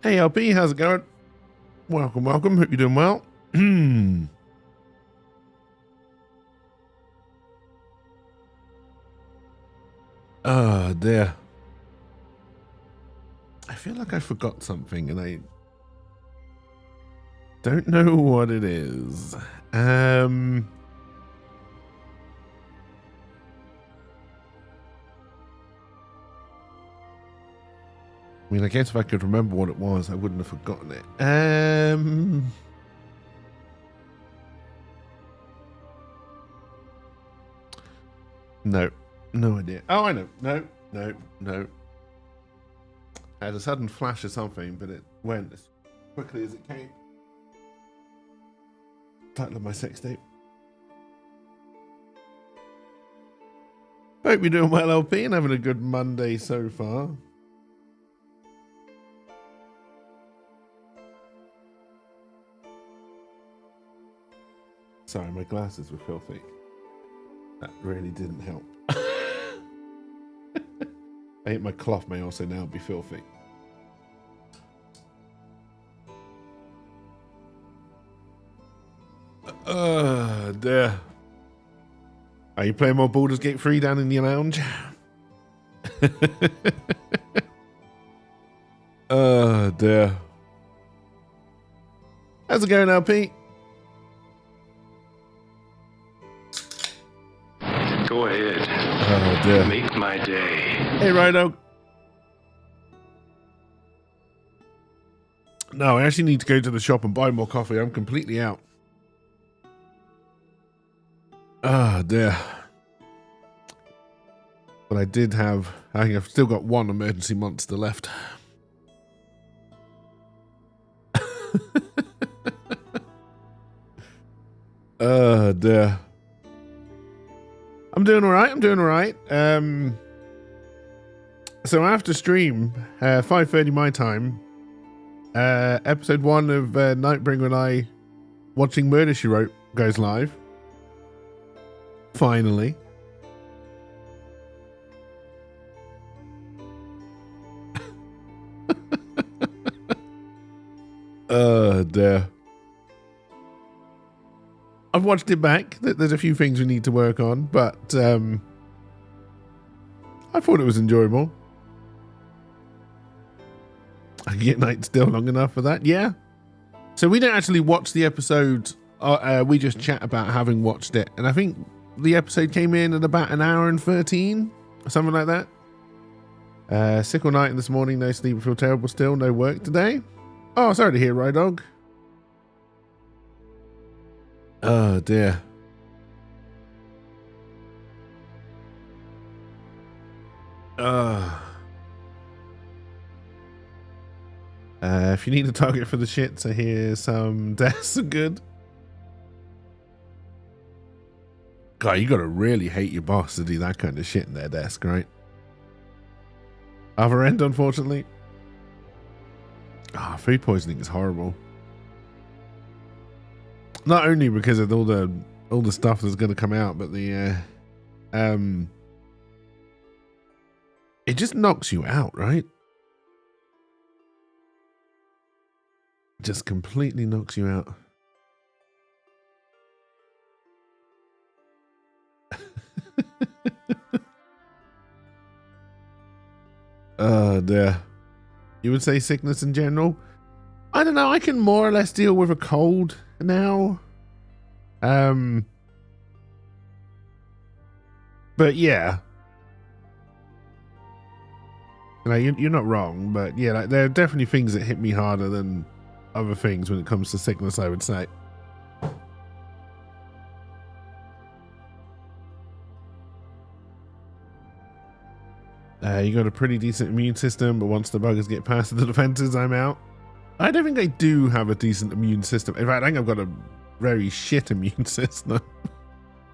Hey LP, how's it going? Welcome, welcome. Hope you're doing well. Oh dear. I feel like I forgot something and I don't know what it is. I mean, I guess if I could remember what it was, I wouldn't have forgotten it. No idea. Oh, I know. No. I had a sudden flash of something, but it went as quickly as it came. Title of my sex tape. Hope you're doing well, LP, and having a good Monday so far. Sorry, my glasses were filthy. That really didn't help. I think my cloth may also now be filthy. Dear. Are you playing more Baldur's Gate 3 down in the lounge? Dear. How's it going, LP? Go ahead. Oh, dear. Make my day. Hey, Rhino. No, I actually need to go to the shop and buy more coffee. I'm completely out. Oh, dear. But I did have... I think I've still got one emergency monster left. Oh, dear. I'm doing all right. So after stream, 5:30 my time, episode 1 of Nightbringer and I watching Murder, She Wrote goes live. Finally. Oh, dear. I've watched it back. There's a few things we need to work on, but I thought it was enjoyable. I can get night still long enough for that. Yeah. So we don't actually watch the episode. We just chat about having watched it. And I think the episode came in at about an hour and 13 or something like that. Sick all night and this morning. No sleep. I feel terrible still. No work today. Oh, sorry to hear, Rydog. Oh, dear. If you need a target for the shits, I hear some deaths are good. God, you gotta really hate your boss to do that kind of shit in their desk, right? Other end, unfortunately. Food poisoning is horrible. Not only because of all the stuff that's gonna come out, but the it just knocks you out, right? Just completely knocks you out. Oh dear. You would say sickness in general? I don't know. I can more or less deal with a cold now. But yeah. Like, you're not wrong, but yeah, like, there are definitely things that hit me harder than other things when it comes to sickness, I would say. You got a pretty decent immune system, but once the buggers get past the defenses, I'm out. I don't think I do have a decent immune system. In fact, I think I've got a very shit immune system.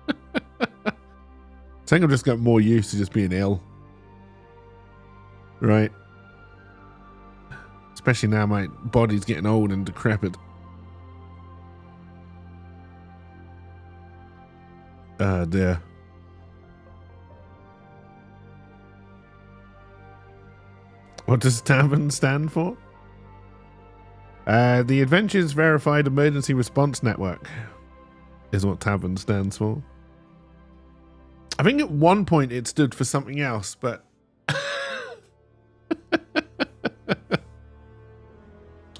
I think I've just got more used to just being ill. Right. Especially now my body's getting old and decrepit. Oh dear. What does T.A.V.E.R.N stand for? The Adventures Verified Emergency Response Network is what T.A.V.E.R.N stands for. I think at one point it stood for something else, but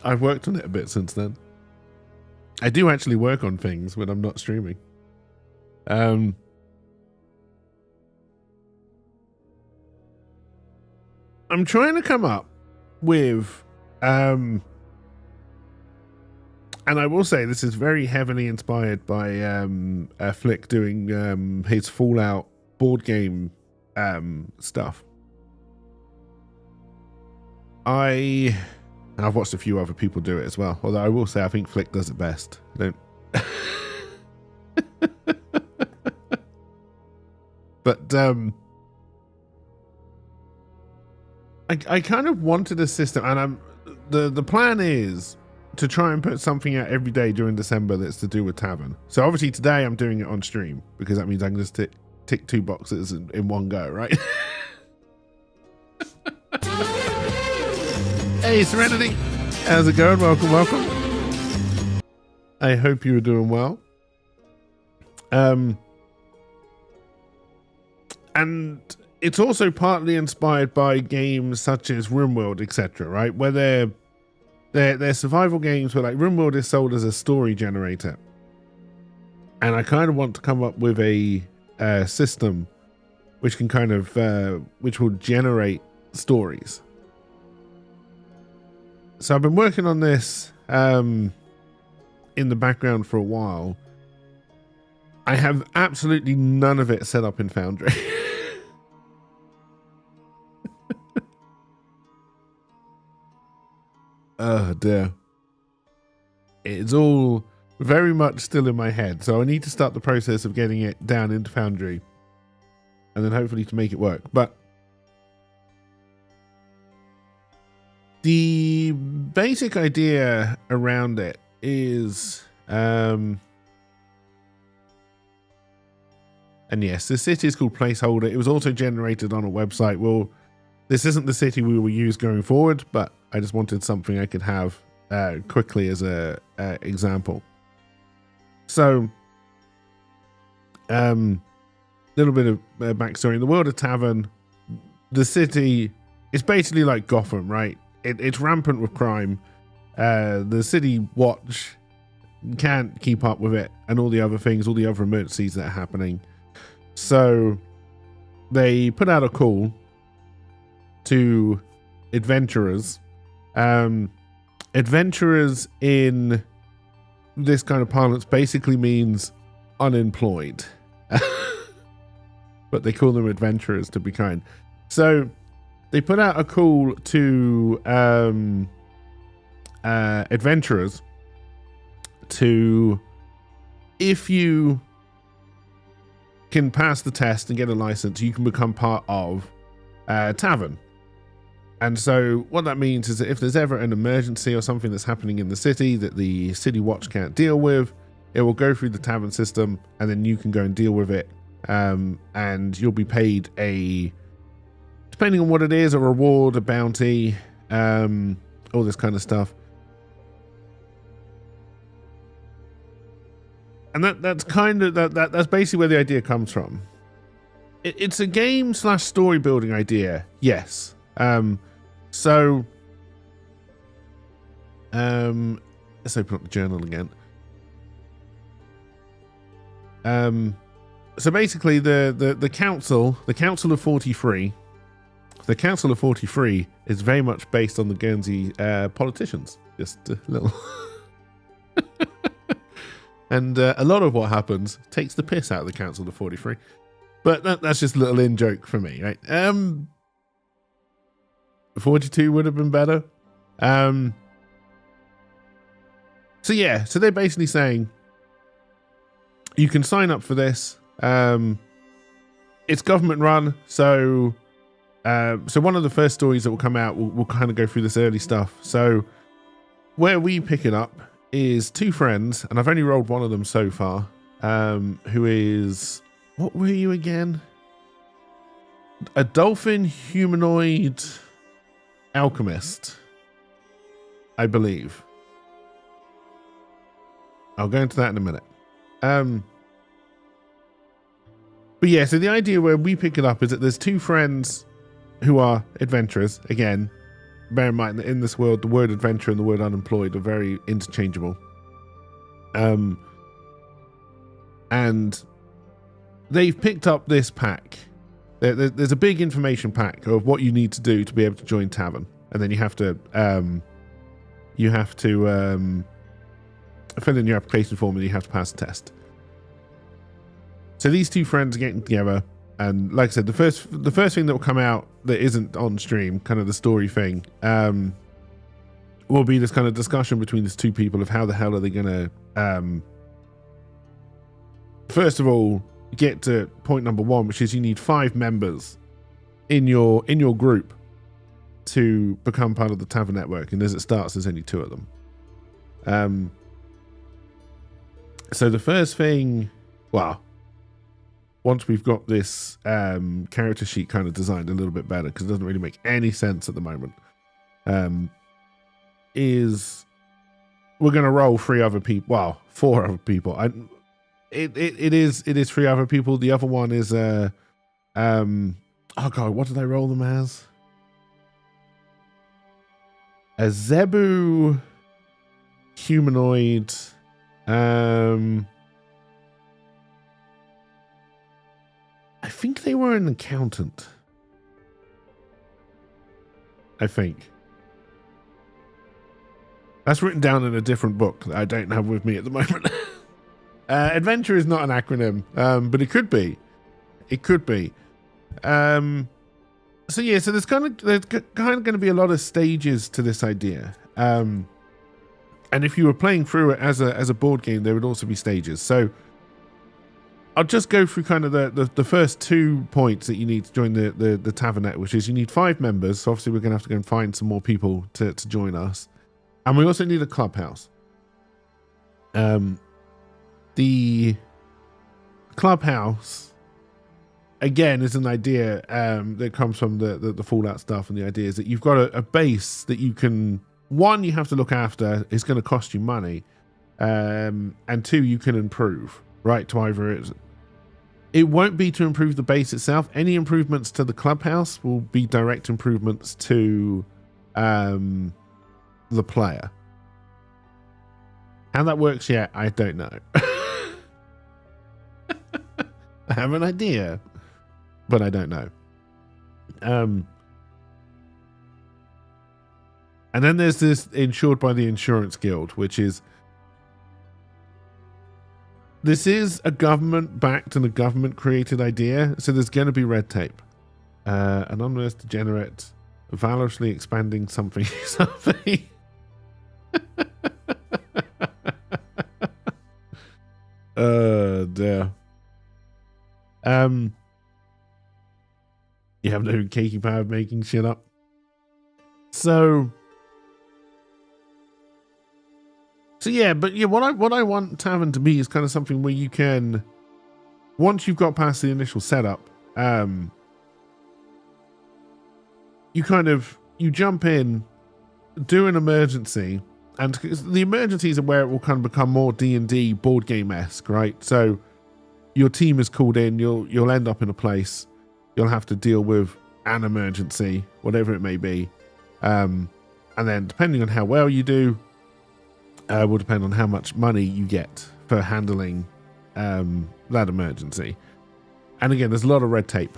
I've worked on it a bit since then. I do actually work on things when I'm not streaming. I'm trying to come up with and I will say this is very heavily inspired by Flick doing his Fallout board game stuff. I've watched a few other people do it as well, although I will say I think Flick does it best. But I kind of wanted a system, and the plan is to try and put something out every day during December that's to do with T.A.V.E.R.N. So obviously today I'm doing it on stream because that means I can just tick 2 boxes in one go, right? Hey, Serenity. How's it going? Welcome, welcome. I hope you are doing well. And it's also partly inspired by games such as RimWorld, etc., right? Where they're survival games where, like, RimWorld is sold as a story generator. And I kind of want to come up with a system which can kind of which will generate stories. So I've been working on this in the background for a while. I have absolutely none of it set up in Foundry. Oh dear. It's all very much still in my head, so I need to start the process of getting it down into Foundry and then hopefully to make it work. But the basic idea around it is and yes, the city is called Placeholder. It was also generated on a website. Well, this isn't the city we will use going forward, but I just wanted something I could have quickly as a example. So, little bit of backstory. In the world of T.A.V.E.R.N, the city is basically like Gotham, right? It's rampant with crime. The city watch can't keep up with it, and all the other things, all the other emergencies that are happening. So they put out a call to adventurers. Adventurers in this kind of parlance basically means unemployed, but they call them adventurers to be kind. So they put out a call to adventurers to, if you can pass the test and get a license, you can become part of T.A.V.E.R.N. And so what that means is that if there's ever an emergency or something that's happening in the city that the city watch can't deal with, it will go through the T.A.V.E.R.N system, and then you can go and deal with it. And you'll be paid depending on what it is, a reward, a bounty, all this kind of stuff. And that's kind of that's basically where the idea comes from. It's a game / story building idea, yes. So let's open up the journal again. So basically the council of 43, the council of 43 is very much based on the Guernsey politicians. Just a little and a lot of what happens takes the piss out of the council of 43, but that's just a little in joke for me, right? 42 would have been better. So yeah, so they're basically saying you can sign up for this. It's government run, so one of the first stories that will come out will kind of go through this early stuff. So where we pick it up is 2 friends, and I've only rolled one of them so far, who is, what were you again? A dolphin humanoid alchemist, I believe. I'll go into that in a minute. But yeah, so the idea where we pick it up is that there's two friends who are adventurers. Again, bear in mind that in this world, the word adventurer and the word unemployed are very interchangeable. And they've picked up this pack. There's a big information pack of what you need to do to be able to join T.A.V.E.R.N, and then you have to fill in your application form and you have to pass the test. So these two friends are getting together, and like I said, the first thing that will come out that isn't on stream, kind of the story thing, will be this kind of discussion between these two people of how the hell are they going to, first of all, get to point number one, which is you need 5 members in your group to become part of the T.A.V.E.R.N network, and as it starts, there's only 2 of them. So the first thing, well, once we've got this character sheet kind of designed a little bit better, because it doesn't really make any sense at the moment, is we're going to roll 3 other people, well, 4 other people. It is 3 other people. The other one is oh god, what did I roll them as? A Zebu humanoid. I think they were an accountant. I think. That's written down in a different book that I don't have with me at the moment. Adventure is not an acronym, but it could be. It could be. So yeah, so there's kind of going to be a lot of stages to this idea. And if you were playing through it as a board game, there would also be stages. So I'll just go through kind of the first 2 points that you need to join the T.A.V.E.R.N net, which is you need 5 members. So obviously we're going to have to go and find some more people to join us. And we also need a clubhouse. The clubhouse, again, is an idea that comes from the Fallout stuff. And the idea is that you've got a base that you can, 1, you have to look after. It's going to cost you money. And 2, you can improve, right? To either it won't be to improve the base itself. Any improvements to the clubhouse will be direct improvements to the player. How that works yet, I don't know. I have an idea, but I don't know. And then there's this insured by the Insurance Guild, which is, this is a government-backed and a government-created idea, so there's going to be red tape. Anonymous, degenerate, valorously expanding something. Something. Dear. You have no cakey power of making shit up. So yeah, but yeah, what I want T.A.V.E.R.N to be is kind of something where you can, once you've got past the initial setup, you jump in, do an emergency, and the emergencies are where it will kind of become more D&D board game-esque, right? So your team is called in, you'll end up in a place, you'll have to deal with an emergency, whatever it may be, and then depending on how well you do, will depend on how much money you get for handling that emergency. And again, there's a lot of red tape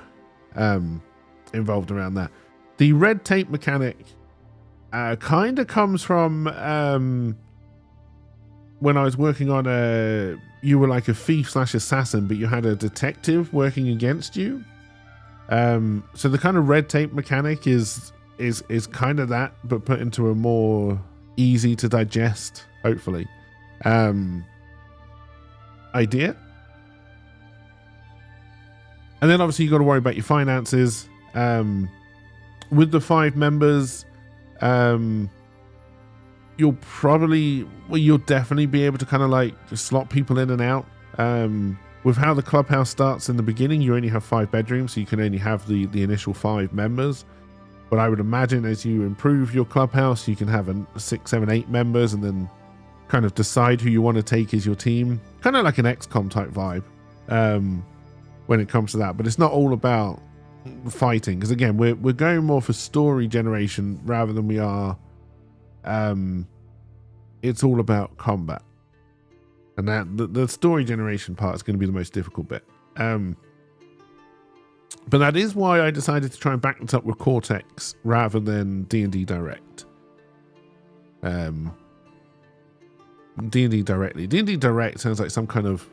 involved around that. The red tape mechanic kind of comes from when I was working on you were like a thief / assassin, but you had a detective working against you. So the kind of red tape mechanic is kind of that, but put into a more easy to digest, hopefully, idea. And then obviously you got to worry about your finances. With the 5 members, you'll definitely be able to kind of like just slot people in and out. With how the clubhouse starts in the beginning, you only have 5 bedrooms, so you can only have the initial 5 members. But I would imagine as you improve your clubhouse, you can have 6, 7, 8 members, and then kind of decide who you want to take as your team. Kind of like an XCOM type vibe when it comes to that. But it's not all about fighting, because again, we're going more for story generation rather than we are. It's all about combat, and that the story generation part is going to be the most difficult bit. But that is why I decided to try and back this up with Cortex rather than D&D Direct. D&D directly. D&D Direct sounds like some kind of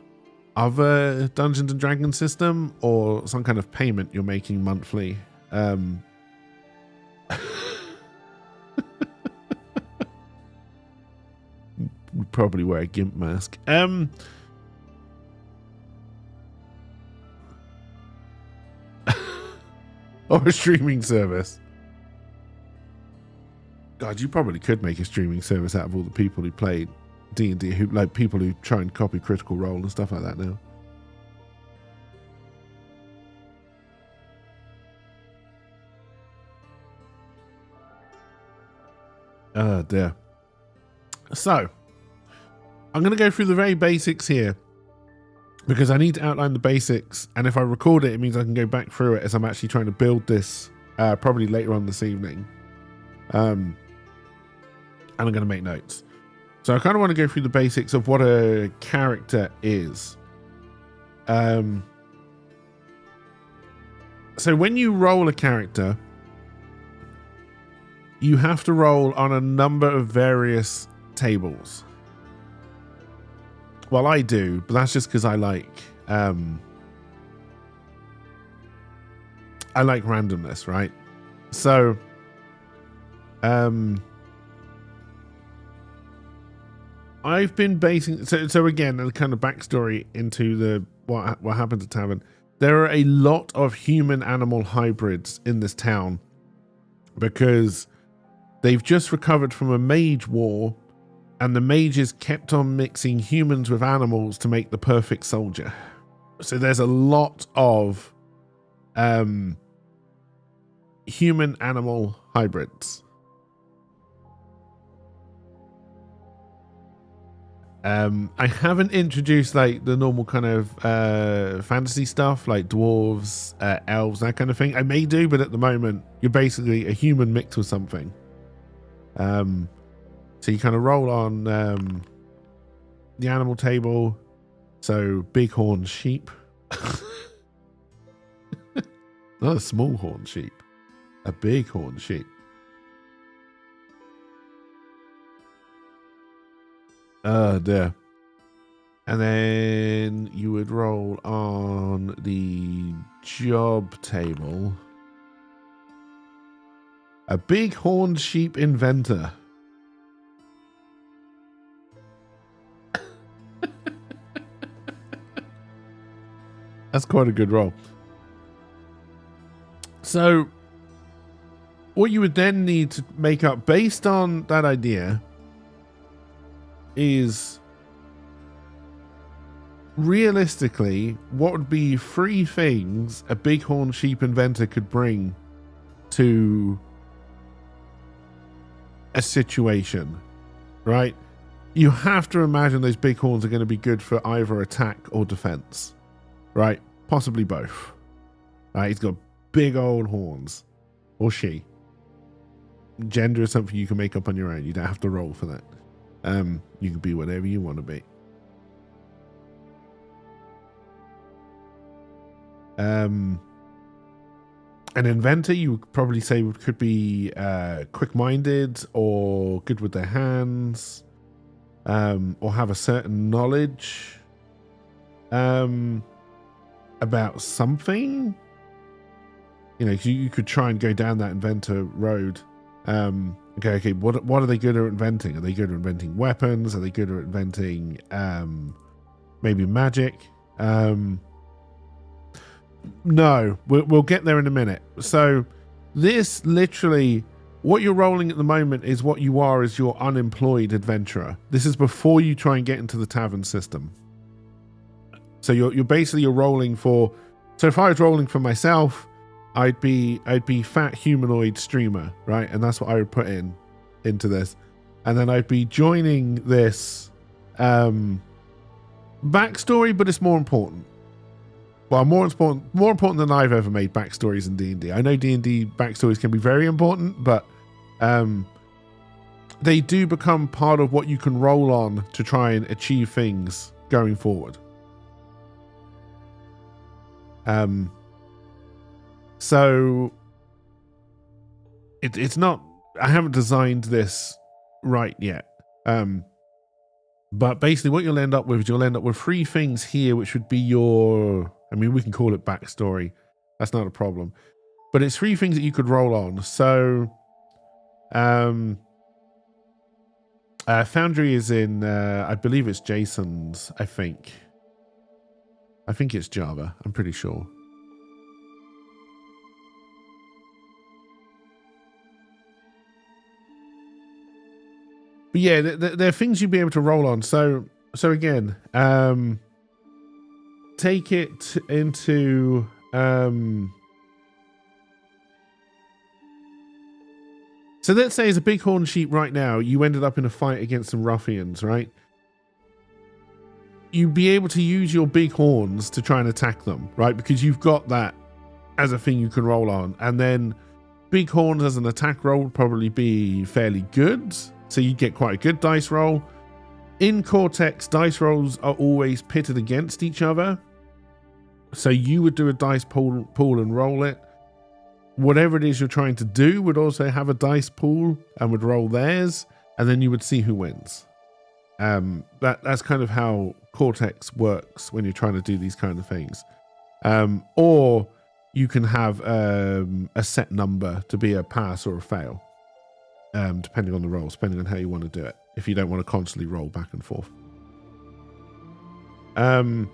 other Dungeons and Dragons system or some kind of payment you're making monthly. Probably wear a GIMP mask. Or a streaming service. God, you probably could make a streaming service out of all the people who played D&D, who like people who try and copy Critical Role and stuff like that now. Oh dear. So, I'm going to go through the very basics here, because I need to outline the basics, and if I record it, it means I can go back through it as I'm actually trying to build this probably later on this evening. And I'm going to make notes. So I kind of want to go through the basics of what a character is. So when you roll a character, you have to roll on a number of various tables. Well, I do, but that's just because I like randomness, right? So, I've been basing so again, a kind of backstory into the what happened to T.A.V.E.R.N. There are a lot of human animal hybrids in this town because they've just recovered from a mage war. And the mages kept on mixing humans with animals to make the perfect soldier. So there's a lot of human-animal hybrids. I haven't introduced like the normal kind of fantasy stuff, like dwarves, elves, that kind of thing. I may do, but at the moment, you're basically a human mixed with something. So you kind of roll on the animal table. So bighorn sheep. Not a small horn sheep. A bighorn sheep. Oh dear. And then you would roll on the job table. A bighorn sheep inventor. That's quite a good roll. So, what you would then need to make up based on that idea is realistically what would be 3 things a bighorn sheep inventor could bring to a situation, right? You have to imagine those bighorns are going to be good for either attack or defense. Right, possibly both. Right, he's got big old horns, or she. Gender is something you can make up on your own. You don't have to roll for that. You can be whatever you want to be. An inventor, you would probably say could be quick-minded or good with their hands, or have a certain knowledge. About something, you know, you could try and go down that inventor road. Okay, what are they good at inventing? Are they good at inventing weapons? Are they good at inventing maybe magic? No, we'll get there in a minute. So this literally, what you're rolling at the moment is what you are as your unemployed adventurer. This is before you try and get into the T.A.V.E.R.N system. So you're basically rolling for. So if I was rolling for myself, I'd be fat humanoid streamer, right? And that's what I would put into this. and then I'd be joining this backstory, but it's more important. Well, more important than I've ever made backstories in D&D. I know D&D backstories can be very important, but they do become part of what you can roll on to try and achieve things going forward. So it's not, I haven't designed this right yet. But basically what you'll end up with is you'll end up with 3 things here, which would be your, I mean, we can call it backstory. That's not a problem. But it's 3 things that you could roll on. So Foundry is in, I believe it's Jason's, I think it's Java. I'm pretty sure. But yeah, there are things you'd be able to roll on. So again, take it into so let's say as a bighorn sheep right now, you ended up in a fight against some ruffians, right? You'd be able to use your big horns to try and attack them, right? Because you've got that as a thing you can roll on. And then big horns as an attack roll would probably be fairly good. So you get quite a good dice roll. In Cortex, dice rolls are always pitted against each other. So you would do a dice pool and roll it. Whatever it is you're trying to do would also have a dice pool and would roll theirs. And then you would see who wins. That's kind of how Cortex works when you're trying to do these kind of things. Or you can have a set number to be a pass or a fail. Depending on the rolls, depending on how you want to do it, if you don't want to constantly roll back and forth. And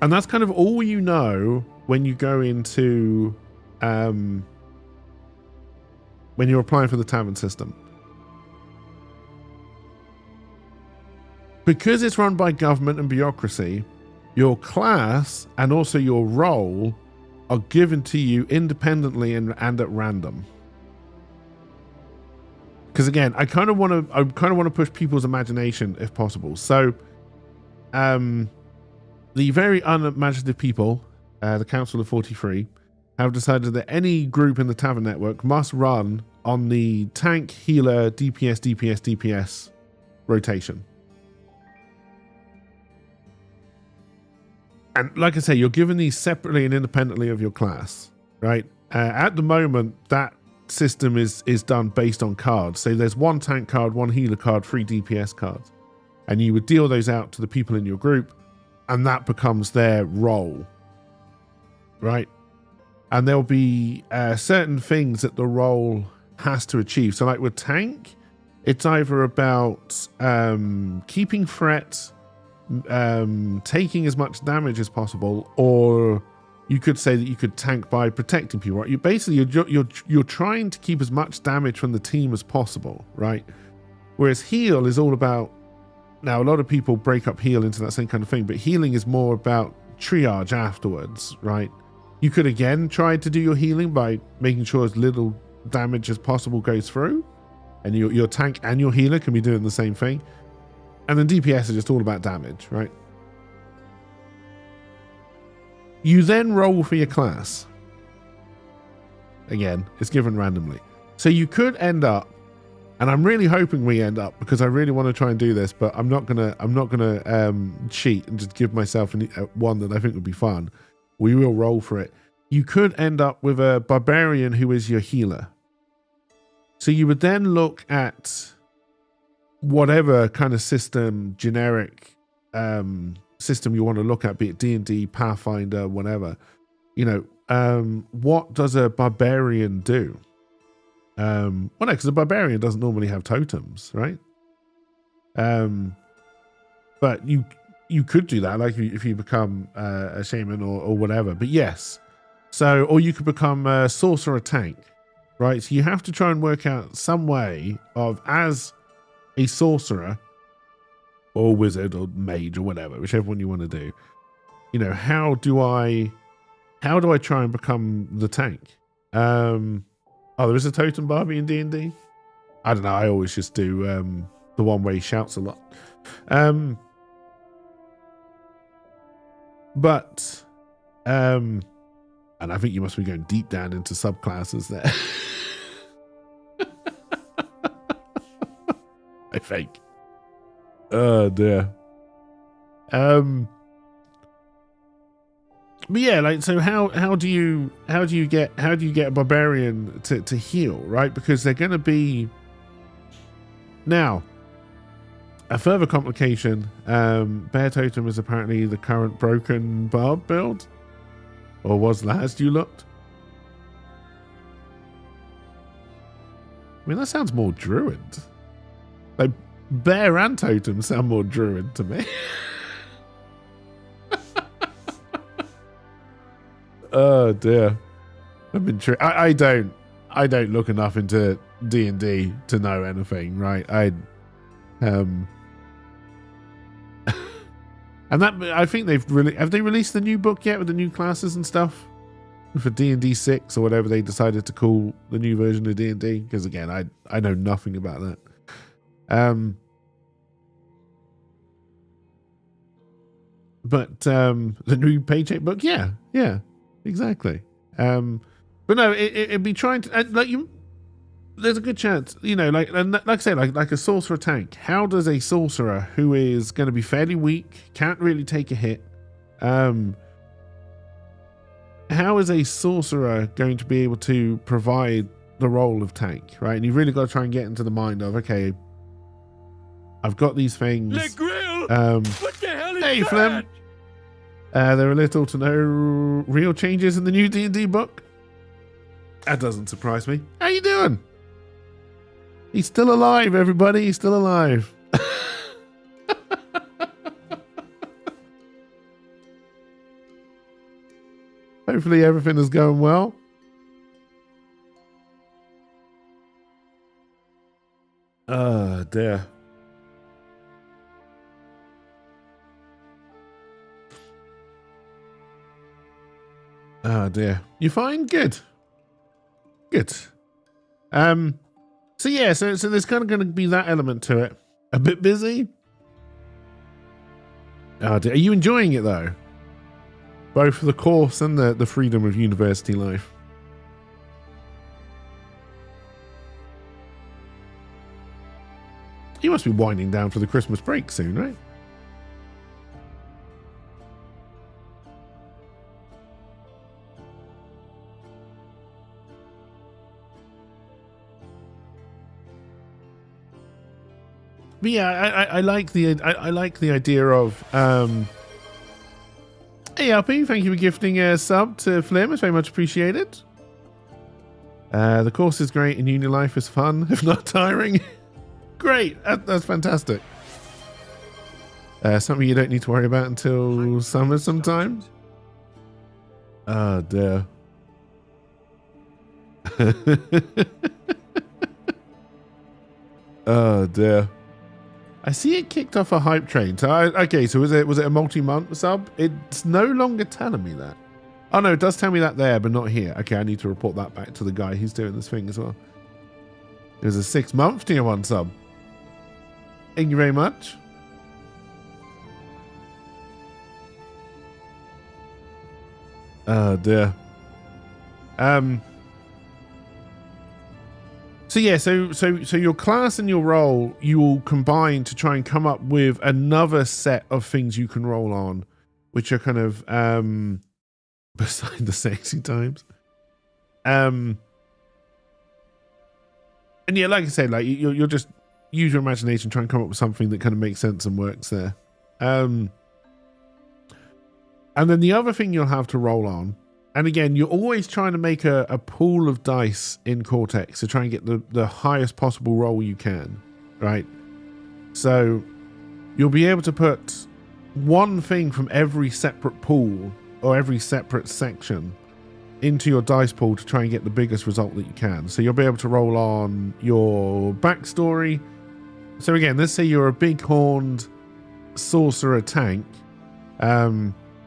that's kind of all you know when you go into when you're applying for the T.A.V.E.R.N system. Because it's run by government and bureaucracy, your class and also your role are given to you independently and at random. Because again, I kind of want to push people's imagination if possible. So, the very unimaginative people, the Council of 43, have decided that any group in the T.A.V.E.R.N network must run on the tank, healer, DPS rotation. And like I say, you're given these separately and independently of your class, right? At the moment, that system is done based on cards. So there's 1 tank card, 1 healer card, 3 DPS cards. And you would deal those out to the people in your group, and that becomes their role, right? And there'll be certain things that the role has to achieve. So like with tank, it's either about keeping threats, taking as much damage as possible, or you could say that you could tank by protecting people, right? You're trying to keep as much damage from the team as possible, right? Whereas heal is all about, now a lot of people break up heal into that same kind of thing, but healing is more about triage afterwards, right? You could again try to do your healing by making sure as little damage as possible goes through, and your tank and your healer can be doing the same thing. And then DPS is just all about damage, right? You then roll for your class. Again, it's given randomly. So you could end up, and I'm really hoping we end up, because I really want to try and do this, but I'm not gonna cheat and just give myself one that I think would be fun. We will roll for it. You could end up with a barbarian who is your healer. So you would then look at whatever kind of system, generic system you want to look at, be it D&D, Pathfinder, whatever. What does a barbarian do? Well, no, because a barbarian doesn't normally have totems, right? But you could do that, like if you become a shaman or whatever. But yes, so, or you could become a sorcerer tank, right? So you have to try and work out some way of, as a sorcerer or wizard or mage or whatever, whichever one you want to do, how do I try and become the tank? Oh, there is a totem Barbie in D&D? I don't know. I always just do the one where he shouts a lot. And I think you must be going deep down into subclasses there. I think. Oh dear. But yeah, like, so how do you get a barbarian to heal, right? Because they're going to be now a further complication. Bear Totem is apparently the current broken barb build, or was last you looked. I mean, that sounds more druid. Like bear and totem sound more druid to me. Oh dear. I'm intrigued. I don't look enough into D&D to know anything, right? And that, I think have they released the new book yet with the new classes and stuff for D&D 6 or whatever they decided to call the new version of D&D? Because again, I know nothing about that. But the new paycheck book, yeah, exactly. But no, it'd be trying to like you. There's a good chance, like I say, like a sorcerer tank. How does a sorcerer who is going to be fairly weak, can't really take a hit, how is a sorcerer going to be able to provide the role of tank, right? And you've really got to try and get into the mind of, okay, I've got these things. What the hell is Hey, that? Flem. There are little to no real changes in the new D&D book. That doesn't surprise me. How you doing? He's still alive, everybody. He's still alive. Hopefully everything is going well. Oh, dear. Oh, dear. You fine? Good. Good. So yeah, so there's kind of going to be that element to it. A bit busy. Oh, dear. Are you enjoying it though? Both the course and the freedom of university life. You must be winding down for the Christmas break soon, right? But yeah, I like the idea of hey LP, thank you for gifting a sub to Flim. It's very much appreciated. The course is great and uni life is fun, if not tiring. Great, that's fantastic. Something you don't need to worry about until summer sometime. Oh dear. Oh dear. I see it kicked off a hype train. So okay, so was it a multi-month sub? It's no longer telling me that. Oh no, it does tell me that there, but not here. Okay, I need to report that back to the guy who's doing this thing as well. It was a 6-month tier 1 sub. Thank you very much. Oh dear. So yeah, so your class and your role, you will combine to try and come up with another set of things you can roll on, which are kind of beside the sexy times. And yeah, like I said, like you'll just use your imagination, try and come up with something that kind of makes sense and works there. And then the other thing you'll have to roll on, and again, you're always trying to make a pool of dice in Cortex to try and get the highest possible roll you can, right? So you'll be able to put one thing from every separate pool or every separate section into your dice pool to try and get the biggest result that you can. So you'll be able to roll on your backstory. So again, let's say you're a big-horned sorcerer tank.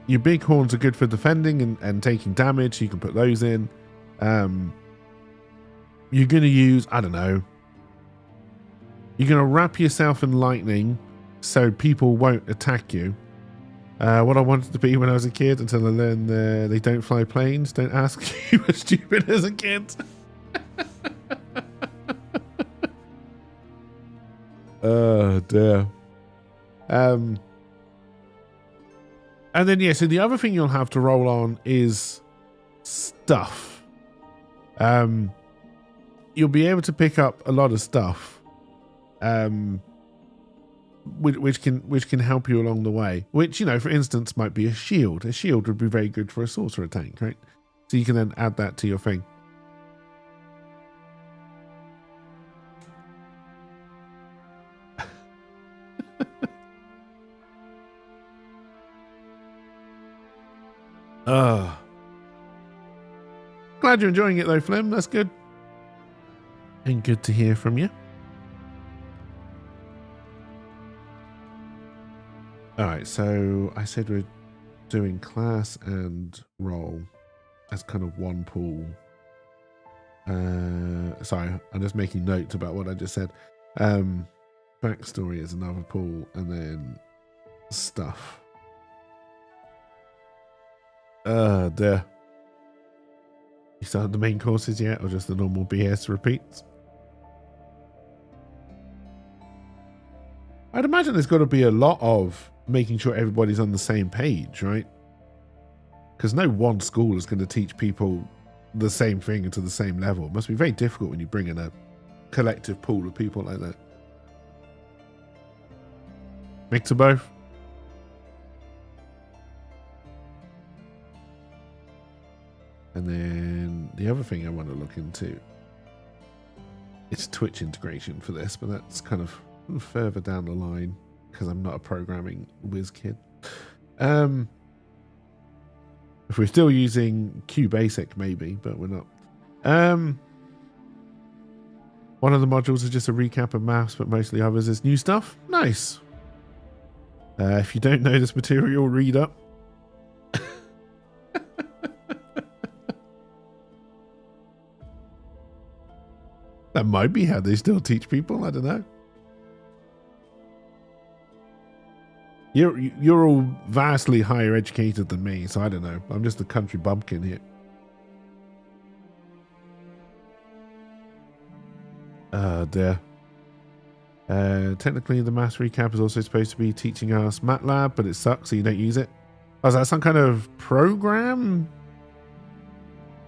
Your big horns are good for defending and taking damage. You can put those in. you're going to use, I don't know, you're going to wrap yourself in lightning so people won't attack you. What I wanted to be when I was a kid until I learned they don't fly planes. Don't ask. You were stupid as a kid. Oh, dear. And then, yeah, so the other thing you'll have to roll on is stuff. You'll be able to pick up a lot of stuff, which can help you along the way. Which, you know, for instance, might be a shield. A shield would be very good for a sorcerer tank, right? So you can then add that to your thing. Glad you're enjoying it though, Flim. That's good. And good to hear from you. Alright, so I said we're doing class and role as kind of one pool. Sorry, I'm just making notes about what I just said. Backstory is another pool, and then stuff. Dear. You started the main courses yet, or just the normal BS repeats? I'd imagine there's got to be a lot of making sure everybody's on the same page, right? Because no one school is going to teach people the same thing and to the same level. It must be very difficult when you bring in a collective pool of people like that. Mix of both. And then the other thing I want to look into is Twitch integration for this, but that's kind of further down the line because I'm not a programming whiz kid. If we're still using QBasic, maybe, but we're not. One of the modules is just a recap of maths, but mostly others is new stuff. Nice. If you don't know this material, read up. That might be how they still teach people. I don't know. You're all vastly higher educated than me, so I don't know. I'm just a country bumpkin here. Oh dear. Technically, the maths recap is also supposed to be teaching us MATLAB, but it sucks, so you don't use it. Oh, is that some kind of program?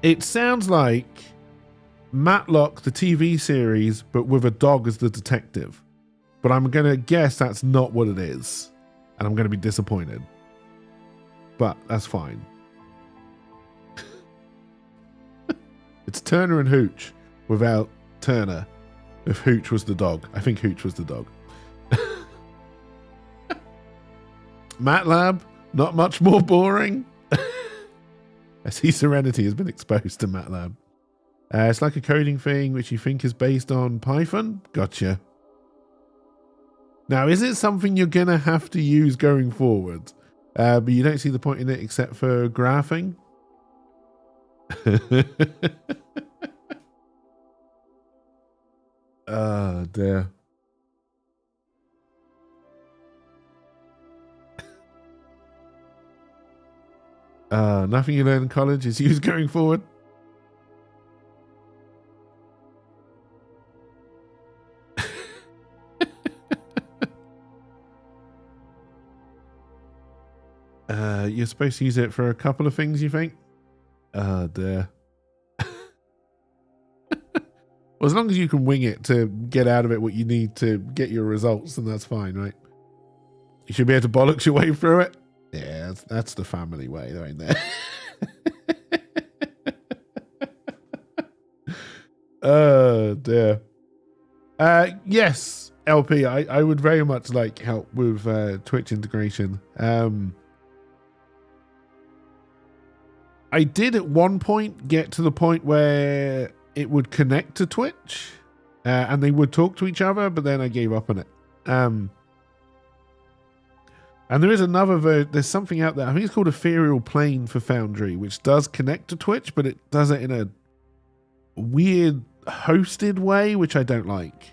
It sounds like Matlock, the TV series, but with a dog as the detective. But I'm going to guess that's not what it is. And I'm going to be disappointed. But that's fine. It's Turner and Hooch without Turner. If Hooch was the dog. I think Hooch was the dog. MATLAB, not much more boring. I see Serenity has been exposed to MATLAB. It's like a coding thing which you think is based on Python. Gotcha. Now, is it something you're going to have to use going forward? But you don't see the point in it except for graphing? Oh, dear. Nothing you learn in college is used going forward? You're supposed to use it for a couple of things, you think? Oh, dear. Well, as long as you can wing it to get out of it what you need to get your results, then that's fine, right? You should be able to bollocks your way through it. Yeah, that's the family way, though, ain't there? Oh, dear. Yes, LP, I would very much like help with Twitch integration. I did at one point get to the point where it would connect to Twitch and they would talk to each other, but then I gave up on it. And there is another, there's something out there, I think it's called Ethereal Plane for Foundry, which does connect to Twitch, but it does it in a weird hosted way, which I don't like.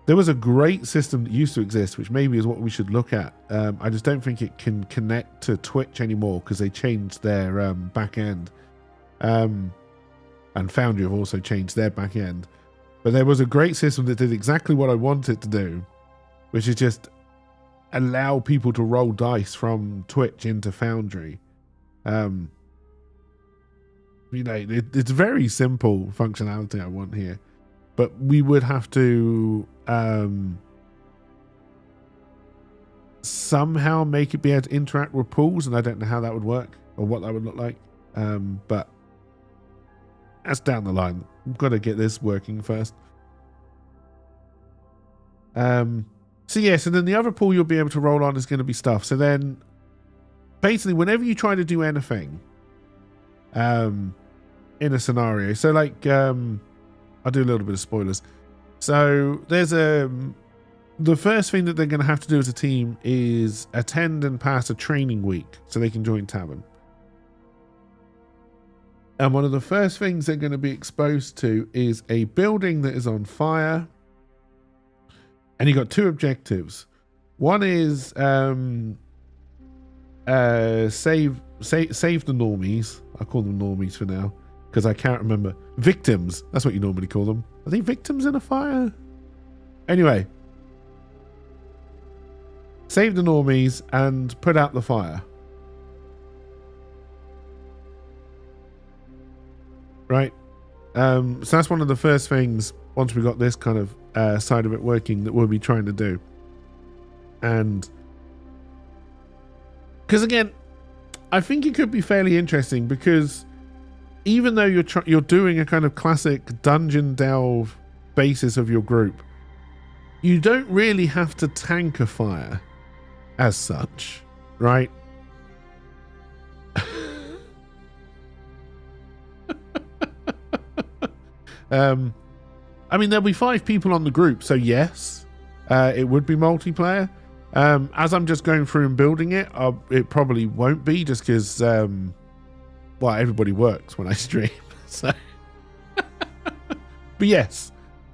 There was a great system that used to exist, which maybe is what we should look at. I just don't think it can connect to Twitch anymore because they changed their back end. And Foundry have also changed their back end. But there was a great system that did exactly what I want it to do, which is just allow people to roll dice from Twitch into Foundry. You know, it's very simple functionality I want here. But we would have to somehow make it be able to interact with pools, and I don't know how that would work or what that would look like. But that's down the line. We've got to get this working first. So then the other pool you'll be able to roll on is going to be stuff. So then basically whenever you try to do anything in a scenario, so like I'll do a little bit of spoilers. So there's the first thing that they're going to have to do as a team is attend and pass a training week so they can join T.A.V.E.R.N. And one of the first things they're going to be exposed to is a building that is on fire. And you got two objectives. One is save the normies. I call them normies for now because I can't remember. Victims. That's what you normally call them. Are they victims in a fire? Anyway. Save the normies and put out the fire. Right? So that's one of the first things, once we got this kind of side of it working, that we'll be trying to do. And because again, I think it could be fairly interesting because even though you're doing a kind of classic dungeon delve basis of your group, you don't really have to tank a fire as such, right? I mean, there'll be 5 people on the group, so yes, it would be multiplayer. As I'm just going through and building it, it probably won't be just because, well, everybody works when I stream. So, but yes,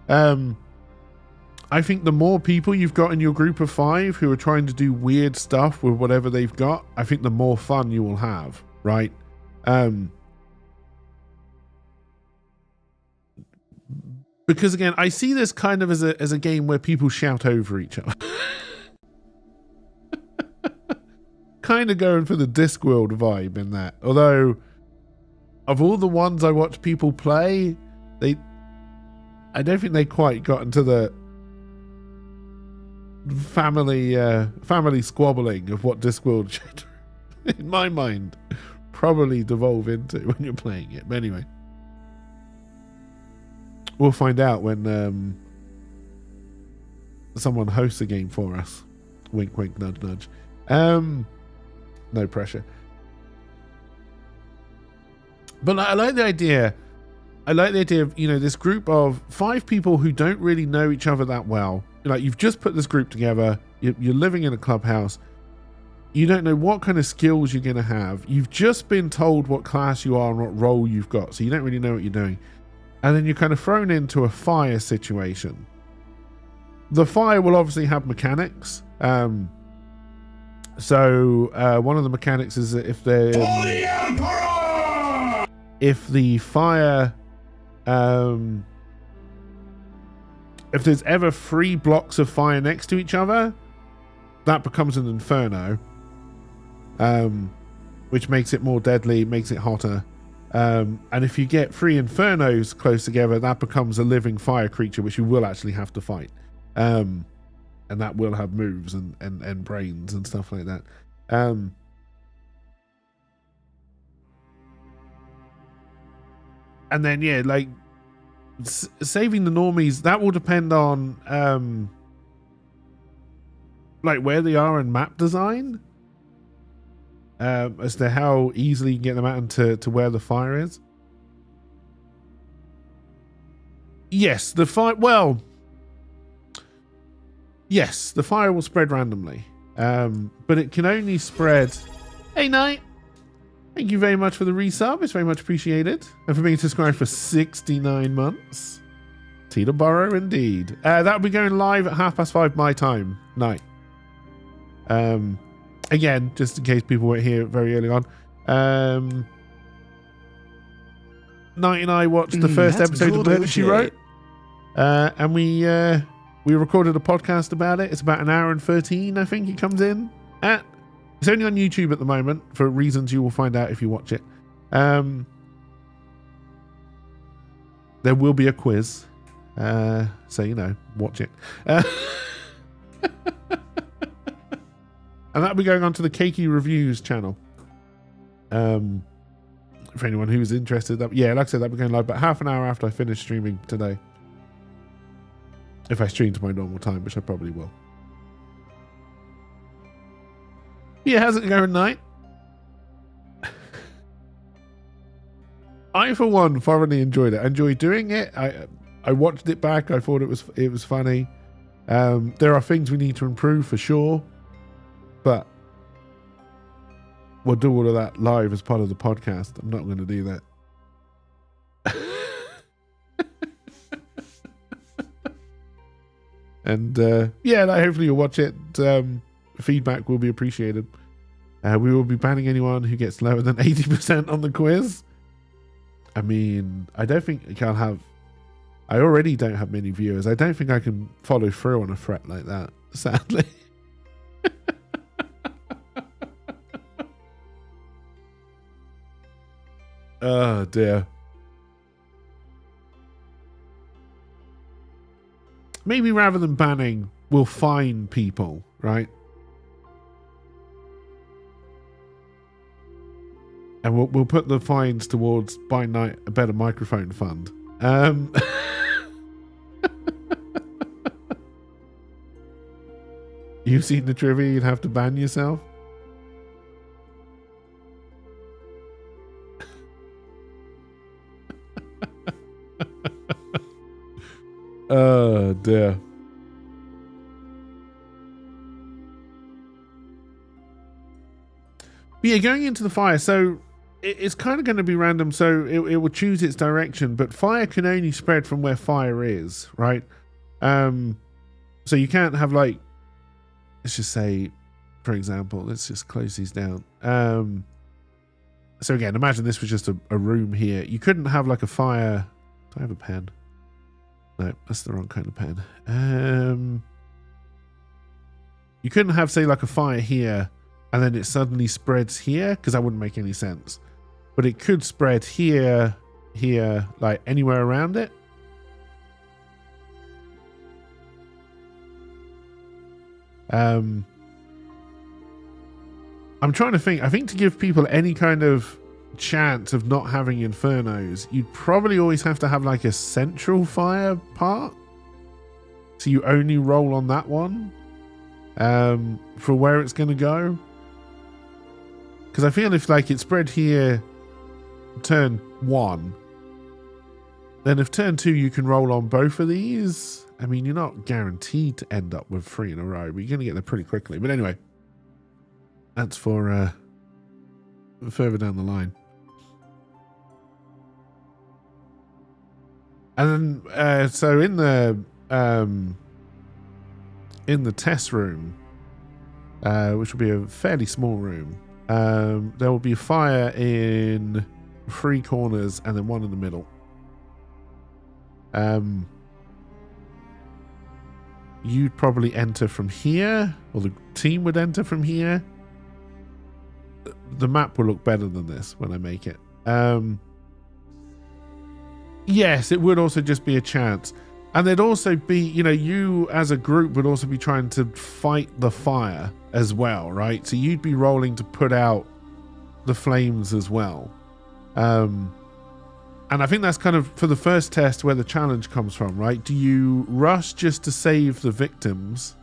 I think the more people you've got in your group of 5 who are trying to do weird stuff with whatever they've got, I think the more fun you will have, right? Because again, I see this kind of as a game where people shout over each other. Kind of going for the Discworld vibe in that. Although, of all the ones I watch people play, I don't think they quite got into the family squabbling of what Discworld should, in my mind, probably devolve into when you're playing it. But anyway. We'll find out when someone hosts a game for us. Wink, wink, nudge, nudge. No pressure. But I like the idea. I like the idea of, you know, this group of 5 people who don't really know each other that well. Like, you've just put this group together. You're living in a clubhouse. You don't know what kind of skills you're going to have. You've just been told what class you are and what role you've got. So you don't really know what you're doing. And then you're kind of thrown into a fire situation. The fire will obviously have mechanics. So one of the mechanics is that if the fire, if there's ever 3 blocks of fire next to each other, that becomes an inferno, which makes it more deadly, makes it hotter. And if you get 3 infernos close together, that becomes a living fire creature, which you will actually have to fight. And that will have moves and brains and stuff like that. And then, yeah, like saving the normies, that will depend on like where they are in map design. As to how easily you can get them out to where the fire is. Yes, the fire. Well, yes, the fire will spread randomly, but it can only spread. Hey, Night. Thank you very much for the resub. It's very much appreciated. And for being subscribed for 69 months. T.A.V.E.R.N indeed. That'll be going live at 5:30 my time night. Again, just in case people weren't here very early on. Knight and I watched the first episode of Murder, She Wrote. And we recorded a podcast about it. It's about an hour and 13, I think it comes in at. It's only on YouTube at the moment for reasons you will find out if you watch it. There will be a quiz. So, you know, watch it. And that'll be going on to the Cakey Reviews channel. For anyone who's interested. Yeah, like I said, that'll be going live about half an hour after I finish streaming today. If I stream to my normal time, which I probably will. Yeah, how's it going, Night? I, for one, thoroughly enjoyed it. I enjoyed doing it. I watched it back. I thought it was funny. There are things we need to improve for sure, but we'll do all of that live as part of the podcast. I'm not going to do that. And yeah, hopefully you'll watch it. Feedback will be appreciated. We will be banning anyone who gets lower than 80% on the quiz. I mean, I don't think I can have. I already don't have many viewers. I don't think I can follow through on a threat like that, sadly. Oh dear. Maybe rather than banning, we'll fine people, right? And we'll put the fines towards Buy Night a better microphone fund. You've seen the trivia, you'd have to ban yourself. Oh dear. But yeah, going into the fire, so it's kind of going to be random, so it will choose its direction, but fire can only spread from where fire is, right? So you can't have, like, let's just say, for example, let's just close these down. So again, imagine this was just a room here. You couldn't have like a fire. Do I have a pen? No, that's the wrong kind of pen. You couldn't have, say, like a fire here and then it suddenly spreads here, because that wouldn't make any sense. But it could spread here, here, like anywhere around it. I'm trying to think. I think to give people any kind of chance of not having infernos, you'd probably always have to have like a central fire part. So you only roll on that one for where it's going to go. Because I feel if like it spread here turn 1, then if turn 2 you can roll on both of these. I mean, you're not guaranteed to end up with 3 in a row, but you're going to get there pretty quickly. But anyway, that's for further down the line. And then, so in the test room, which will be a fairly small room, there will be a fire in 3 corners and then 1 in the middle. You'd probably enter from here, or the team would enter from here. The map will look better than this when I make it. Yes, it would also just be a chance. And there'd also be, you know, you as a group would also be trying to fight the fire as well, right? So you'd be rolling to put out the flames as well. And I think that's kind of for the first test where the challenge comes from, right? Do you rush just to save the victims?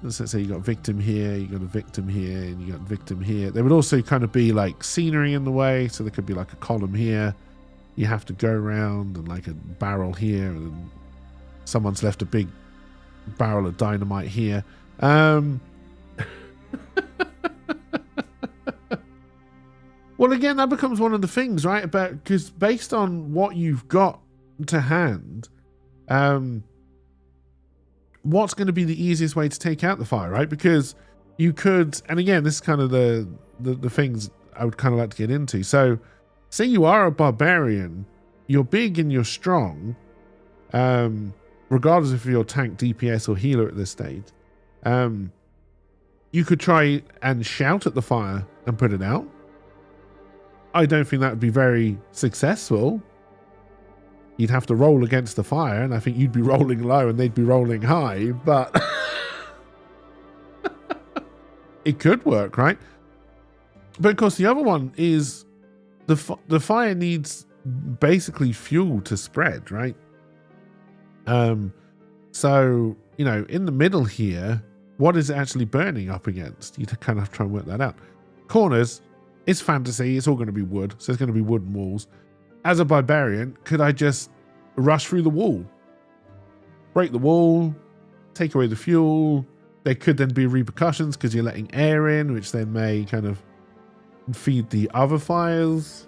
Let's say you got a victim here, you got a victim here, and you got a victim here. There would also kind of be like scenery in the way, so there could be like a column here. You have to go around, and like a barrel here, and then someone's left a big barrel of dynamite here. What Well, again, that becomes one of the things, right? Because based on what you've got to hand, what's going to be the easiest way to take out the fire, right? Because you could, and again, this is kind of the things I would kind of like to get into. So, say you are a barbarian, you're big and you're strong, regardless if you're tank, DPS, or healer at this stage. You could try and shout at the fire and put it out. I don't think that would be very successful. You'd have to roll against the fire, and I think you'd be rolling low and they'd be rolling high, but it could work, right? But of course, the other one is the fire needs basically fuel to spread, right? So, you know, in the middle here, what is it actually burning up against? You kind of try and work that out. Corners, it's fantasy, it's all going to be wood, so it's going to be wooden walls. As a barbarian, could I just rush through the wall? Break the wall, take away the fuel. There could then be repercussions because you're letting air in, which then may kind of feed the other fires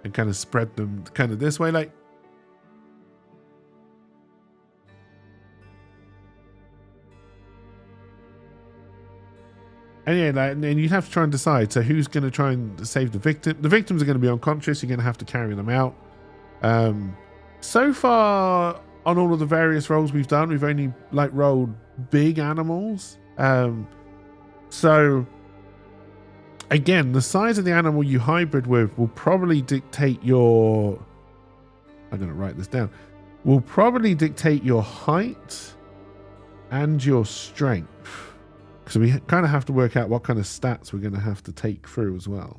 and kind of spread them kind of this way. Like, and yeah, like, and you'd have to try and decide. So who's going to try and save the victim? The victims are going to be unconscious. You're going to have to carry them out. So far on all of the various rolls we've done, we've only like rolled big animals. So again, the size of the animal you hybrid with will probably dictate your, I'm going to write this down, will probably dictate your height and your strength. So we kind of have to work out what kind of stats we're going to have to take through as well.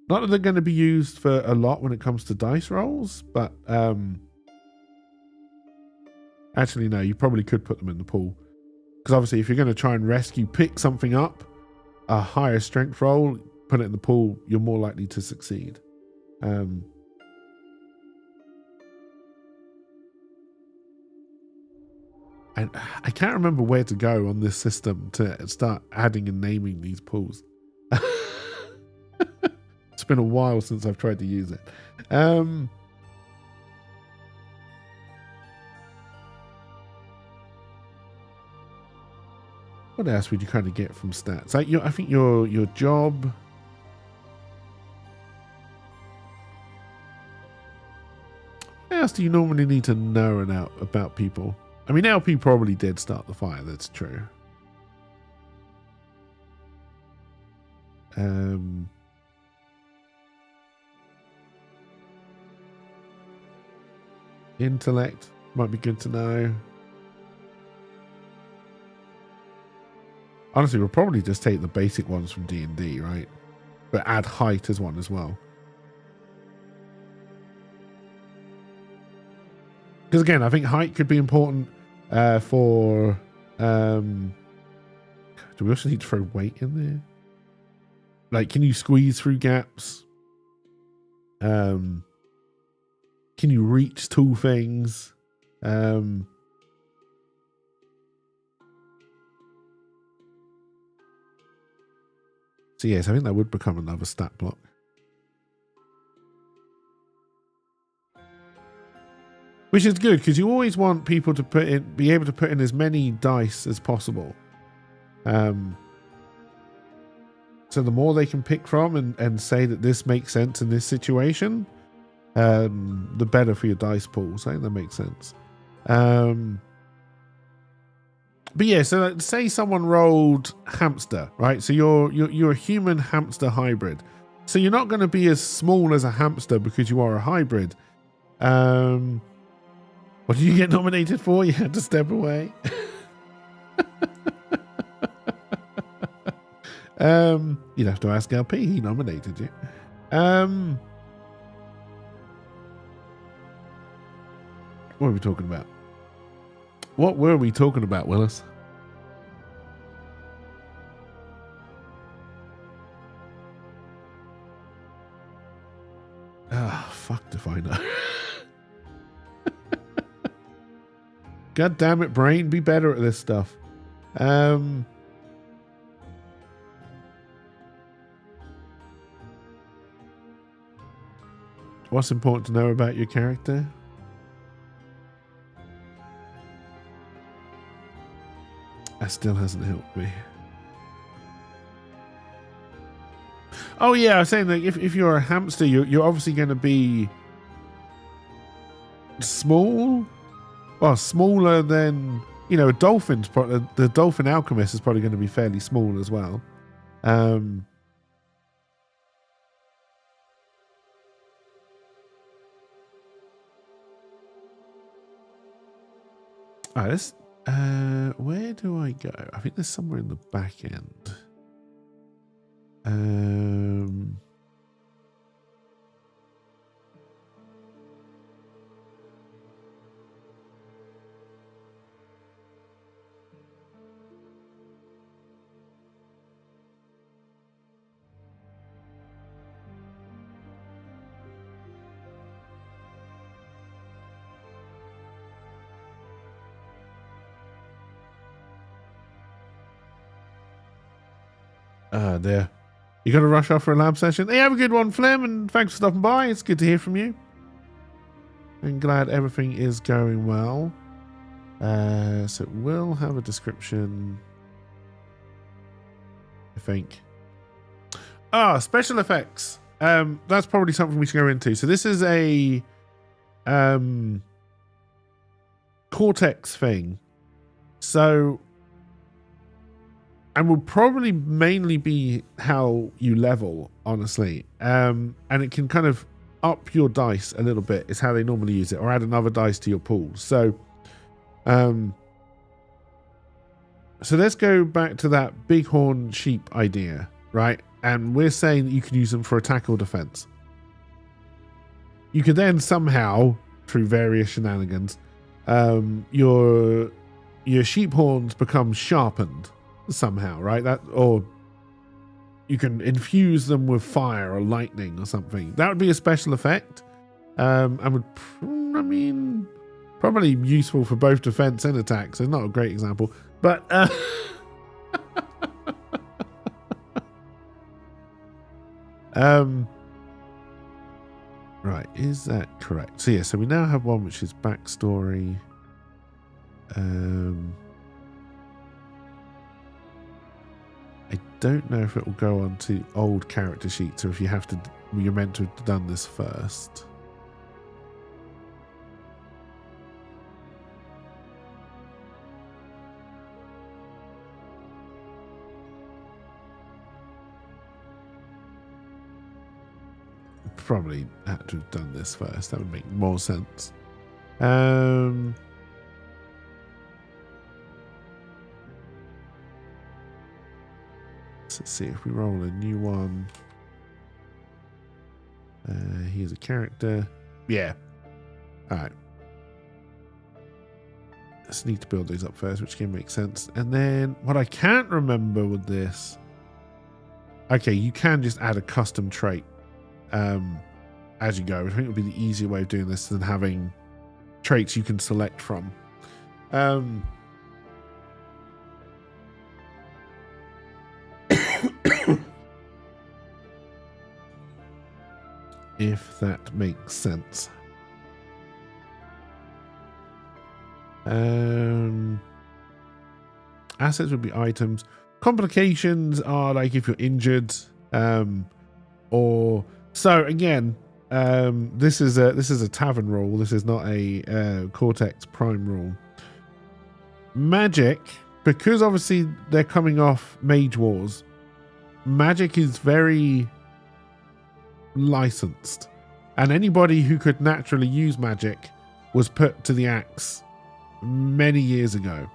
Not that they're going to be used for a lot when it comes to dice rolls, but actually no, you probably could put them in the pool. Because obviously if you're going to try and pick something up, a higher strength roll, put it in the pool, you're more likely to succeed. And I can't remember where to go on this system to start adding and naming these pools. It's been a while since I've tried to use it. What else would you kind of get from stats? Like I think your job. What else do you normally need to know about people? I mean, LP probably did start the fire. That's true. Intellect might be good to know. Honestly, we'll probably just take the basic ones from D&D, right? But add height as one as well. Because again, I think height could be important for... do we also need to throw weight in there? Like, can you squeeze through gaps? Can you reach tall things? So yes, I think that would become another stat block. Which is good because you always want people to be able to put in as many dice as possible. So the more they can pick from and say that this makes sense in this situation, the better for your dice pools. I think that makes sense. But yeah, so say someone rolled hamster, right? So you're a human hamster hybrid. So you're not going to be as small as a hamster because you are a hybrid. What did you get nominated for? You had to step away. You'd have to ask LP. He nominated you. What are we talking about? What were we talking about, Willis? Ah, fuck if I know. God damn it, brain, be better at this stuff. What's important to know about your character? That still hasn't helped me. Oh yeah, I was saying that if you're a hamster, you're obviously going to be small. Well, smaller than, you know, a dolphin's probably, the dolphin alchemist is probably going to be fairly small as well. Alright, let's, where do I go? I think there's somewhere in the back end. There. You got to rush off for a lab session? Hey, have a good one, Flem, and thanks for stopping by. It's good to hear from you. I'm glad everything is going well. So we'll have a description, I think. Special effects. That's probably something we should go into. So this is a Cortex thing. So, and will probably mainly be how you level, honestly. And it can kind of up your dice a little bit is how they normally use it, or add another dice to your pool. So let's go back to that bighorn sheep idea, right? And we're saying that you can use them for attack or defense. You could then somehow, through various shenanigans, your sheep horns become sharpened somehow, right? That, or you can infuse them with fire or lightning or something. That would be a special effect, and would, I mean, probably useful for both defense and attack. So not a great example, but right, is that correct? So yeah, so we now have one which is backstory. I don't know if it will go on to old character sheets or if you have to, you're meant to have done this first. Probably had to have done this first. That would make more sense. Let's see if we roll a new one. Here's a character. Yeah. Alright. Let's need to build these up first, which can make sense. And then what I can't remember with this. Okay, you can just add a custom trait as you go. I think it would be the easier way of doing this than having traits you can select from. If that makes sense. Assets would be items. Complications are like if you're injured, or so again. This is a T.A.V.E.R.N rule. This is not a Cortex Prime rule. Magic, because obviously they're coming off Mage Wars. Magic is very licensed, and anybody who could naturally use magic was put to the axe many years ago.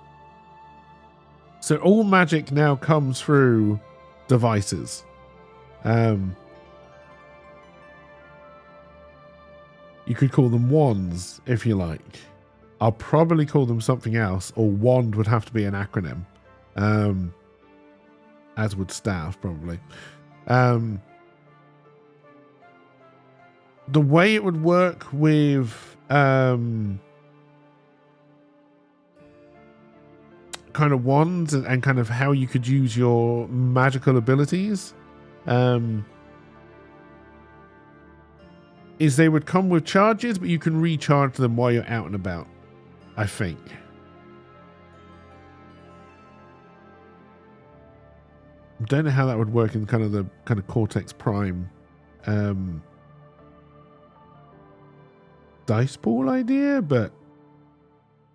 So all magic now comes through devices. You could call them wands if you like. I'll probably call them something else, or wand would have to be an acronym, as would staff probably. The way it would work with kind of wands and kind of how you could use your magical abilities. is they would come with charges, but you can recharge them while you're out and about, I think. Don't know how that would work in kind of the Cortex Prime dice pool idea, but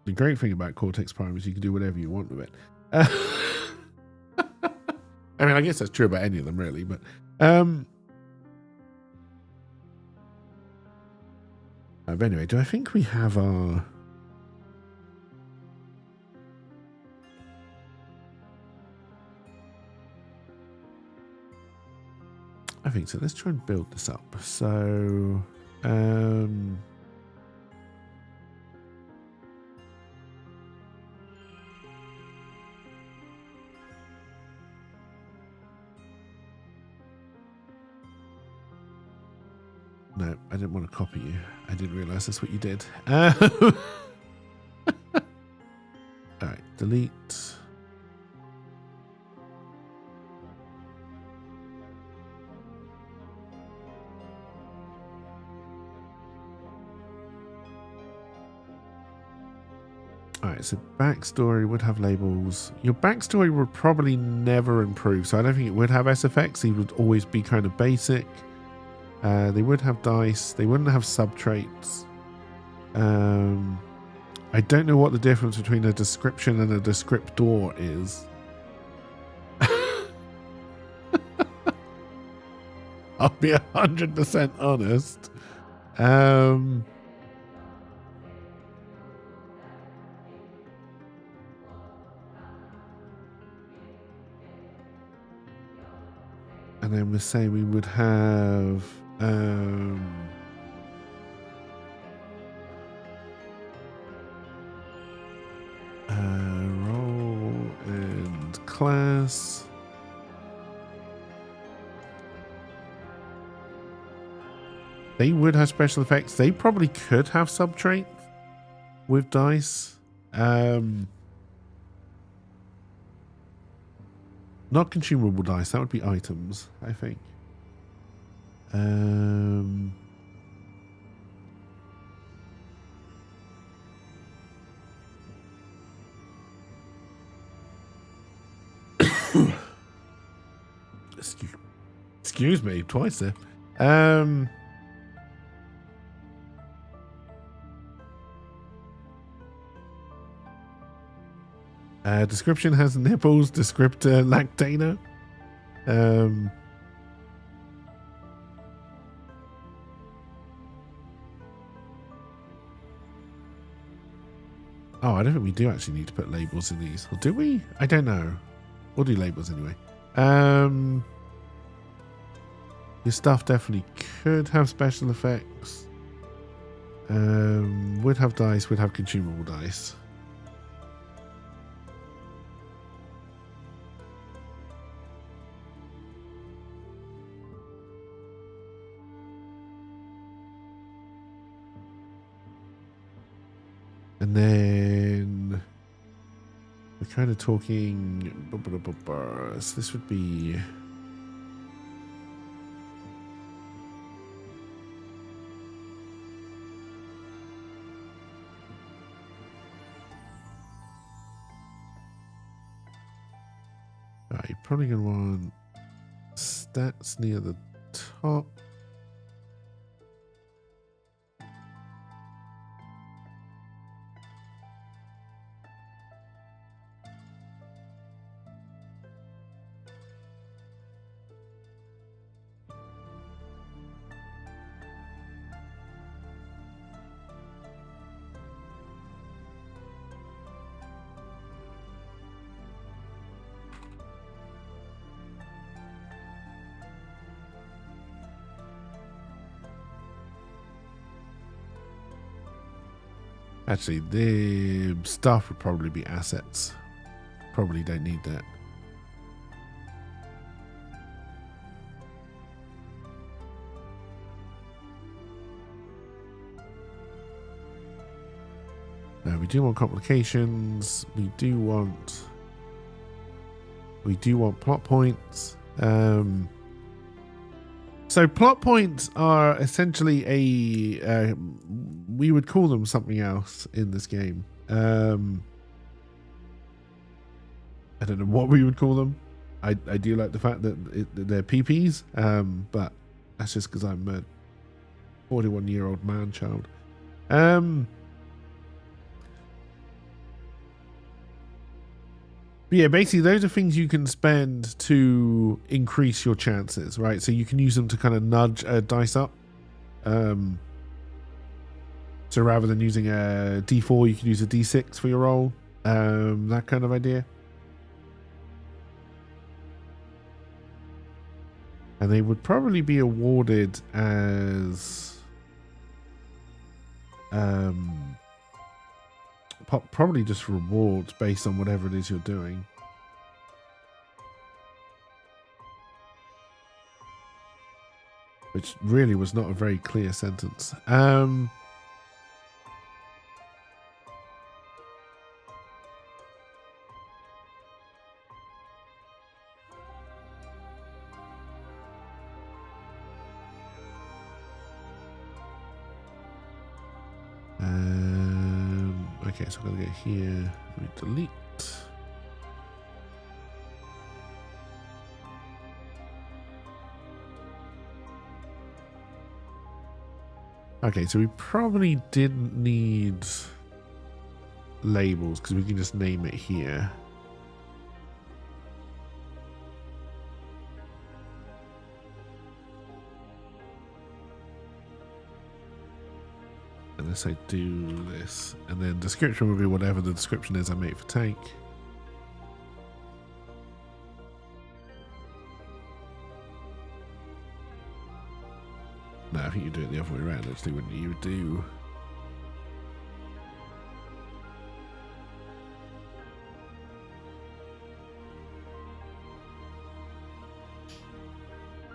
the great thing about Cortex Prime is you can do whatever you want with it. I mean, I guess that's true about any of them, really, but anyway, do I think we have our... I think so. Let's try and build this up. So, no, I didn't want to copy you. I didn't realize that's what you did. All right, delete. Alright, so backstory would have labels. Your backstory would probably never improve, so I don't think it would have SFX. It would always be kind of basic. They would have dice. They wouldn't have sub-traits. I don't know what the difference between a description and a descriptor is. I'll be 100% honest. And then we're saying we would have role and class. They would have special effects. They probably could have sub-traits with dice. Not consumable dice. That would be items, I think. Excuse me, twice there. Description has nipples. Descriptor lactator. Oh, I don't think we do actually need to put labels in these. Or do we? I don't know. We'll do labels anyway. Your stuff definitely could have special effects. Would have dice, would have consumable dice. And then we're kind of talking. So this would be. Right, you're probably going to want stats near the top. Actually, the stuff would probably be assets. Probably don't need that. No, we do want complications. We do want plot points. So plot points are essentially we would call them something else in this game. I don't know what we would call them. I do like the fact that they're PPs, but that's just because I'm a 41-year-old man child. But yeah, basically those are things you can spend to increase your chances, right? So you can use them to kind of nudge a dice up. So rather than using a D4, you can use a D6 for your roll. That kind of idea. And they would probably be awarded as probably just rewards based on whatever it is you're doing. Which really was not a very clear sentence. Okay, so I'm going to go here. Let me delete. Okay, so we probably didn't need labels because we can just name it here. Unless I do this, and then description will be whatever the description is I make for tank. No, I think you do it the other way around, actually, wouldn't you? You would do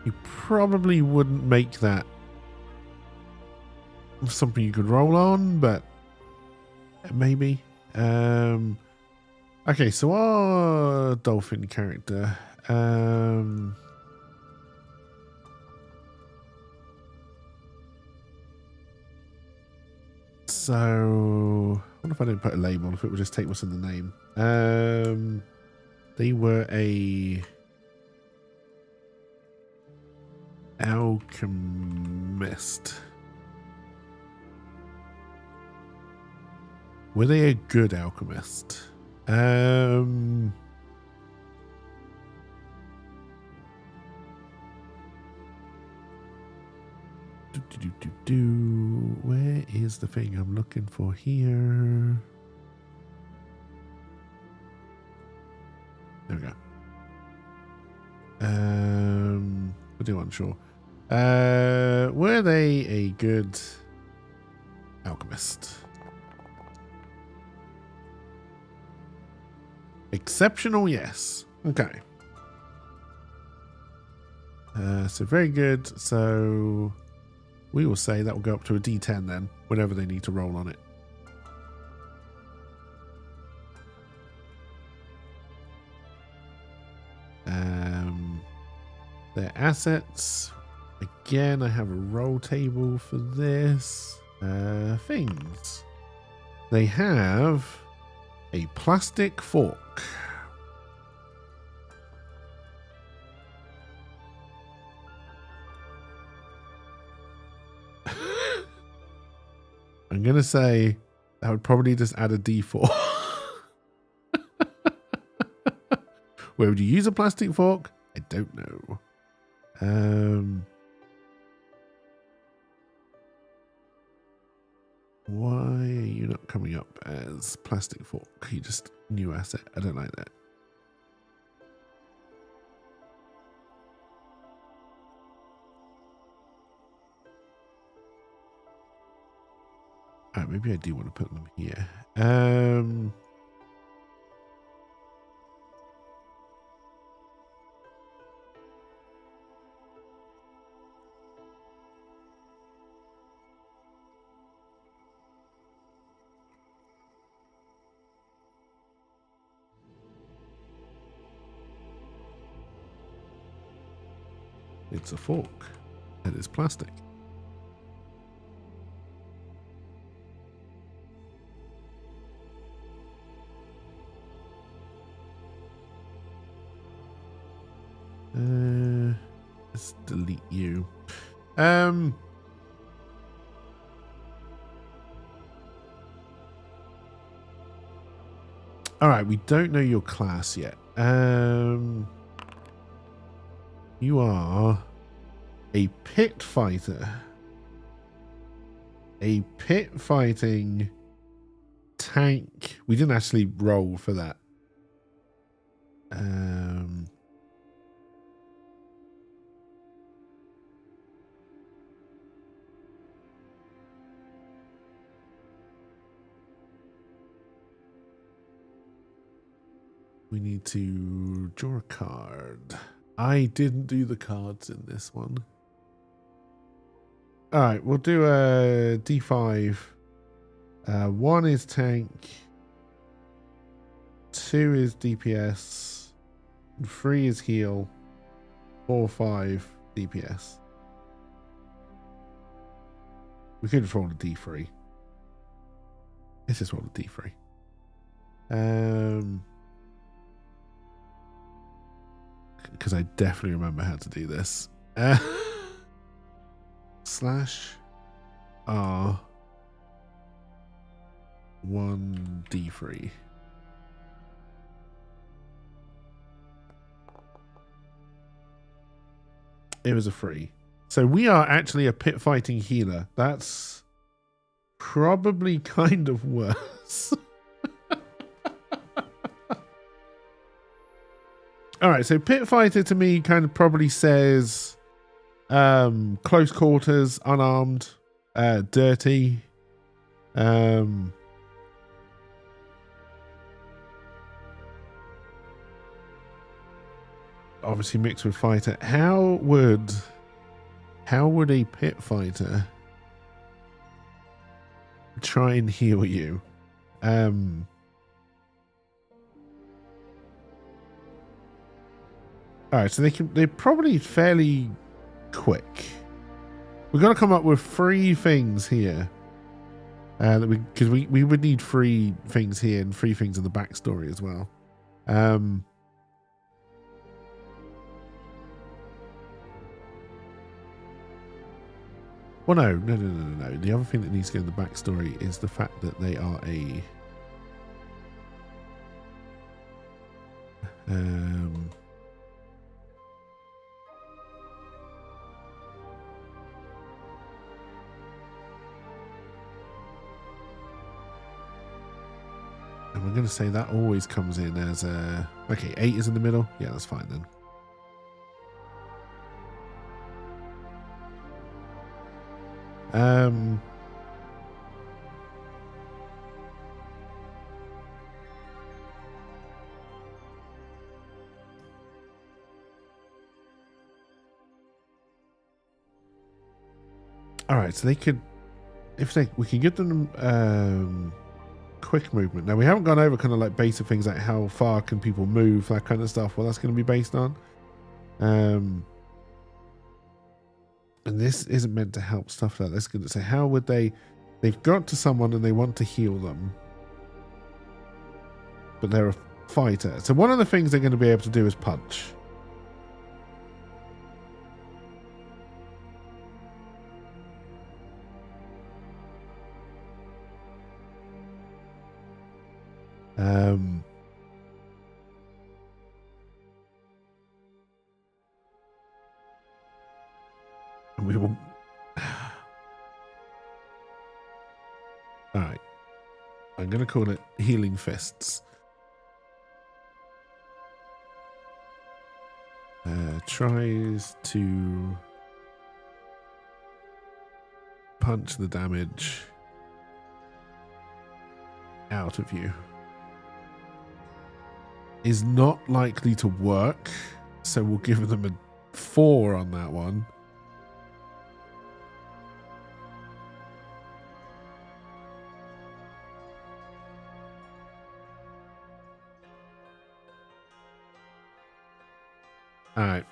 you probably wouldn't make that something you could roll on, but maybe. Okay, so our dolphin character, so what if I didn't put a label, if it would just take what's in the name? They were a alchemist. Were they a good alchemist? Where is the thing I'm looking for here? There we go. I do unsure. Were they a good alchemist? Exceptional, yes. Okay. So very good. So we will say that will go up to a D10 then, whenever they need to roll on it. Their assets. Again, I have a roll table for this. Things. They have a plastic fork. I'm going to say I would probably just add a D4. Where would you use a plastic fork? I don't know. Why are you not coming up as plastic fork? You just new asset. I don't like that. Alright, maybe I do want to put them here. It's a fork. is plastic. Let's delete you. All right, we don't know your class yet. You are a pit fighter. A pit fighting tank. We didn't actually roll for that. We need to draw a card. I didn't do the cards in this one. All right, we'll do a D5. 1 is tank. 2 is DPS. 3 is heal. 4, 5 DPS. We could just roll a D3. Let's just roll a D3. Because I definitely remember how to do this. Slash R 1D3. It was a 3. So we are actually a pit fighting healer. That's probably kind of worse. All right, so pit fighter to me kind of probably says close quarters, unarmed, dirty. Obviously mixed with fighter. How would a pit fighter try and heal you? All right, so they're probably fairly quick. We've got to come up with 3 things here. Because we would need 3 things here and 3 things in the backstory as well. Well, no. The other thing that needs to go in the backstory is the fact that they are a and we're going to say that always comes in as a... Okay, 8 is in the middle. Yeah, that's fine then. All right, so they could... we can give them... quick movement. Now we haven't gone over kind of like basic things like how far can people move, that kind of stuff. Well, that's going to be based on. And this isn't meant to help stuff like this. Going to say how would they've got to someone and they want to heal them, but they're a fighter. So one of the things they're going to be able to do is punch. And we will. All right. I'm going to call it healing fists. Tries to punch the damage out of you. Is not likely to work, so we'll give them a 4 on that one. All right.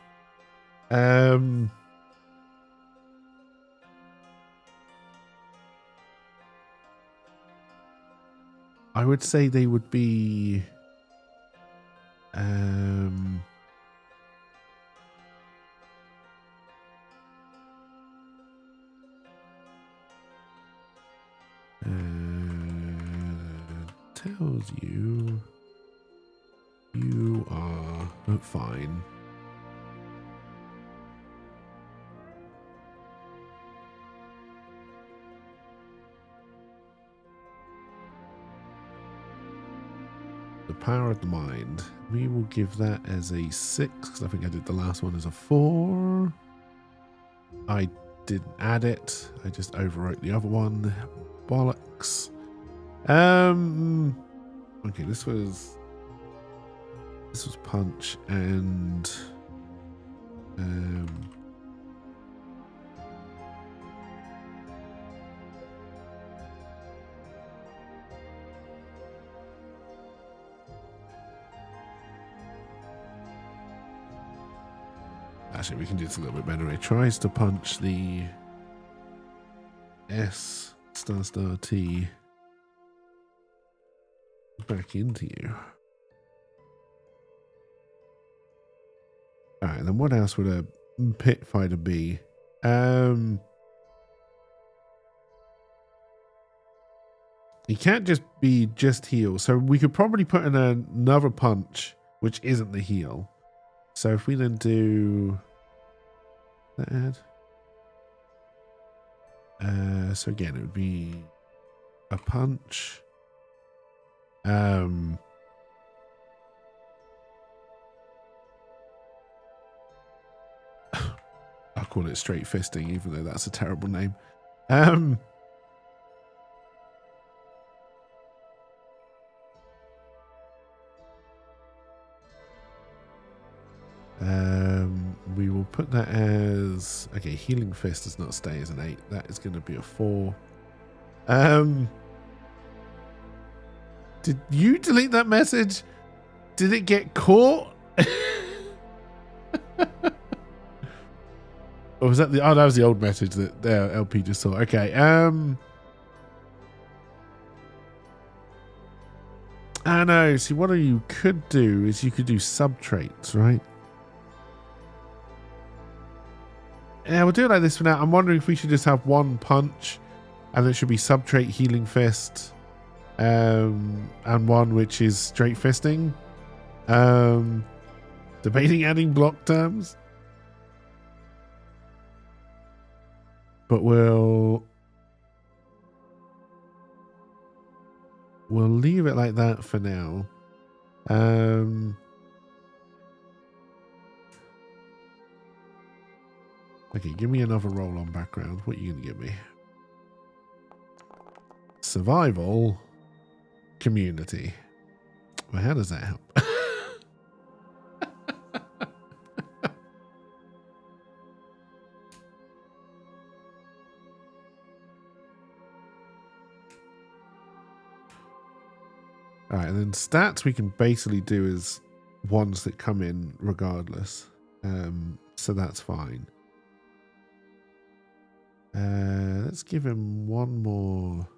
I would say they would be tells you you are fine. The power of the mind. We will give that as a 6 because I think I did the last one as a 4. I didn't add it. I just overwrote the other one. Bollocks. Okay, this was punch and actually we can do this a little bit better. It tries to punch the S ** T back into you. Alright, then what else would a pit fighter be? He can't just be just heal. So we could probably put in another punch, which isn't the heal. So if we then do that add. So again, it would be a punch. I'll call it straight fisting, even though that's a terrible name. We will put that as okay. Healing fist does not stay as an 8. That is going to be a 4. Did you delete that message? Did it get caught? Or was that the? Oh, that was the old message that the LP just saw. Okay. I know. See, what you could do is you could do sub traits, right? Yeah, we'll do it like this for now. I'm wondering if we should just have one punch, and it should be sub trait healing fist, and one which is straight fisting. Debating adding block terms, but we'll leave it like that for now. Okay, give me another roll on background. What are you going to give me? Survival. Community. Well, how does that help? Alright, and then stats we can basically do as ones that come in regardless. So that's fine. Let's give him one more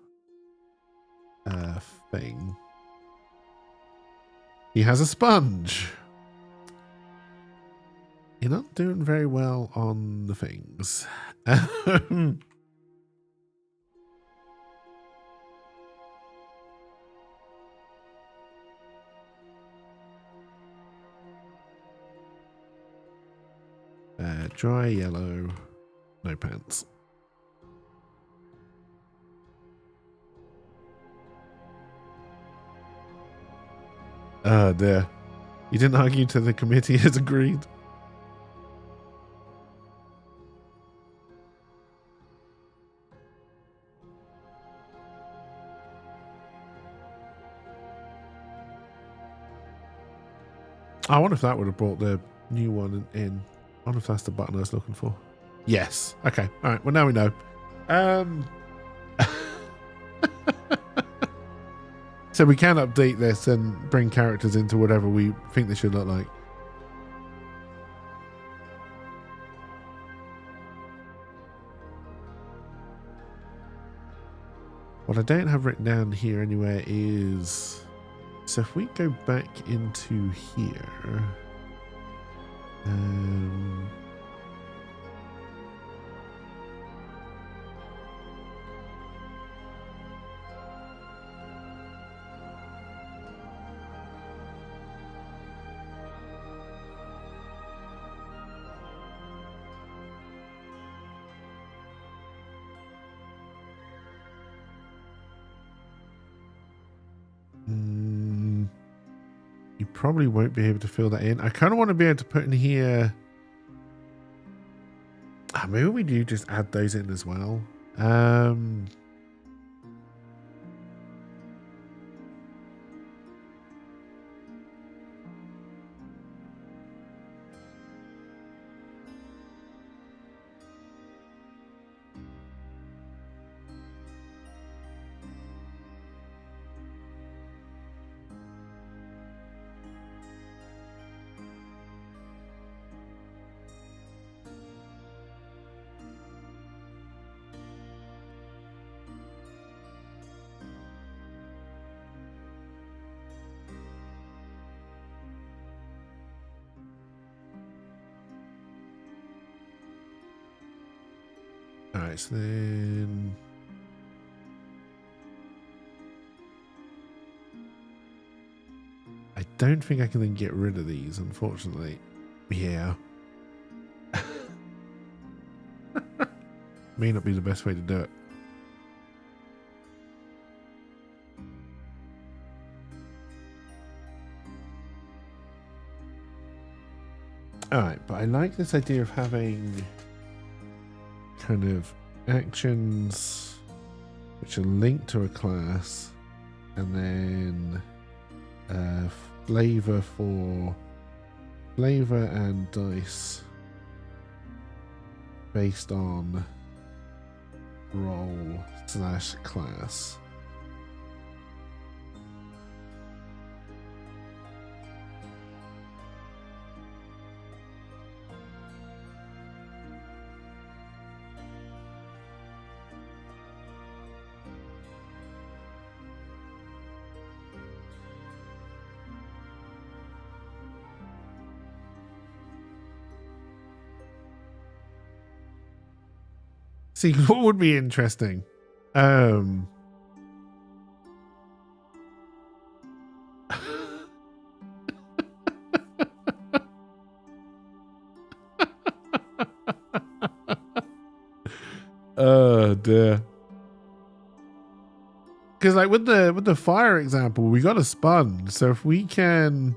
thing. He has a sponge. You're not doing very well on the things. Dry yellow, no pants. Oh dear. You didn't argue to the committee has agreed. I wonder if that would have brought the new one in. I wonder if that's the button I was looking for. Yes. Okay. All right. Well, now we know. So we can update this and bring characters into whatever we think they should look like. What I don't have written down here anywhere is... So if we go back into here... you probably won't be able to fill that in. I kind of want to be able to put in here... maybe we do just add those in as well. Alright, so then... I don't think I can then get rid of these, unfortunately. Yeah. May not be the best way to do it. Alright, but I like this idea of having kind of actions which are linked to a class, and then flavor for flavor and dice based on role/class. See, what would be interesting? Oh dear. Because like with the fire example, we got a sponge. So if we can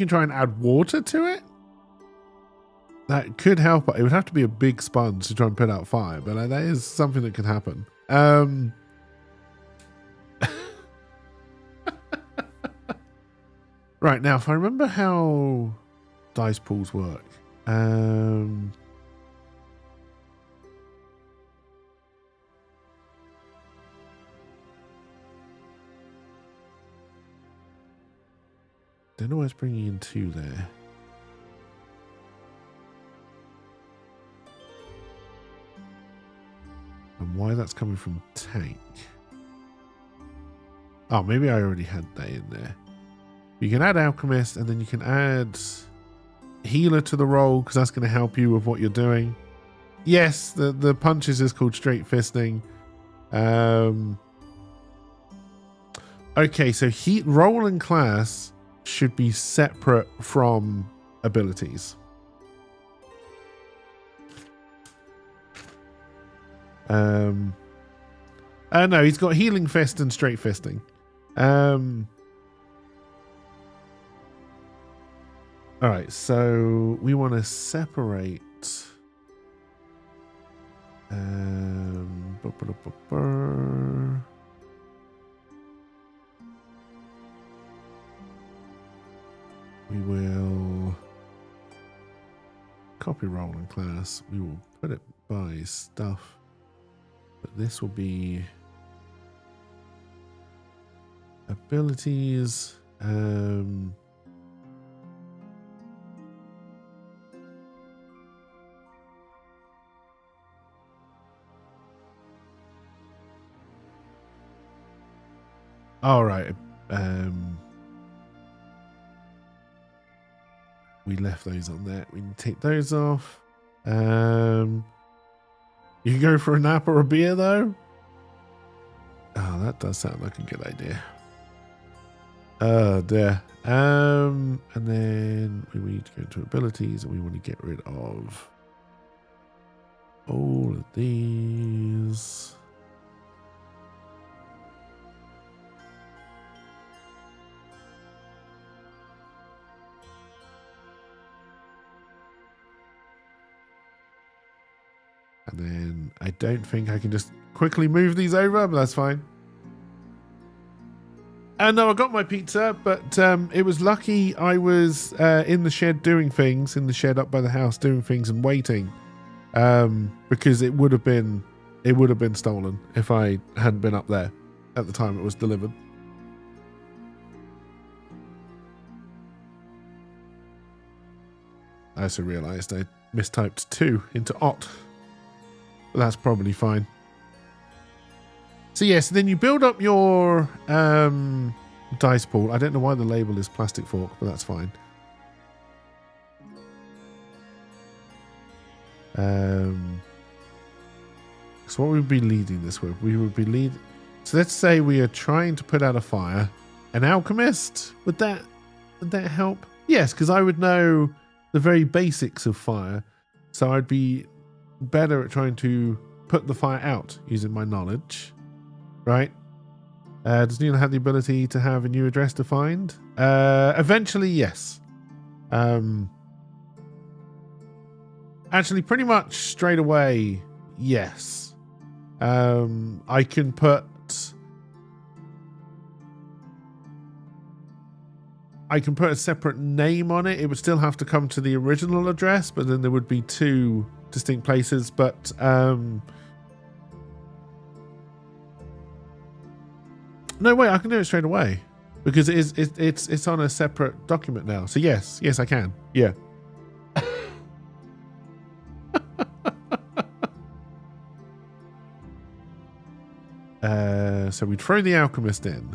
try and add water to it, that could help. It would have to be a big sponge to try and put out fire, but that is something that can happen. Right, now, if I remember how dice pools work, don't know why it's bringing in 2 there. And why that's coming from tank. Oh, maybe I already had that in there. You can add alchemist, and then you can add healer to the roll, because that's going to help you with what you're doing. Yes, the punches is called straight fisting. Okay, so role and class should be separate from abilities. No, he's got healing fist and straight fisting. All right, so we want to separate. We will copy role and class. We will put it by stuff, but this will be abilities. All right. We left those on there. We can take those off. You can go for a nap or a beer though. Oh, that does sound like a good idea. Oh dear. And then we need to go into abilities and we want to get rid of all of these. And then I don't think I can just quickly move these over, but that's fine. No, I got my pizza, but it was lucky I was in the shed doing things, in the shed up by the house doing things and waiting, because it would have been stolen if I hadn't been up there at the time it was delivered. I also realised I mistyped 2 into ot. But that's probably fine. So yes, then you build up your dice pool. I don't know why the label is plastic fork, but that's fine. So what would we be leading this with? We would be so let's say we are trying to put out a fire. An alchemist? Would that help? Yes, because I would know the very basics of fire. So I'd be better at trying to put the fire out using my knowledge, right? Does Neil have the ability to have a new address defined? Eventually, yes. Actually, pretty much straight away, yes. I can put a separate name on it. It would still have to come to the original address, but then there would be 2 distinct places. But no way, I can do it straight away because it's on a separate document now. So yes, I can. Yeah. So we'd throw the alchemist in.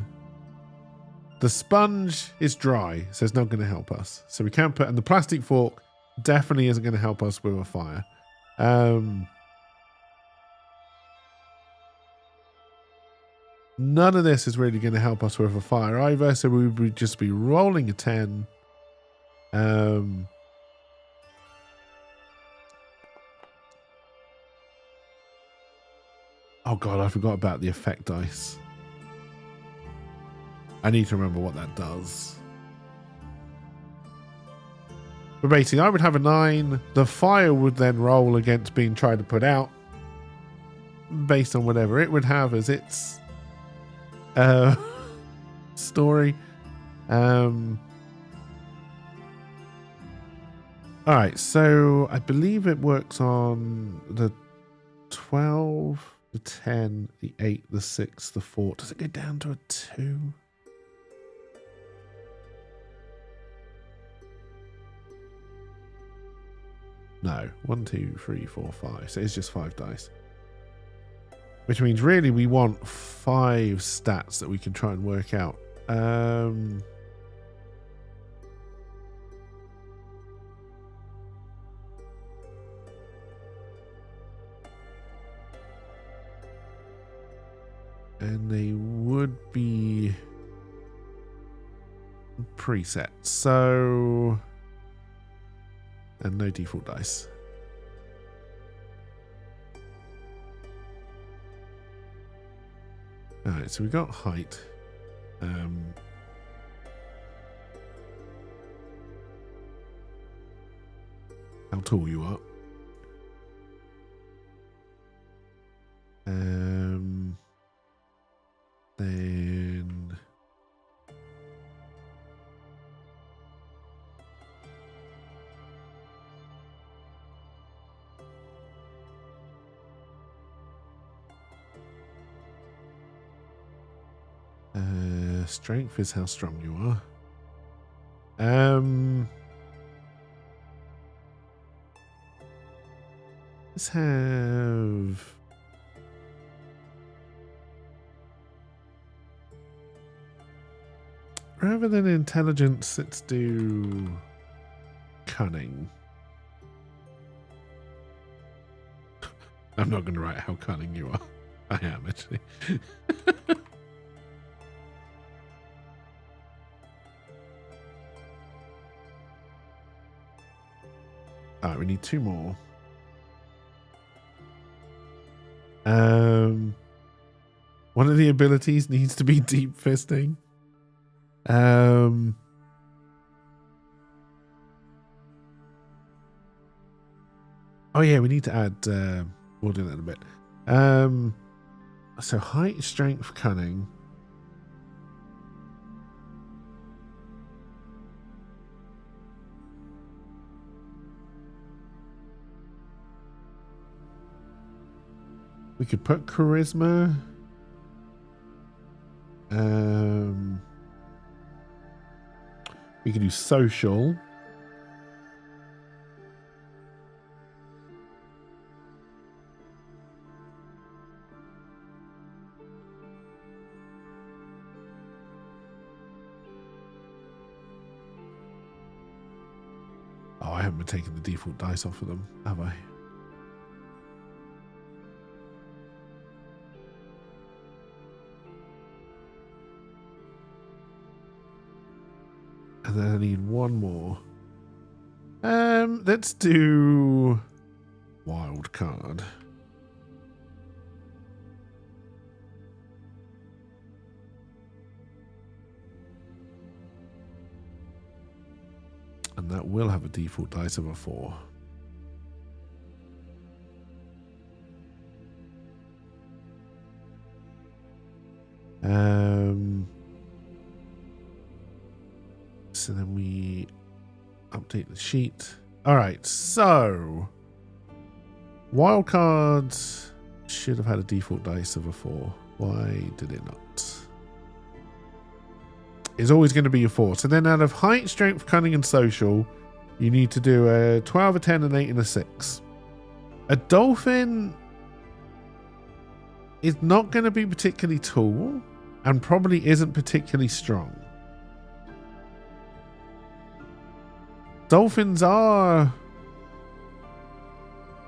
The sponge is dry, so it's not going to help us. So we can't put, and the plastic fork definitely isn't going to help us with a fire. None of this is really going to help us with a fire either, so we would just be rolling a 10. Oh god, I forgot about the effect dice. I need to remember what that does. But basically, I would have a 9. The fire would then roll against being tried to put out based on whatever it would have as its story. Alright, so I believe it works on the 12, the 10, the 8, the 6, the 4. Does it go down to a 2? No. 1, 2, 3, 4, 5. So it's just 5 dice. Which means really we want 5 stats that we can try and work out. And they would be preset. So, and no default dice. Alright, so we got height. How tall you are. Then strength is how strong you are. Let's have Rather than intelligence, let's do cunning. I'm not going to write how cunning you are. I am, actually. Alright, we need 2 more. One of the abilities needs to be deep fisting. Oh yeah, we need to add we'll do that in a bit. So height, strength, cunning. We could put charisma. We could do social. Oh, I haven't been taking the default dice off of them, have I? And then I need 1 more. Let's do wild card. And that will have a default dice of a 4. So then we update the sheet. All right, so wildcards should have had a default dice of a 4. Why did it not? It's always going to be a 4. So then out of height, strength, cunning, and social, you need to do a 12, a 10, an 8, and a 6. A dolphin is not going to be particularly tall and probably isn't particularly strong. Dolphins are...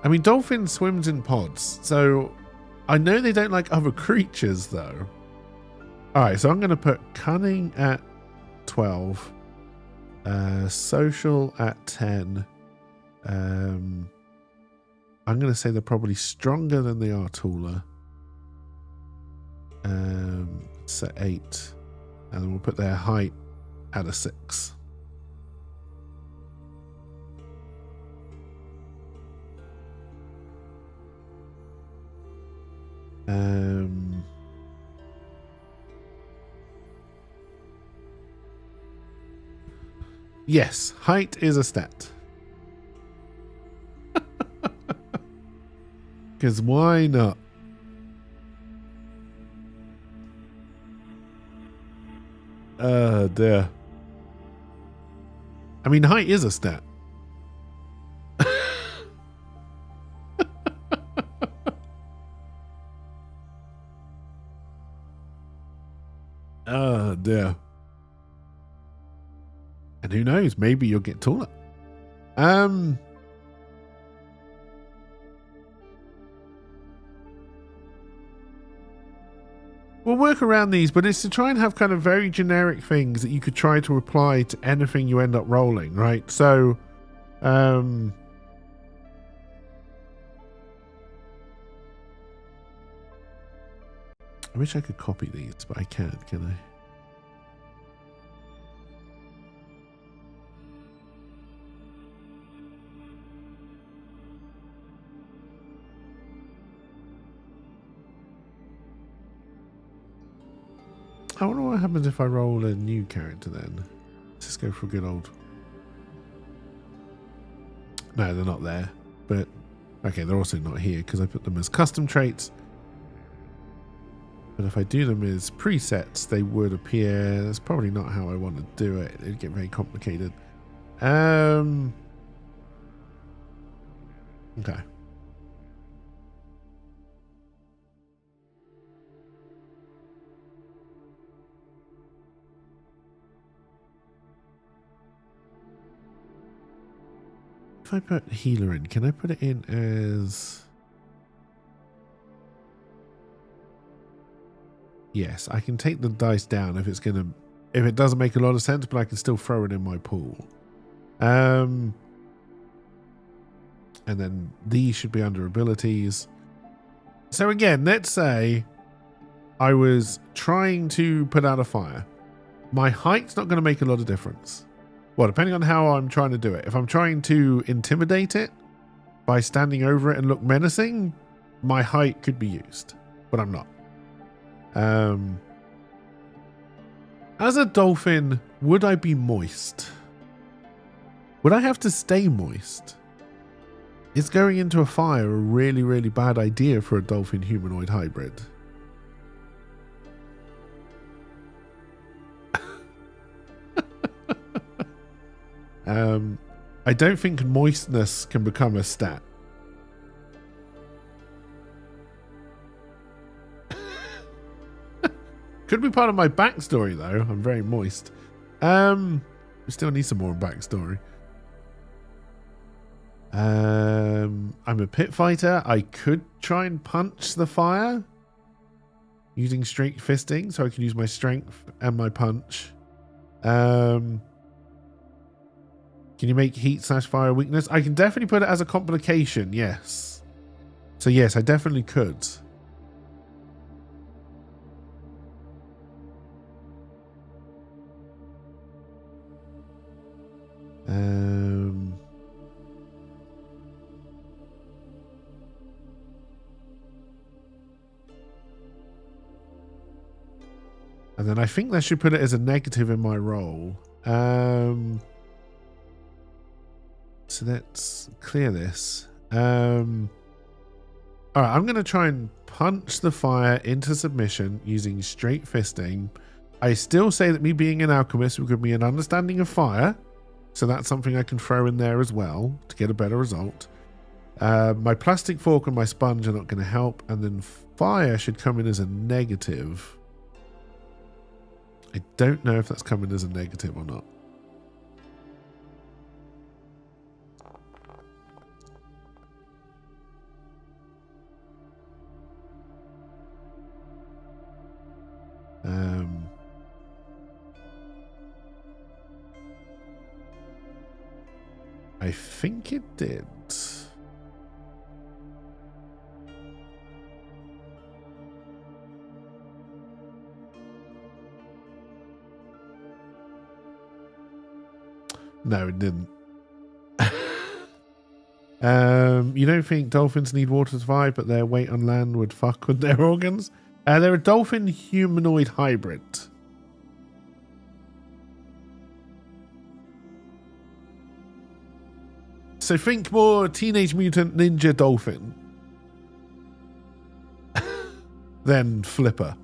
I mean, dolphin swims in pods, so I know they don't like other creatures, though. Alright, so I'm going to put cunning at 12, social at 10. I'm going to say they're probably stronger than they are taller. So 8. And then we'll put their height at a 6. Yes, height is a stat. Because why not? Dear. I mean, height is a stat. Oh, dear. And who knows? Maybe you'll get taller. We'll work around these, but it's to try and have kind of very generic things that you could try to apply to anything you end up rolling, right? So, I wish I could copy these, but I can't, can I? I wonder what happens if I roll a new character then. Let's just go for a good old... No, they're not there. But, okay, they're also not here because I put them as custom traits. But if I do them as presets, they would appear. That's probably not how I want to do it. It'd get very complicated. Okay. If I put healer in, can I put it in as... Yes, I can take the dice down if it doesn't make a lot of sense, but I can still throw it in my pool. And then these should be under abilities. So again, let's say I was trying to put out a fire. My height's not going to make a lot of difference. Well, depending on how I'm trying to do it. If I'm trying to intimidate it by standing over it and look menacing, my height could be used, but I'm not. As a dolphin, would I be moist? Would I have to stay moist? Is going into a fire a really, really bad idea for a dolphin humanoid hybrid? I don't think moistness can become a stat. Could be part of my backstory though. I'm very moist. We still need some more backstory. I'm a pit fighter. I could try and punch the fire using straight fisting, so I can use my strength and my punch. Can you make heat/fire weakness? I can definitely put it as a complication, yes. So yes, I definitely could. And then I think that should put it as a negative in my roll. So let's clear this. Alright, I'm going to try and punch the fire into submission using straight fisting. I still say that me being an alchemist will give me an understanding of fire. So that's something I can throw in there as well to get a better result. My plastic fork and my sponge are not going to help. And then fire should come in as a negative. I don't know if that's coming as a negative or not. I think it did. No, it didn't. You don't think dolphins need water to survive, but their weight on land would fuck with their organs? They're a dolphin humanoid hybrid. So think more Teenage Mutant Ninja Dolphin than Flipper.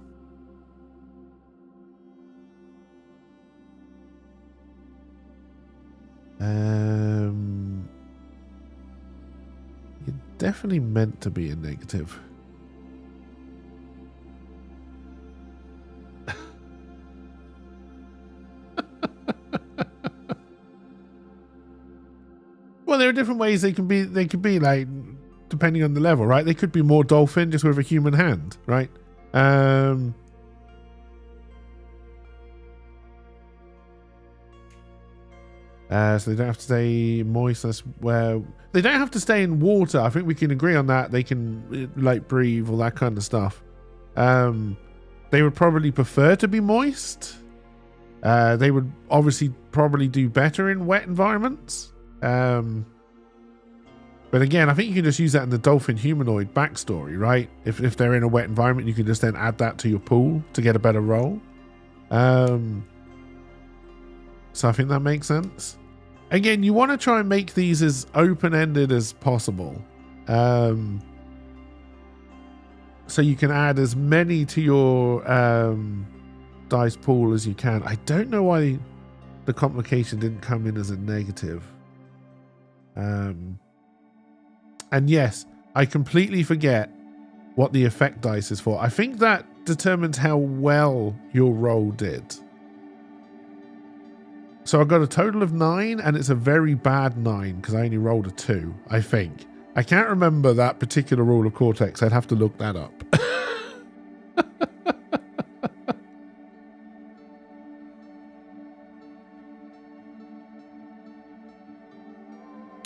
You're definitely meant to be a negative. Well, there are different ways they can be. They could be like, depending on the level, right? They could be more dolphin just with a human hand, right? So they don't have to stay moist. That's where they don't have to stay in water. I think we can agree on that. They can like breathe, all that kind of stuff. They would probably prefer to be moist. They would obviously probably do better in wet environments. But again, I think you can just use that in the dolphin humanoid backstory, right? If they're in a wet environment, you can just then add that to your pool to get a better roll. So I think that makes sense. Again, you want to try and make these as open-ended as possible. So you can add as many to your dice pool as you can. I don't know why the complication didn't come in as a negative. And yes, I completely forget what the effect dice is for. I think that determines how well your roll did. So I got a total of 9, and it's a very bad 9 because I only rolled a 2, I think. I can't remember that particular rule of Cortex. I'd have to look that up.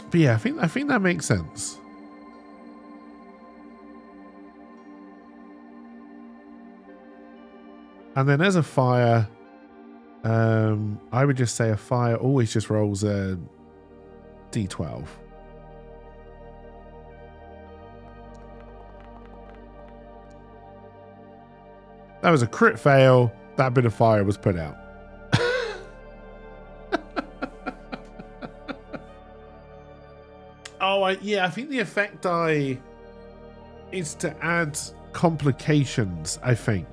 But yeah, I think that makes sense. And then as a fire, I would just say a fire always just rolls a d12. That was a crit fail. That bit of fire was put out. Oh, yeah, I think the effect die is to add complications, I think.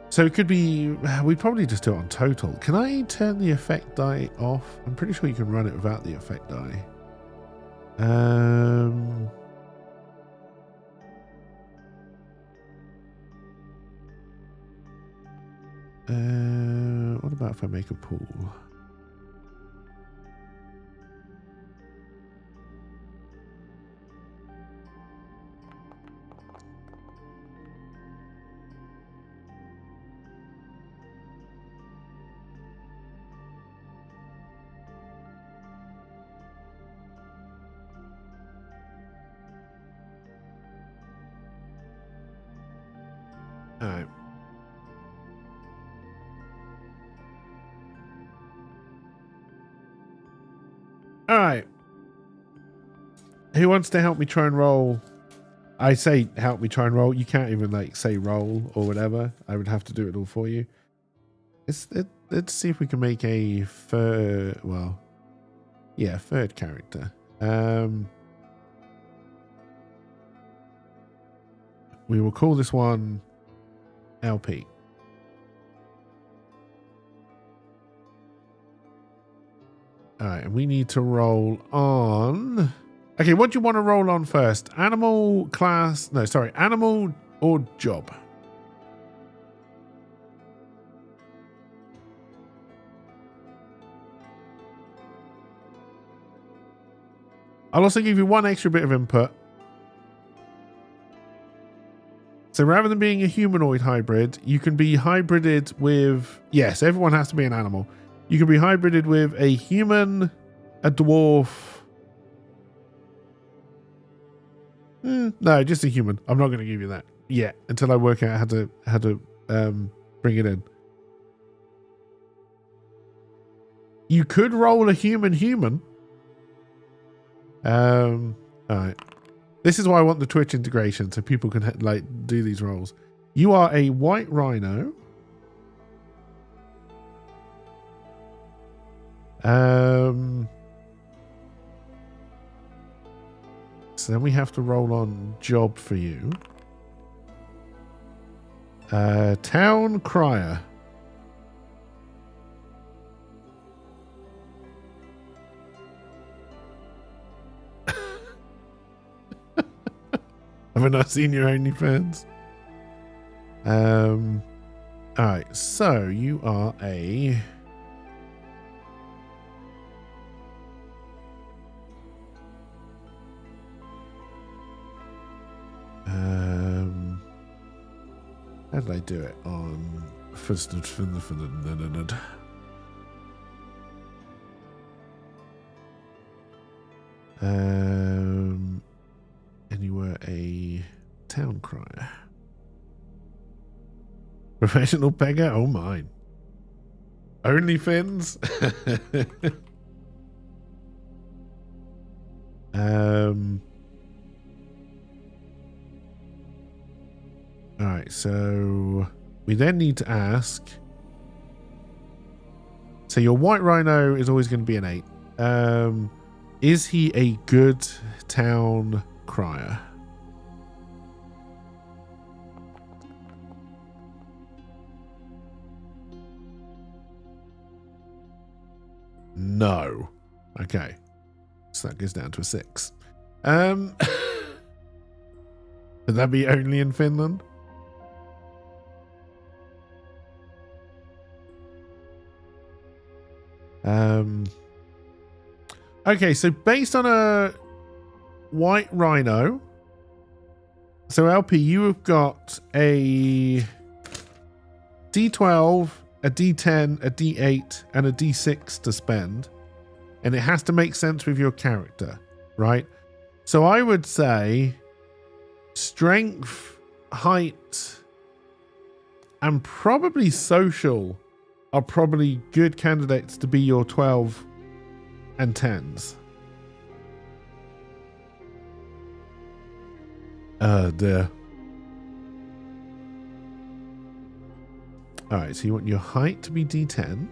So it could be, we'd probably just do it on total. Can I turn the effect die off? I'm pretty sure you can run it without the effect die. What about if I make a pool? All right. All right. Who wants to help me try and roll? I say help me try and roll. You can't even like say roll or whatever. I would have to do it all for you. Let's see if we can make a third. Well, yeah, third character. We will call this one LP. All right, and we need to roll on. Okay, what do you want to roll on first? Animal, class. No, sorry, animal or job? I'll also give you one extra bit of input. So rather than being a humanoid hybrid, you can be hybrided with... Yes, everyone has to be an animal. You can be hybrided with a human, a dwarf... no, just a human. I'm not going to give you that yet until I work out how to bring it in. You could roll a human. All right. This is why I want the Twitch integration so people can like do these rolls. You are a white rhino. So then we have to roll on job for you. Town crier. Have I not seen your OnlyFans? Alright, so you are a... how did I do it on... and you were a town crier. Professional beggar? Oh, mine. OnlyFans? Alright, so we then need to ask. So your white rhino is always going to be an 8. Is he a good town crier? No. Okay. So that goes down to a 6. Would that be only in Finland? Okay, so based on a white rhino, so LP, you have got a D12, a D10, a D8, and a D6 to spend, and it has to make sense with your character, right? So I would say strength, height, and probably social are probably good candidates to be your 12 and 10s. Oh dear. Alright, so you want your height to be D10.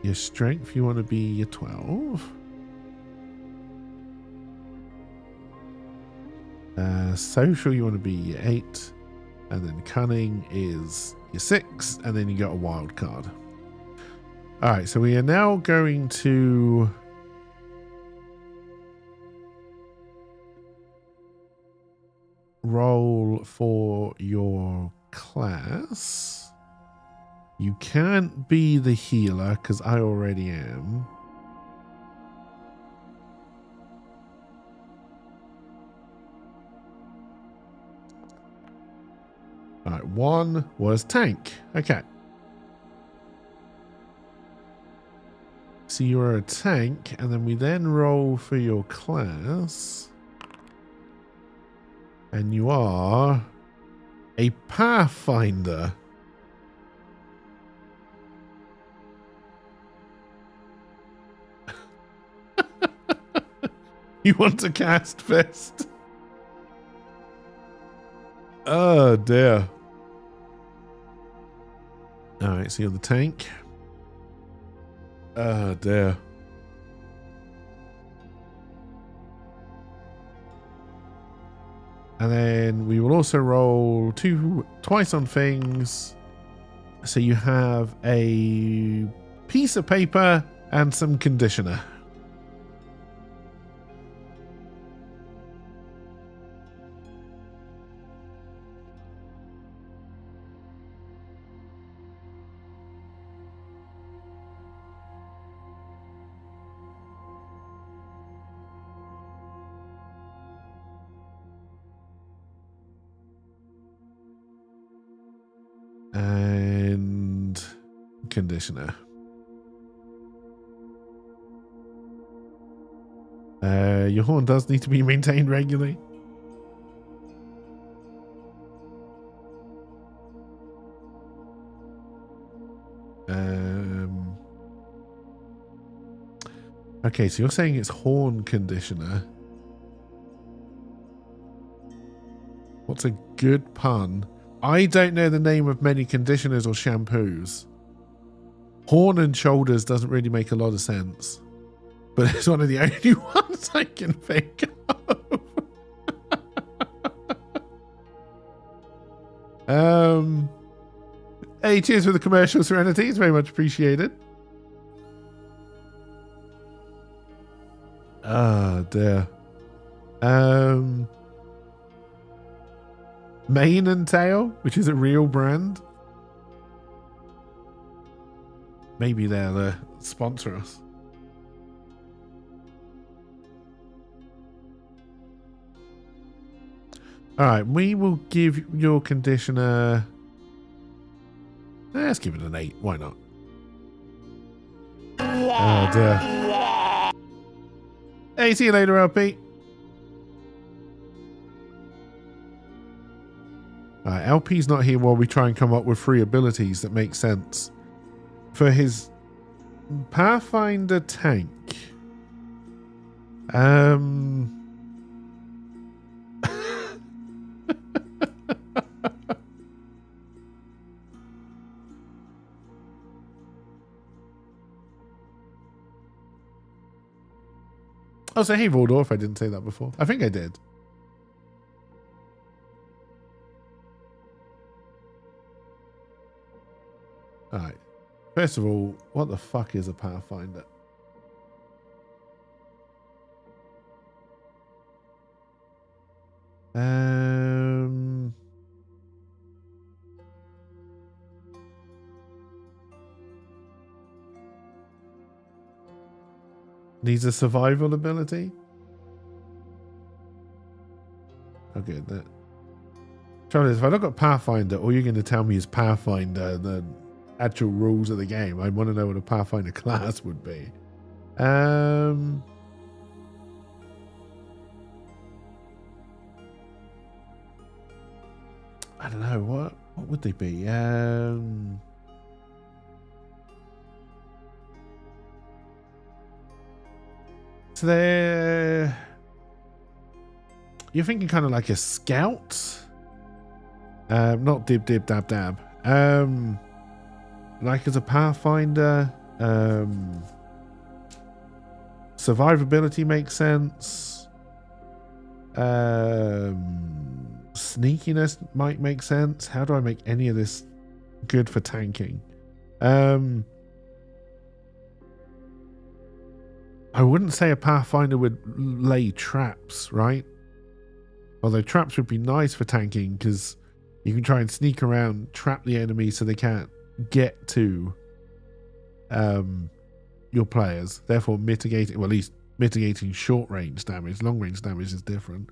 Your strength, you want to be your 12. Social, you want to be your 8. And then cunning is your 6. And then you got a wild card. Alright, so we are now going to roll for your class. You can't be the healer because I already am. Alright, 1 was tank. Okay. So you're a tank, and then we then roll for your class. And you are a Pathfinder. You want to cast Fist? Oh dear. Alright, so you're the tank. Oh dear. And then we will also roll twice on things. So you have a piece of paper and some conditioner. And conditioner. Your horn does need to be maintained regularly. Okay, so you're saying it's horn conditioner. What's a good pun? I don't know the name of many conditioners or shampoos. Horn and shoulders doesn't really make a lot of sense. But it's one of the only ones I can think of. Hey, cheers for the commercial, Serenity. It's very much appreciated. Oh, dear. Mane and Tail, which is a real brand. Maybe they'll sponsor us. Alright, we will give your conditioner... Let's give it an 8. Why not? Oh, dear. Hey, see you later, LP. Alright, LP's not here while we try and come up with 3 abilities that make sense. For his Pathfinder tank. Oh, so hey, Valdorf, I didn't say that before. I think I did. Alright. First of all, what the fuck is a Pathfinder? Needs a survival ability. Okay, that. Trouble is, if I look at Pathfinder, all you're going to tell me is Pathfinder, the actual rules of the game. I want to know what a Pathfinder class would be. I don't know, what would they be? So they're, you're thinking kind of like a scout, not dib dib dab dab. Like as a Pathfinder, survivability makes sense. Sneakiness might make sense. How do I make any of this good for tanking? I wouldn't say a Pathfinder would lay traps, right? Although traps would be nice for tanking because you can try and sneak around, trap the enemy so they can't get to your players, therefore mitigating, well, at least mitigating short range damage. Long range damage is different.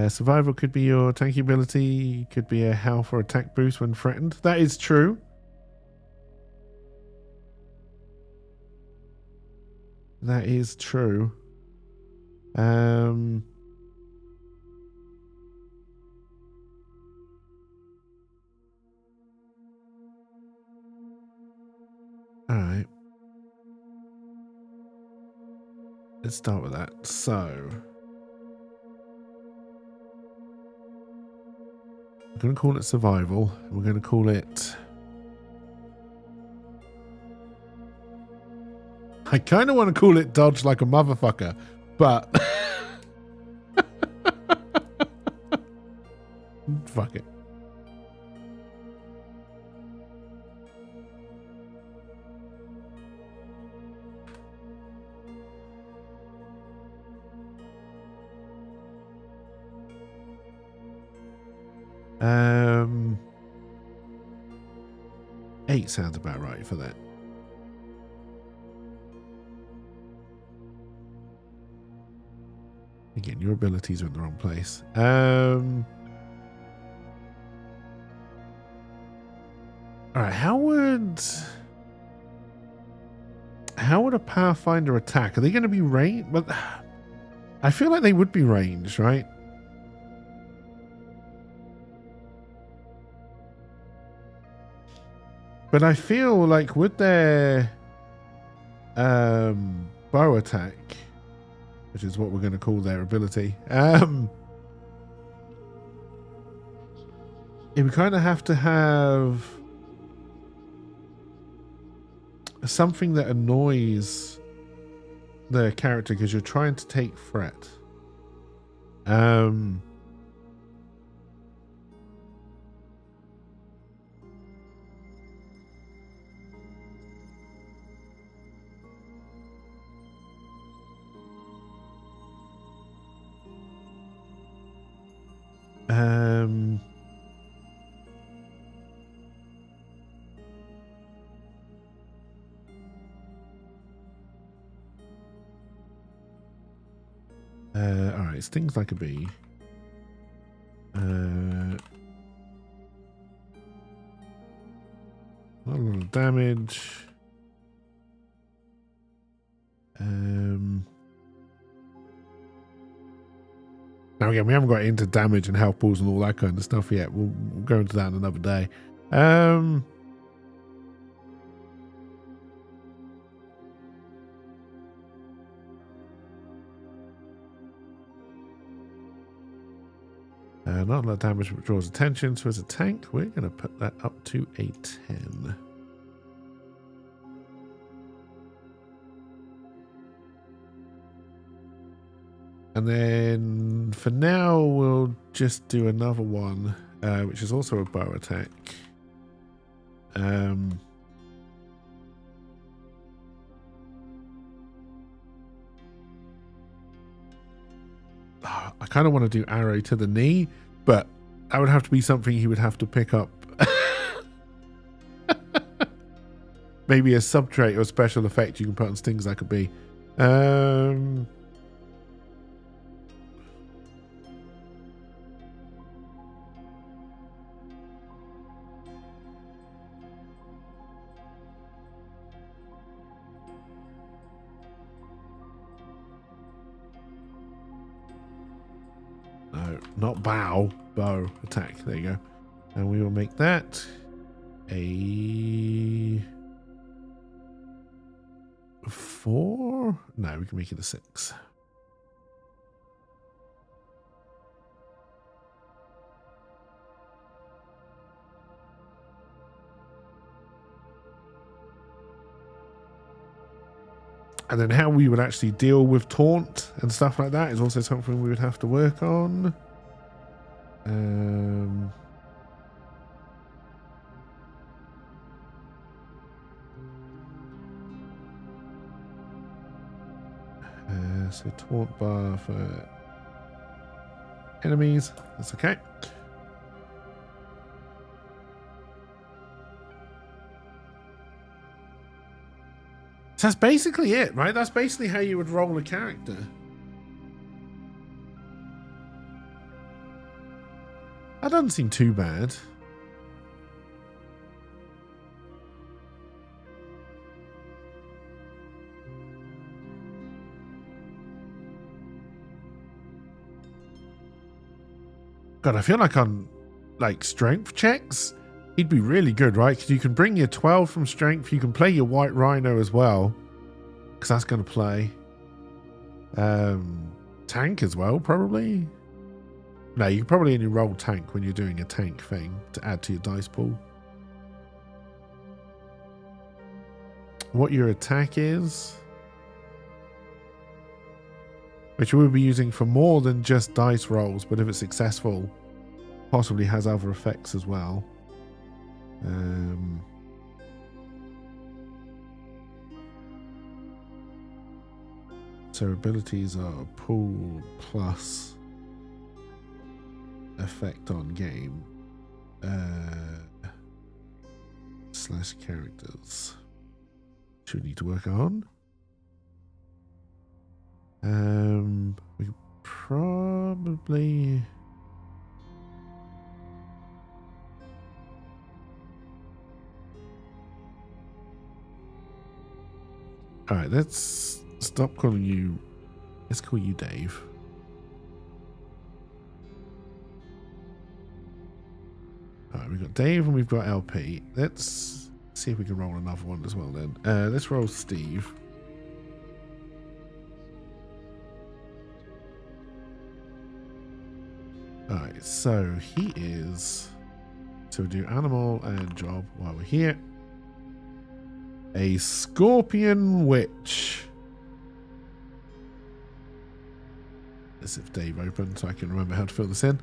Survival could be your tanky ability, could be a health or attack boost when threatened. That is true. That is true. Alright. Let's start with that. So we're going to call it survival. We're going to call it... I kind of want to call it dodge like a motherfucker, but... Fuck it. Eight sounds about right for that. Again, your abilities are in the wrong place. Alright, how would a Pathfinder attack? Are they going to be ranged? But I feel like they would be ranged, right? But I feel like with their bow attack, which is what we're going to call their ability, it would kind of have to have something that annoys the character because you're trying to take threat. All right, stings like a bee. Not a lot of damage. Now again, we haven't got into damage and health pools and all that kind of stuff yet. We'll go into that another day. Not a lot of damage which draws attention. So as a tank, we're going to put that up to a 10. And then for now, we'll just do another one, which is also a bow attack. I kind of want to do arrow to the knee, but that would have to be something he would have to pick up. Maybe a subtrait or special effect you can put on Stings that could be. No, not bow. Bow. Attack. There you go. And we will make that a 4? No, we can make it a 6. And then how we would actually deal with taunt and stuff like that is also something we would have to work on. So taunt bar for enemies. That's okay. So that's basically it, right? That's basically how you would roll a character. That doesn't seem too bad. God, I feel like on like strength checks, he'd be really good, right? Because you can bring your 12 from strength. You can play your white rhino as well, because that's going to play. Tank as well, probably. No, you can probably only roll tank when you're doing a tank thing to add to your dice pool. What your attack is, which we'll be using for more than just dice rolls, but if it's successful, possibly has other effects as well. So abilities are pool plus effect on game slash characters. Should we need to work on? We could probably. All right, let's stop calling you. Let's call you Dave. All right, we've got Dave and we've got LP. Let's see if we can roll another one as well then. Let's roll Steve. Alright, so he is. So we'll do animal and job while we're here. A scorpion witch. Let's see if Dave opened so I can remember how to fill this in.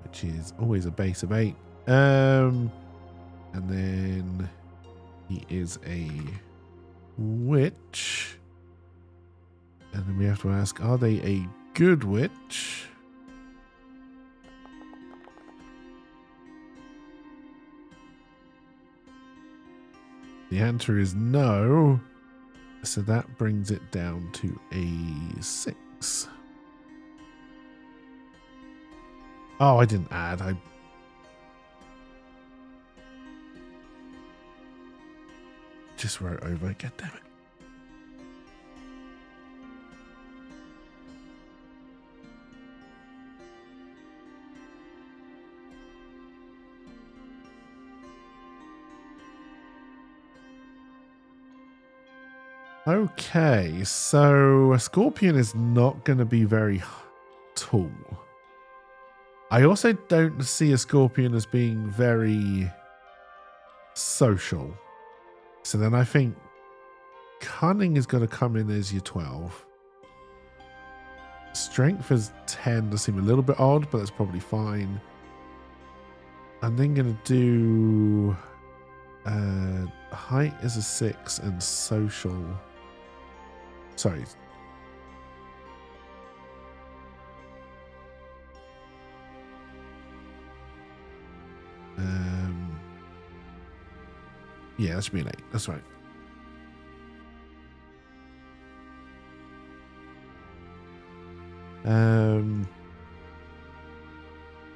Which is always a base of 8. And then he is a witch. And then we have to ask, are they a good witch? The answer is no. So that brings it down to a 6. Oh, I didn't add. I just wrote over. God damn it. Okay, so a scorpion is not going to be very tall. I also don't see a scorpion as being very social. So then I think cunning is going to come in as your 12. Strength is 10 does seem a little bit odd, but that's probably fine. I'm then going to do height is a 6 and social. Sorry. Yeah, that should be an 8. That's right.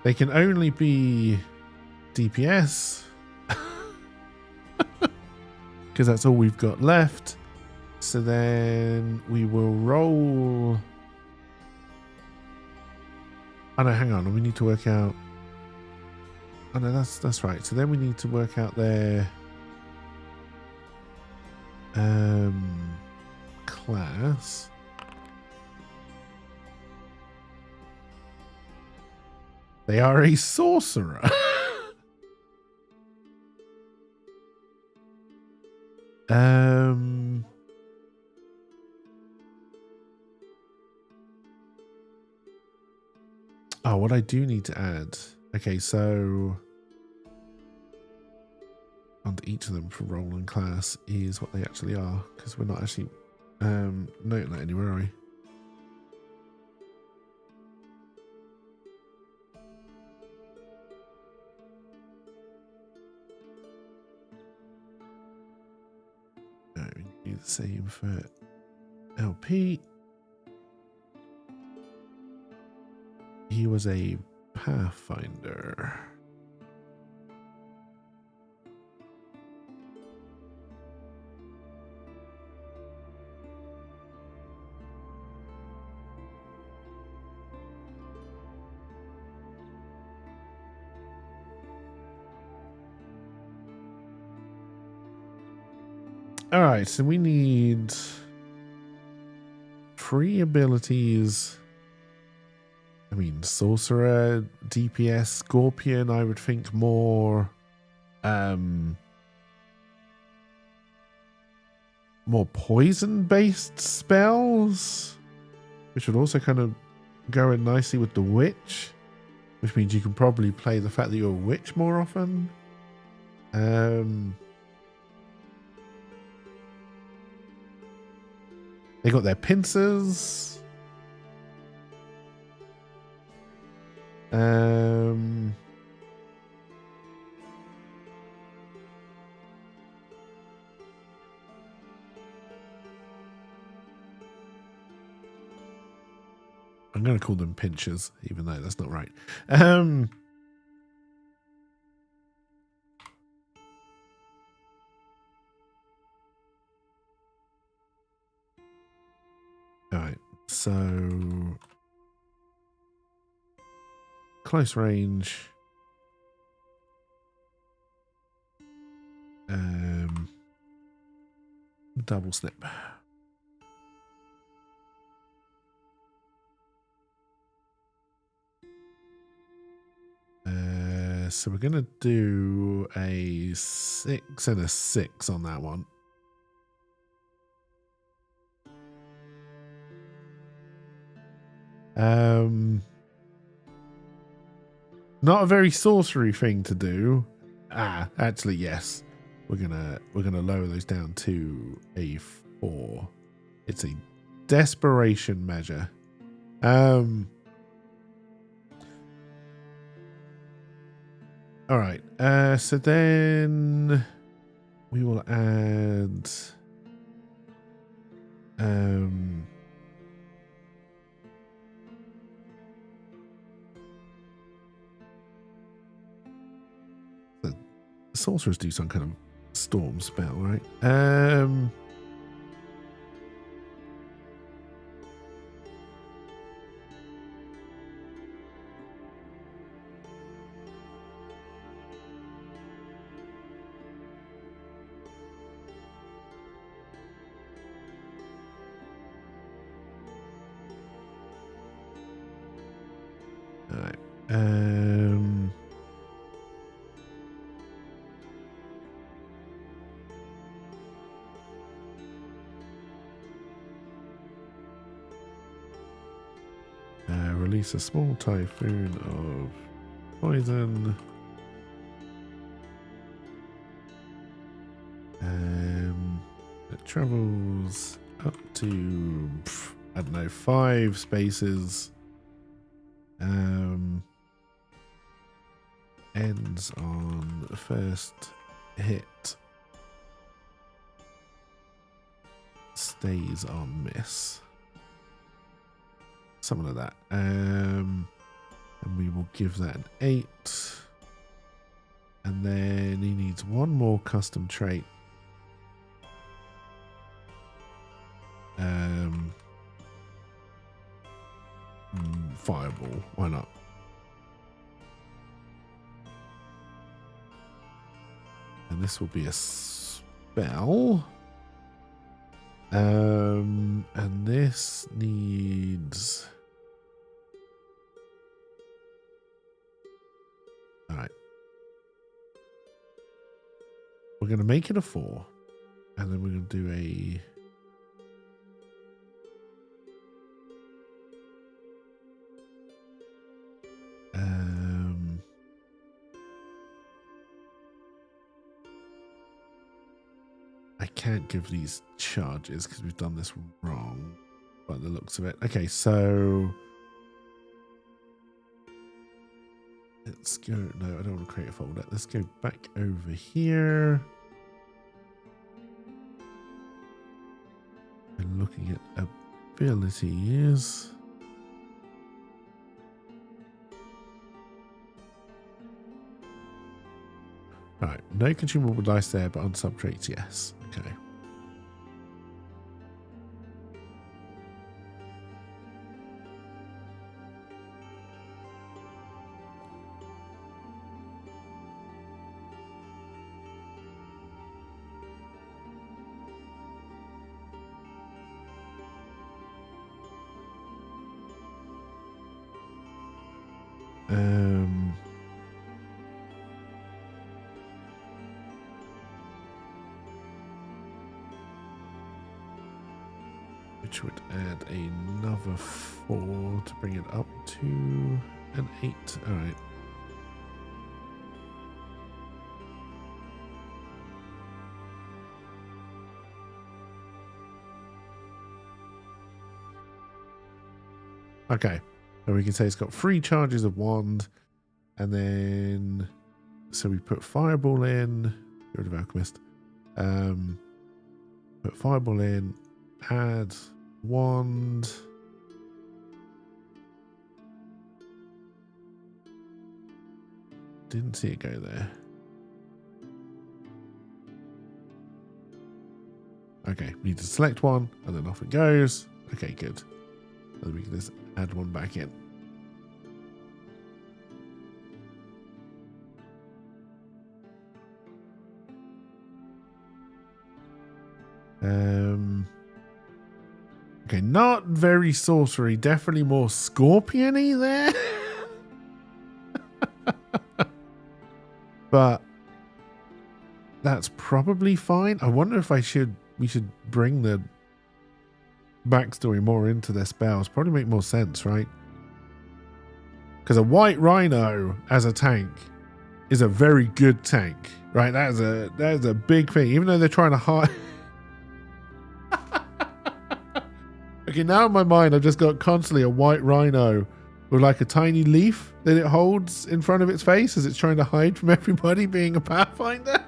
They can only be DPS because that's all we've got left. So then we will roll. Oh no, hang on. We need to work out. Oh no, that's right. So then we need to work out their class. They are a sorcerer. Oh, what I do need to add. Okay, so onto each of them for role and class is what they actually are, because we're not actually noting that anywhere, are we? No, we do the same for LP. He was a Pathfinder. All right, so we need 3 abilities. I mean, sorcerer, DPS, scorpion. I would think more, more poison-based spells, which would also kind of go in nicely with the witch, which means you can probably play the fact that you're a witch more often. They got their pincers. I'm going to call them pinchers, even though that's not right. All right, so close range. Double snip. So we're going to do a 6 and a 6 on that one. Not a very sorcery thing to do. Actually, yes. We're gonna lower those down to a 4. It's a desperation measure. All right. So then we will add the sorcerers do some kind of storm spell, right? All right. release a small typhoon of poison. It travels up to, I don't know, 5 spaces. Ends on the first hit. Stays on miss. Something like that. And we will give that an 8. And then he needs one more custom trait. Fireball. Why not? And this will be a spell. And this needs... Alright. We're going to make it a 4. And then we're going to do a... I can't give these charges because we've done this wrong by the looks of it. Okay, so let's go. No, I don't want to create a folder. Let's go back over here. And looking at abilities. Right, no consumable dice there, but on subtraits, yes. Okay. Which would add another 4 to bring it up to an 8. All right. Okay. So we can say it's got 3 charges of wand. And then, so we put fireball in. Get rid of alchemist. Put fireball in. Add wand. Didn't see it go there. Okay, we need to select one and then off it goes. Okay, good. And then we can just add one back in. Okay, not very sorcery, definitely more scorpion-y there. But that's probably fine. I wonder if we should bring the backstory more into their spells. Probably make more sense, right? Because a white rhino as a tank is a very good tank, right? That is a big thing. Even though they're trying to hide. Okay, now in my mind, I've just got constantly a white rhino with like a tiny leaf that it holds in front of its face as it's trying to hide from everybody being a pathfinder.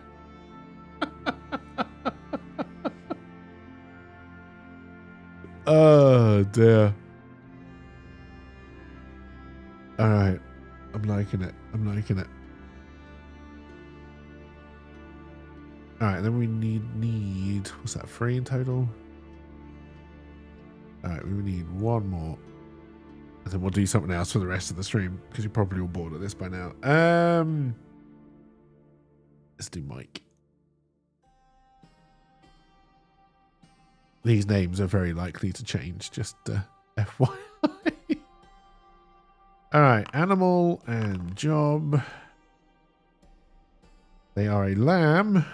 Oh dear. All right, I'm liking it. I'm liking it. All right, then we need what's that? 3 in total. All right, we need 1 more. And then we'll do something else for the rest of the stream because you're probably all bored of this by now. Let's do Mike. These names are very likely to change, just FYI. All right, animal and job. They are a lamb.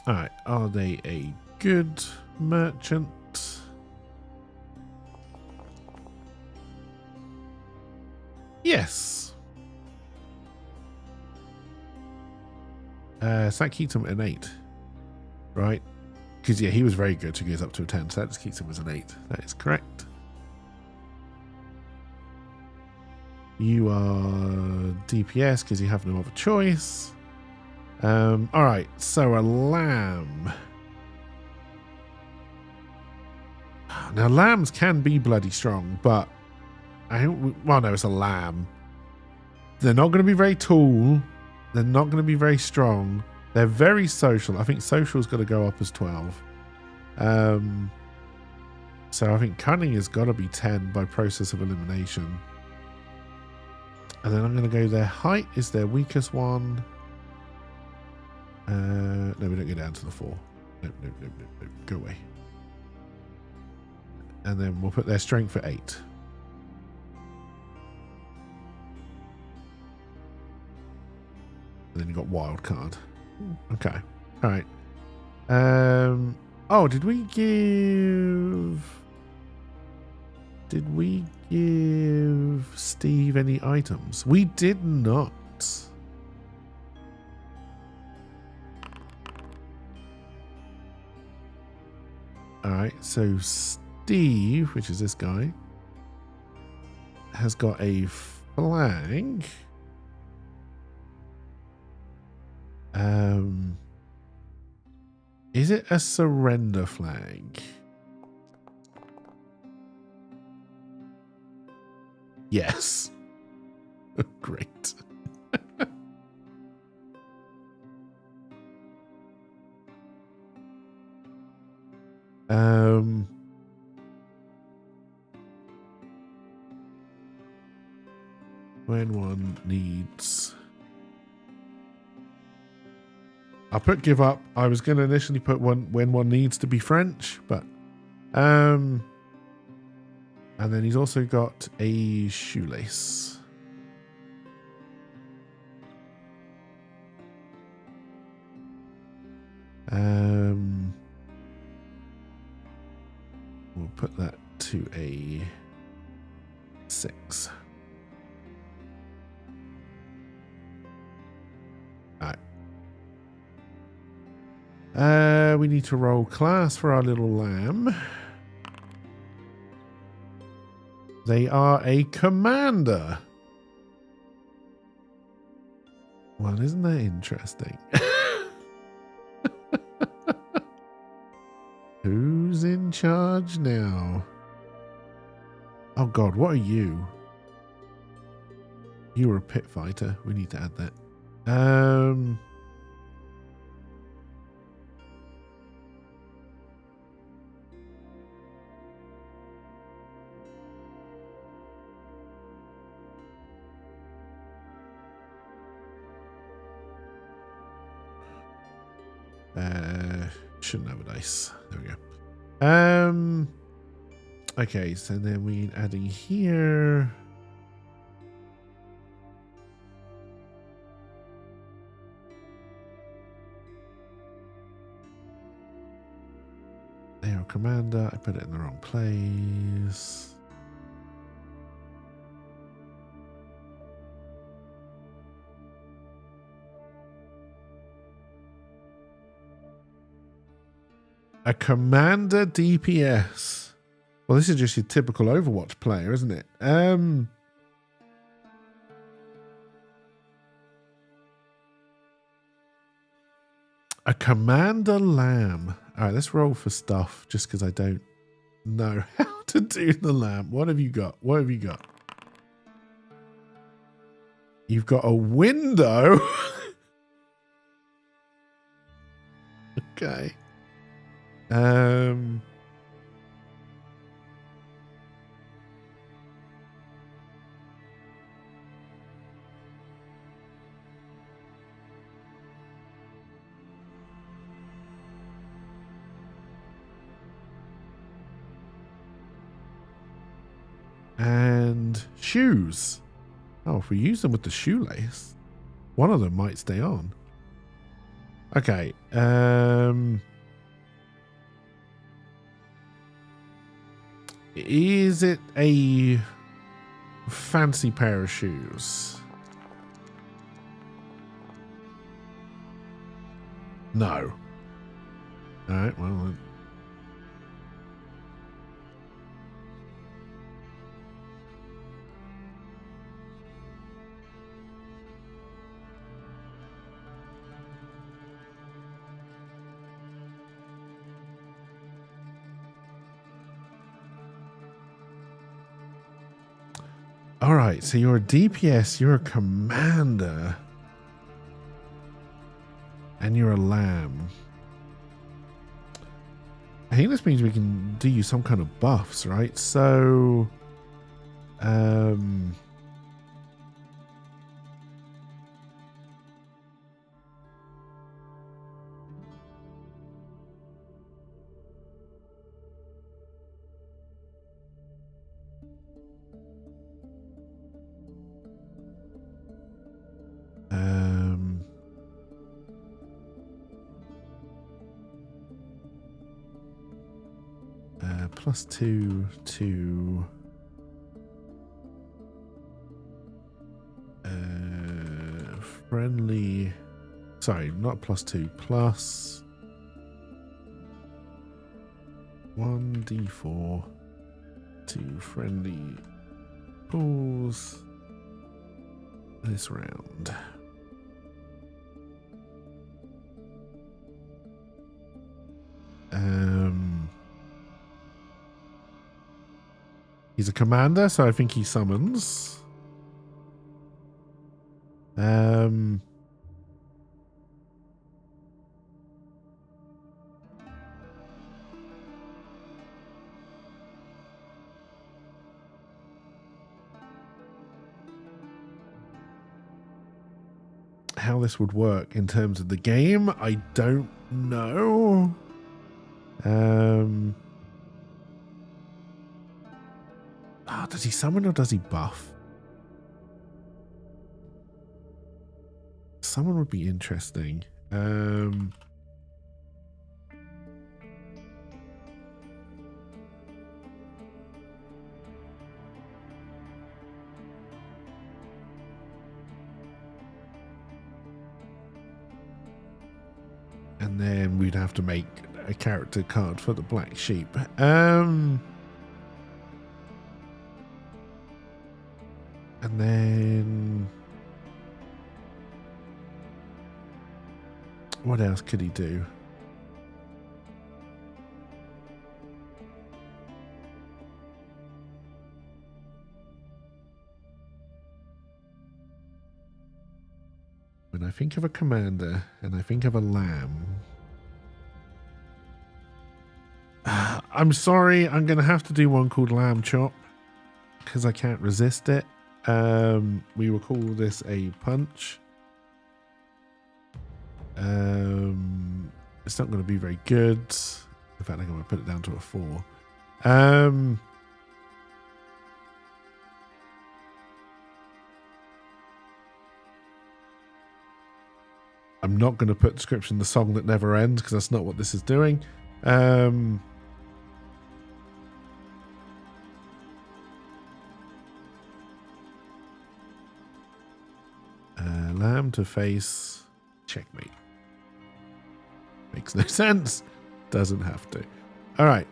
All right, are they a good merchant? Yes. So that keeps him at an 8, right? Because, yeah, he was very good, so he goes up to a 10, so that just keeps him as an 8. That is correct. You are DPS because you have no other choice. All right, so a lamb. Now, lambs can be bloody strong, but well, no, it's a lamb. They're not going to be very tall. They're not going to be very strong. They're very social. I think social's got to go up as 12. So I think cunning has got to be 10 by process of elimination. And then I'm going to go their height is their weakest one. No, we don't go down to the 4. Nope. Go away. And then we'll put their strength at 8. And then you got wild card. Okay. All right. Oh, did we give Steve any items? We did not. All right. So Steve, which is this guy, has got a flag. Is it a surrender flag? Yes. Great. When one needs... I put give up. I was going to initially put when one needs to be French, but and then he's also got a shoelace. We'll put that to a 6. We need to roll class for our little lamb. They are a commander. Well, isn't that interesting? Who's in charge now? Oh God, what are you? You were a pit fighter. We need to add that. Shouldn't have a dice. There we go. Okay, so then we adding here. They are commander. I put it in the wrong place. A commander DPS. Well, this is just your typical Overwatch player, isn't it? A commander lamb. All right, let's roll for stuff just because I don't know how to do the lamb. What have you got? What have you got? You've got a window. Okay. And shoes. Oh, if we use them with the shoelace, one of them might stay on. Okay. Is it a fancy pair of shoes? No. All right, well. All right, so you're a DPS, you're a commander, and you're a lamb. I think this means we can do you some kind of buffs, right? So, +2 to friendly. Sorry, not +2, plus 1d4 to friendly pools this round. He's a commander, so I think he summons. How this would work in terms of the game, I don't know. Does he summon or does he buff? Summon would be interesting. And then we'd have to make a character card for the black sheep. And then what else could he do? When I think of a commander and I think of a lamb, I'm sorry, I'm going to have to do one called Lamb Chop because I can't resist it. We will call this a punch. It's not going to be very good. In fact, I'm going to put it down to a 4. I'm not going to put description the song that never ends because that's not what this is doing. Lamb to face, checkmate. Makes no sense. Doesn't have to. All right.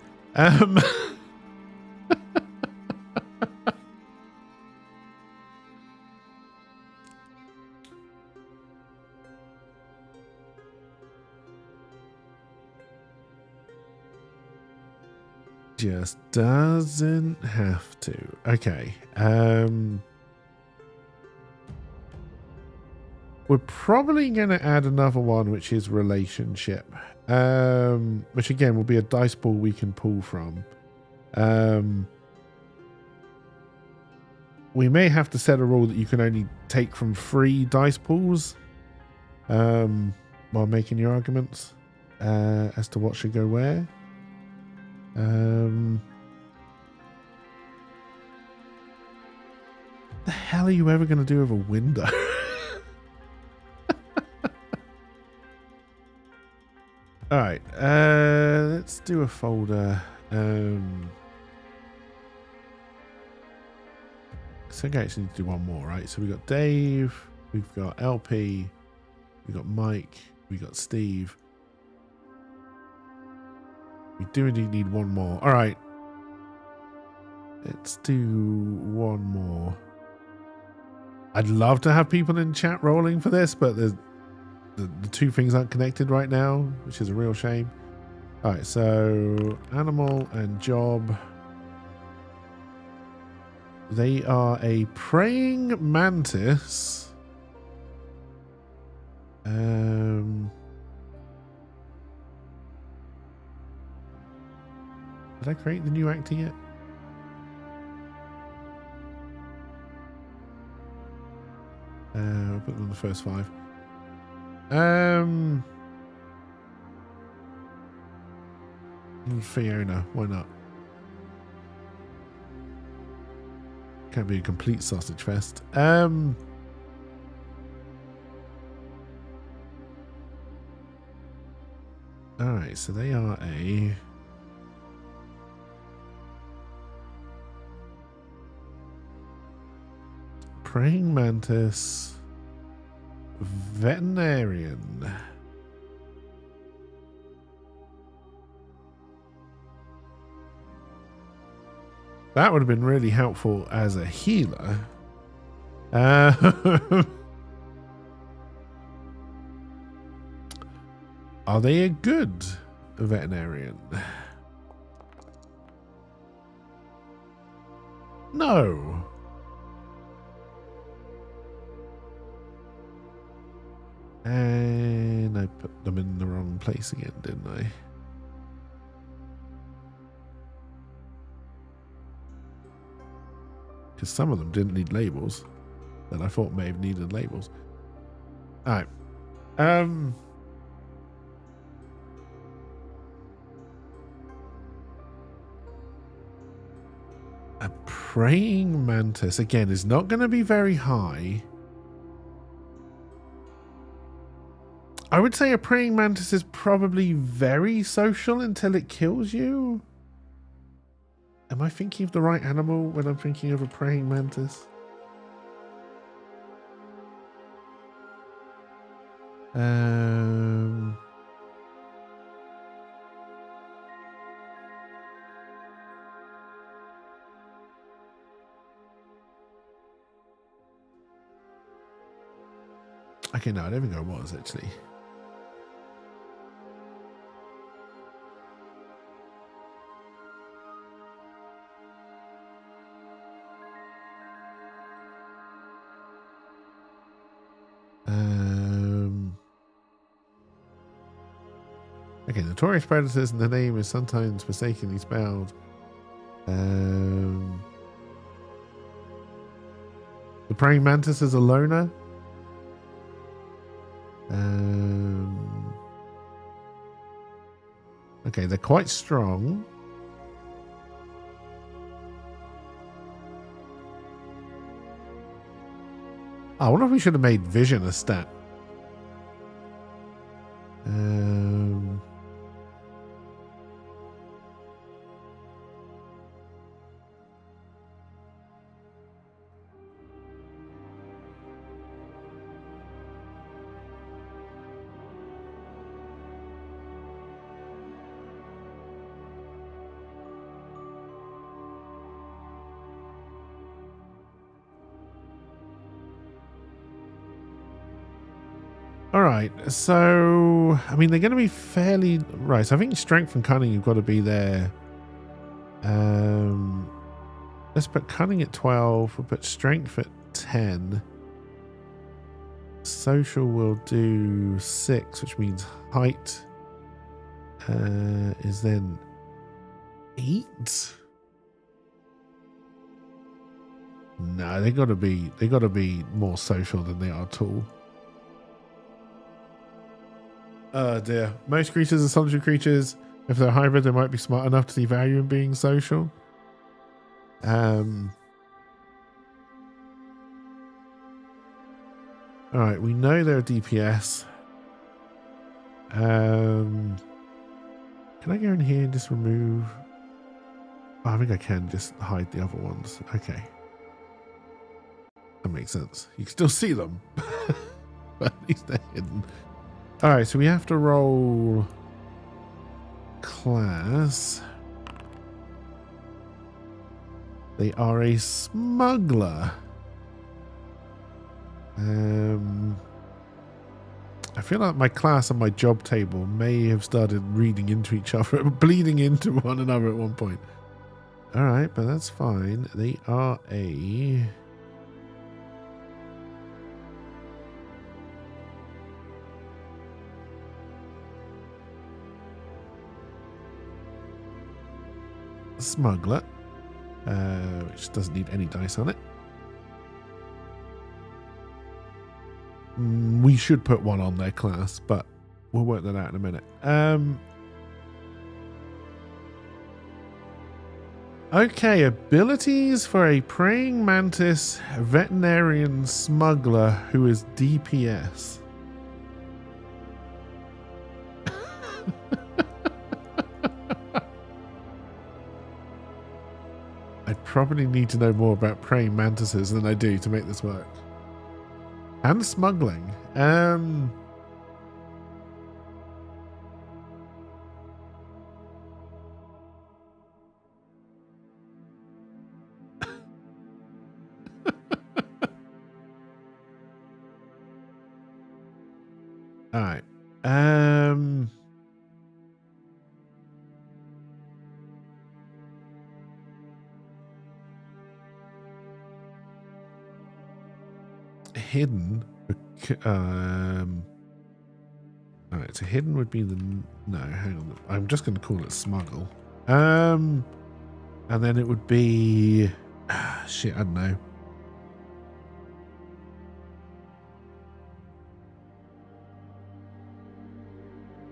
Just doesn't have to. Okay. We're probably going to add another one, which is relationship, which again will be a dice pool we can pull from. We may have to set a rule that you can only take from 3 dice pools while making your arguments as to what should go where. hell are you ever going to do with a window? All right, let's do a folder. So I think I actually need to do one more, right? So we got Dave, we've got LP, we got Mike, we got Steve. We do indeed need one more. All right, let's do one more. I'd love to have people in chat rolling for this, but the two things aren't connected right now, which is a real shame. All right, so animal and job. They are a praying mantis. Did I create the new actor yet? I'll put them on the first 5. Fiona, why not? Can't be a complete sausage fest. Alright, so they are a praying mantis veterinarian. That would have been really helpful as a healer. Are they a good veterinarian? No. And I put them in the wrong place again, didn't I? Because some of them didn't need labels that I thought may have needed labels. All right. A praying mantis, again, is not going to be very high. I would say a praying mantis is probably very social until it kills you. Am I thinking of the right animal when I'm thinking of a praying mantis? Okay, no, I don't think I was actually. Okay, notorious predators, and the name is sometimes mistakenly spelled. The praying mantis is a loner. Okay, they're quite strong. I wonder if we should have made vision a stat. Alright, so I mean they're gonna be fairly right, so I think strength and cunning you've got to be there. Let's put cunning at 12, we'll put strength at 10. Social will do 6, which means height is then 8. No, they gotta be more social than they are tall. Oh dear. Most creatures are solitary creatures. If they're hybrid, they might be smart enough to see value in being social. All right, we know they're a DPS. Can I go in here and just remove? Oh, I think I can just hide the other ones. Okay. That makes sense. You can still see them, but at least they're hidden. All right, so we have to roll class. They are a smuggler. I feel like my class and my job table may have started reading into each other, bleeding into one another at one point. All right, but that's fine. They are a... smuggler, which doesn't need any dice on it. We should put one on their class, but we'll work that out in a minute. Okay, abilities for a praying mantis veterinarian smuggler who is DPS. I probably need to know more about praying mantises than I do to make this work. And smuggling. All right. Hidden. All right, so hidden would be the... No, hang on. I'm just going to call it smuggle. And then it would be... shit, I don't know.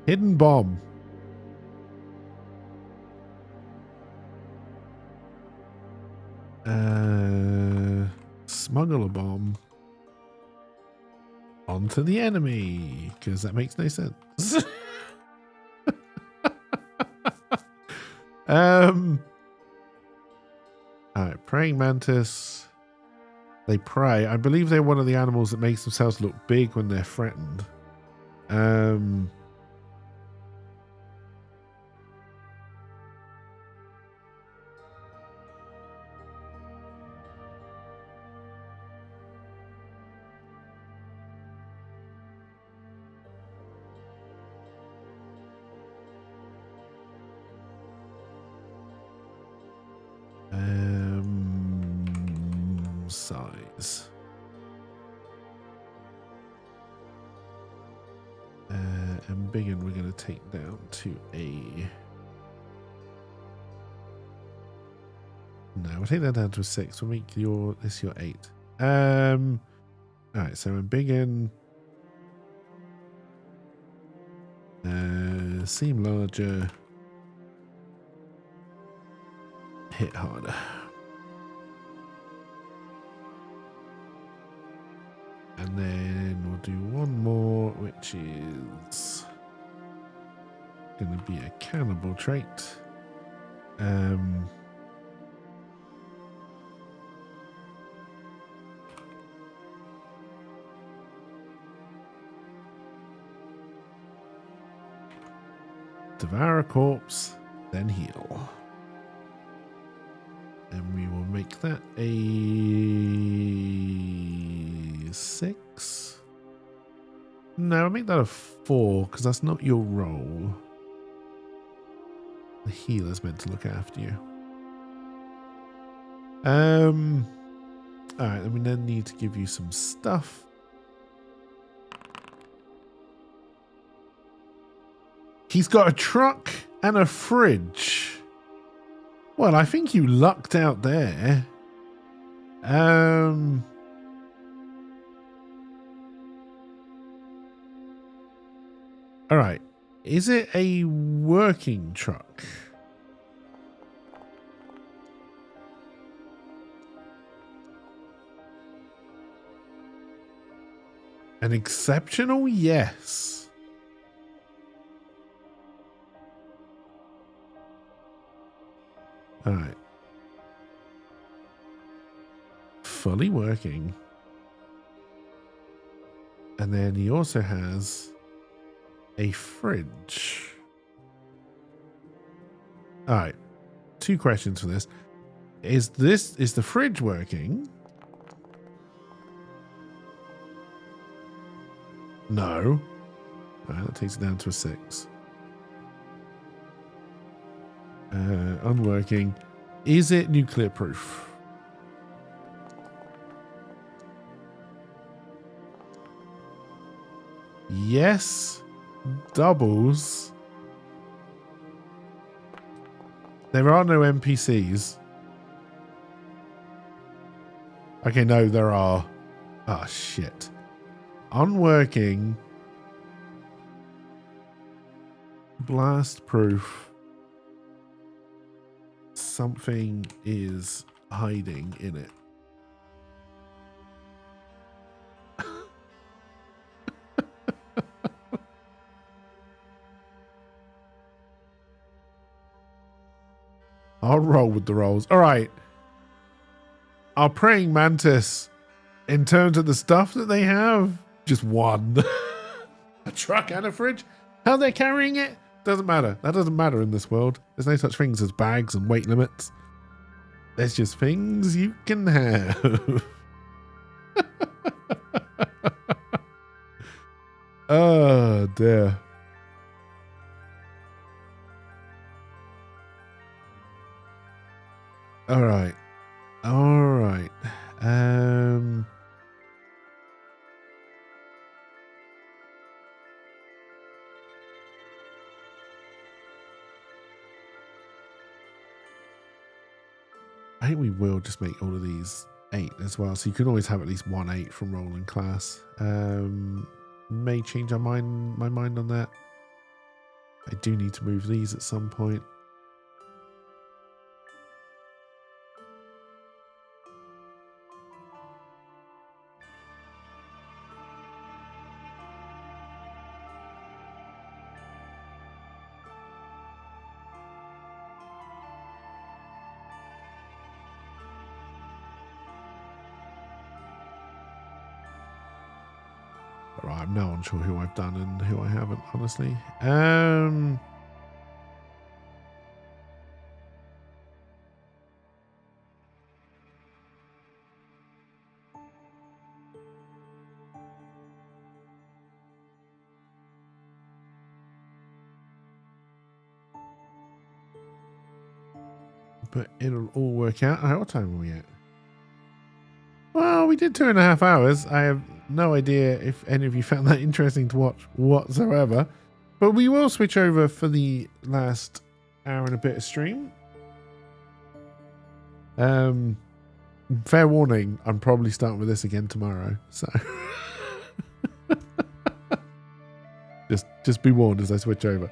Hidden bomb. Smuggle a bomb onto the enemy, because that makes no sense. All right, praying mantis. They prey. I believe they're one of the animals that makes themselves look big when they're threatened. Size. And big one we're going to take down to a... No, we'll take that down to a 6. We'll make this your 8. Alright, so ambiguous. Seem larger. Hit harder. And then we'll do one more, which is going to be a cannibal trait. Devour a corpse, then heal. And we will make that a 6. No, I'll make that a 4 because that's not your role. The healer's meant to look after you. Alright, then we then need to give you some stuff. He's got a truck and a fridge. Well, I think you lucked out there. All right. Is it a working truck? An exceptional yes. All right. Fully working. And then he also has a fridge. All right. 2 questions for this. Is the fridge working? No. All right, that takes it down to a 6. Unworking. Is it nuclear proof? Yes. Doubles. There are no NPCs. Okay, no, there are. Oh, shit. Unworking. Blast proof. Something is hiding in it. I'll roll with the rolls. All right. Our praying mantis, in terms of the stuff that they have, just 1. A truck and a fridge. How they're carrying it doesn't matter. That doesn't matter in this world. There's no such things as bags and weight limits. There's just things you can have. Oh dear. All right. I think we will just make all of these 8 as well. So you can always have at least 1 8 from rolling class. May change my mind on that. I do need to move these at some point. Right, I'm now unsure who I've done and who I haven't, honestly. But it'll all work out. What time are we at? Well, we did 2.5 hours. I have no idea if any of you found that interesting to watch whatsoever. But we will switch over for the last hour and a bit of stream. Fair warning, I'm probably starting with this again tomorrow. So just be warned as I switch over.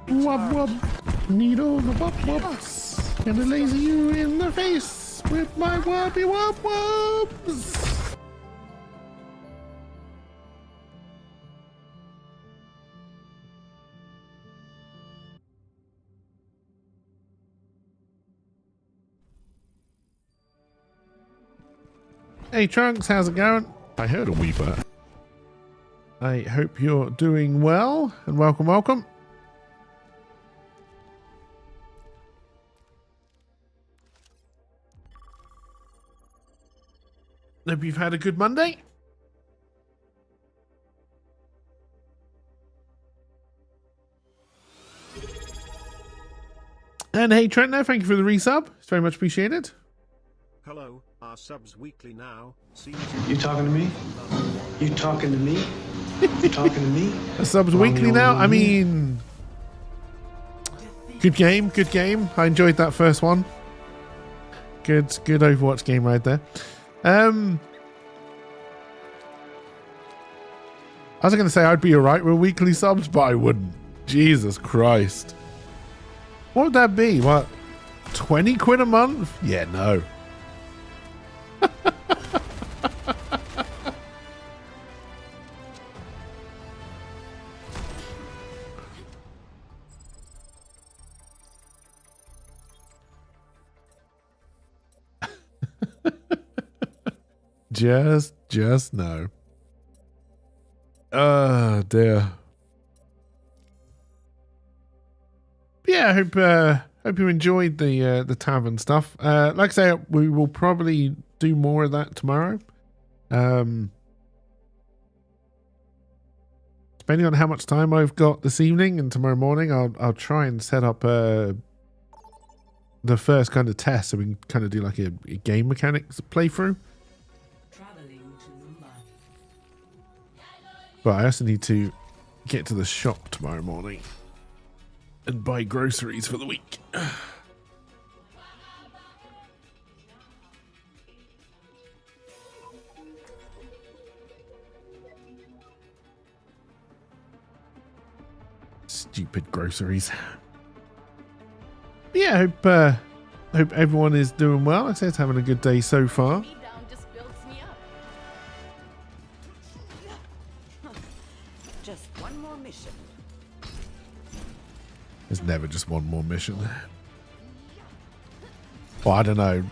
Wub wub, needle the wub wubs, gonna laser you in the face with my wubby wub wubs. Hey Trunks, how's it going? I heard a weeper. I hope you're doing well, and welcome. Hope you've had a good Monday. And hey Trentno, thank you for the resub. It's very much appreciated. Hello, our subs weekly now. You talking to me? You talking to me? You talking to me? Subs weekly now? I mean, Good game, good game. I enjoyed that first one. Good Overwatch game right there. I was going to say I'd be alright with weekly subs, but I wouldn't. Jesus Christ. What would that be? What? 20 quid a month? Yeah, no. Just no. Oh dear. Yeah, I hope you enjoyed the T.A.V.E.R.N stuff. Like I say, we will probably do more of that tomorrow. Depending on how much time I've got this evening and tomorrow morning, I'll try and set up the first kind of test so we can kind of do like a game mechanics playthrough. But I also need to get to the shop tomorrow morning and buy groceries for the week. Stupid groceries. But yeah, hope everyone is doing well. Like I said, it's having a good day so far. Just one more mission. There's never just one more mission. Well, I don't know.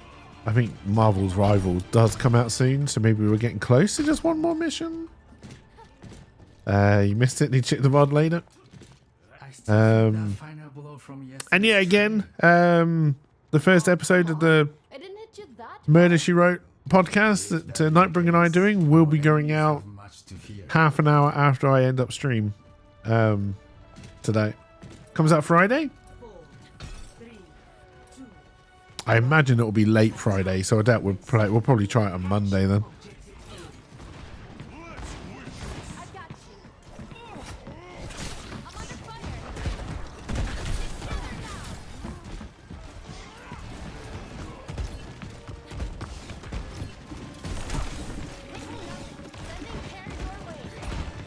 I think Marvel's Rivals does come out soon, so maybe we're getting close to just one more mission. You missed it. Need to check the VOD later. And yeah, again, the first episode of the Murder She Wrote podcast that Nightbring and I are doing will be going out half an hour after I end up stream today. Comes out Friday. I imagine it will be late Friday, so I doubt we'll probably try it on Monday then.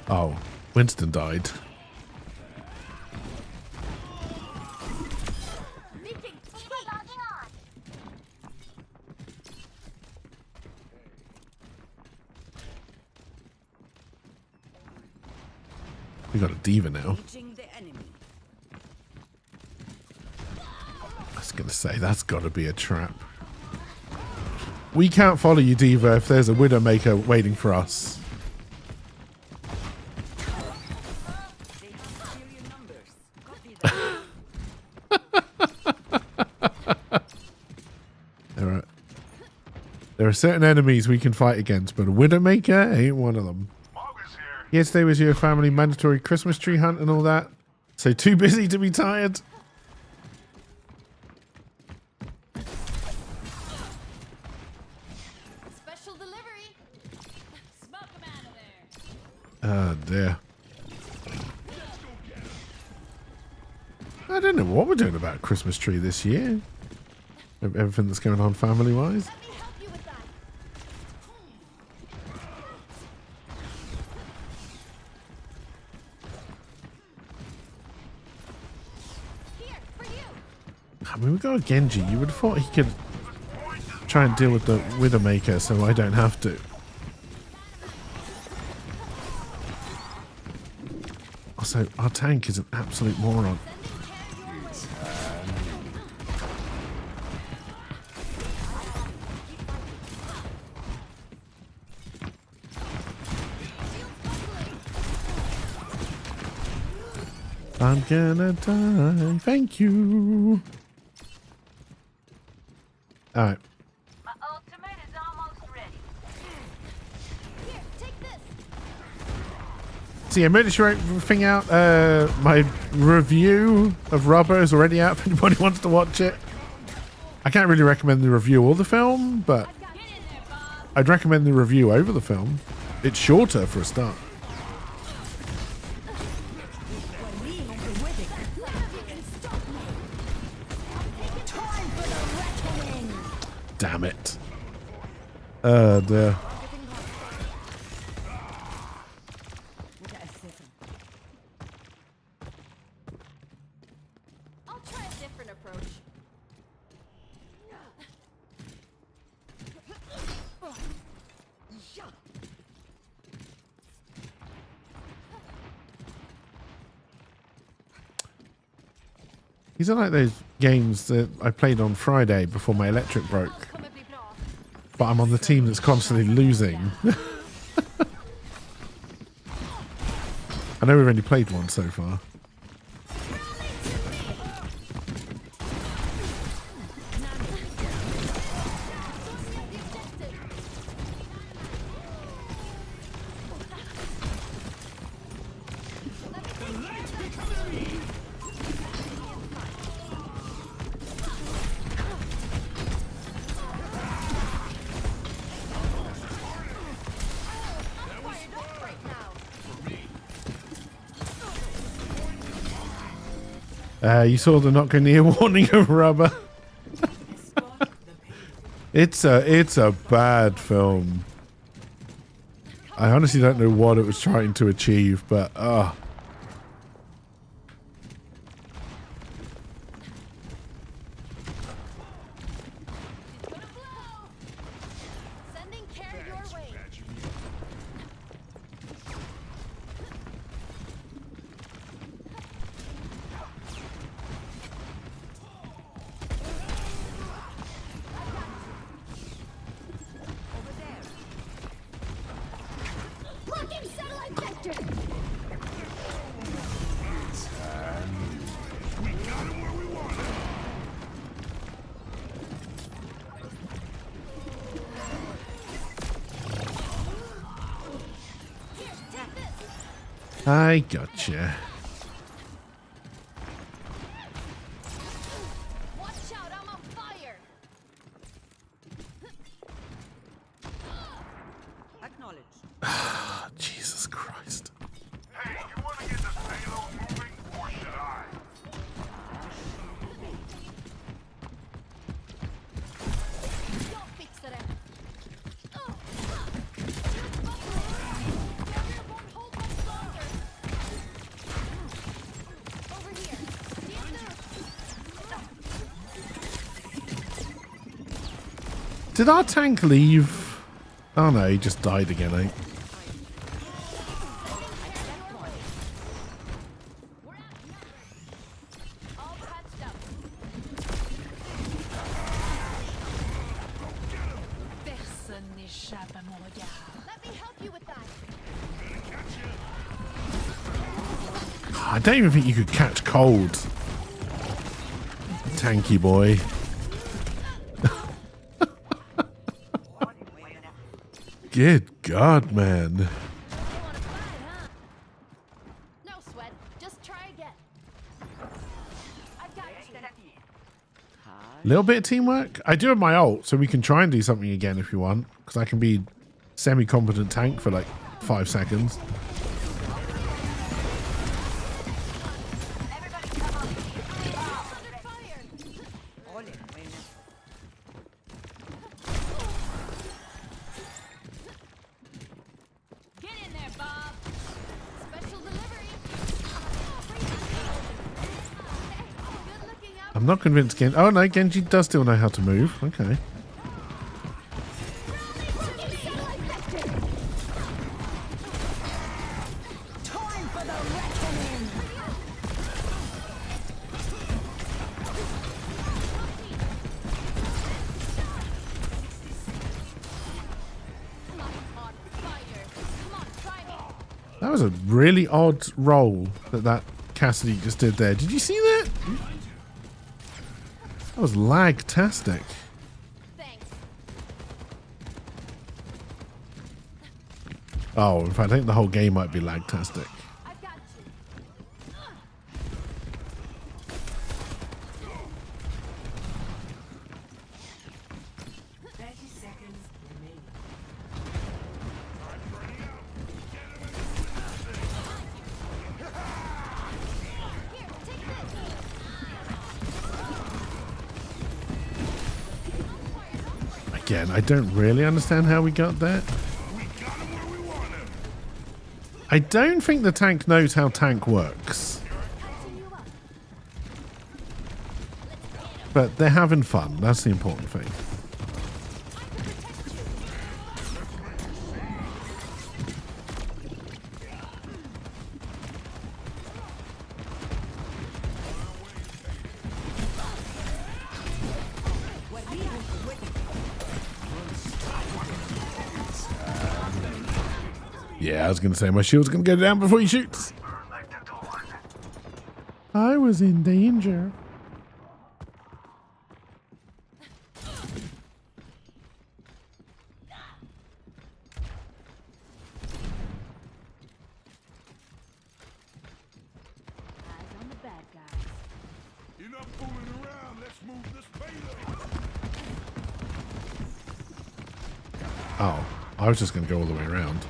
Oh, Winston died. We got a D.A.V.E.R. now. I was going to say, that's got to be a trap. We can't follow you, D.A.V.E.R. if there's a Widowmaker waiting for us. There are certain enemies we can fight against, but a Widowmaker ain't one of them. Yesterday was your family mandatory Christmas tree hunt and all that. So too busy to be tired. Special delivery. Smoke 'em out of there. Oh dear. I don't know what we're doing about Christmas tree this year. Everything that's going on family-wise. I mean, we got a Genji. You would have thought he could try and deal with the Widowmaker so I don't have to. Also, our tank is an absolute moron. I'm gonna die. Thank you. All right. My ultimate is almost ready. Here, take this. So yeah, Murder She Wrote thing out. My review of Rubber is already out if anybody wants to watch it. I can't really recommend the review or the film, but I'd recommend the review over the film. It's shorter for a start. Damn it. Oh dear. I'll try a different approach. These are like those games that I played on Friday before my electric broke. But I'm on the team that's constantly losing. I know we've only played one so far. You saw the not going near warning of rubber. It's a bad film. I honestly don't know what it was trying to achieve, but Sending care your way. Blocking satellite vector. I gotcha. Watch out, I'm on fire. Acknowledged. Jesus Christ. Hey, you want to get this payload moving, or should I? Don't fix it. Over here. Did our tank leave? Oh no, he just died again, eh? All patched up. Personne n'échappe à mon regard. Let me help you with that. I don't even think you could catch cold. Tanky boy. Good God, man. You wanna fight, huh? No sweat. Just try again. I've got you. Little bit of teamwork. I do have my ult, so we can try and do something again if you want. Because I can be semi-competent tank for like 5 seconds. Under fire. Get in there, Bob. Special delivery. Good looking out. I'm not convinced Genji... Oh no, Genji does still know how to move. Okay. Time for the reckoning. I'm on fire. Come on, try me. That was a really odd roll that Cassidy just did there. Did you see that? That was lag-tastic. Thanks. Oh, in fact, I think the whole game might be lag-tastic. I've got you. 30 seconds remaining. Here, take this. Again, I don't really understand how we got there. I don't think the tank knows how tank works. But they're having fun. That's the important thing. Yeah, I was going to say my shield's going to go down before he shoots. I was in danger. Enough fooling around. Let's move this payload. Oh, I was just going to go all the way around.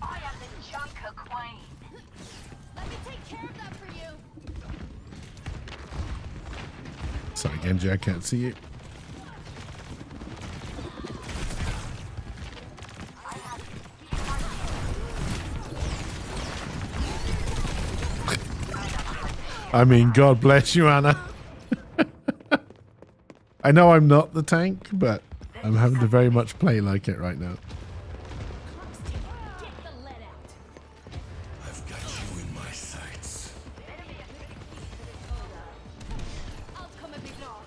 I am the Junker Queen. Let me take care of that for you. Sorry, Genji, I can't see you. I mean, God bless you, Anna. I know I'm not the tank, but I'm having to very much play like it right now. Get the lead out. I've got you in my sights. I'll come a bit more.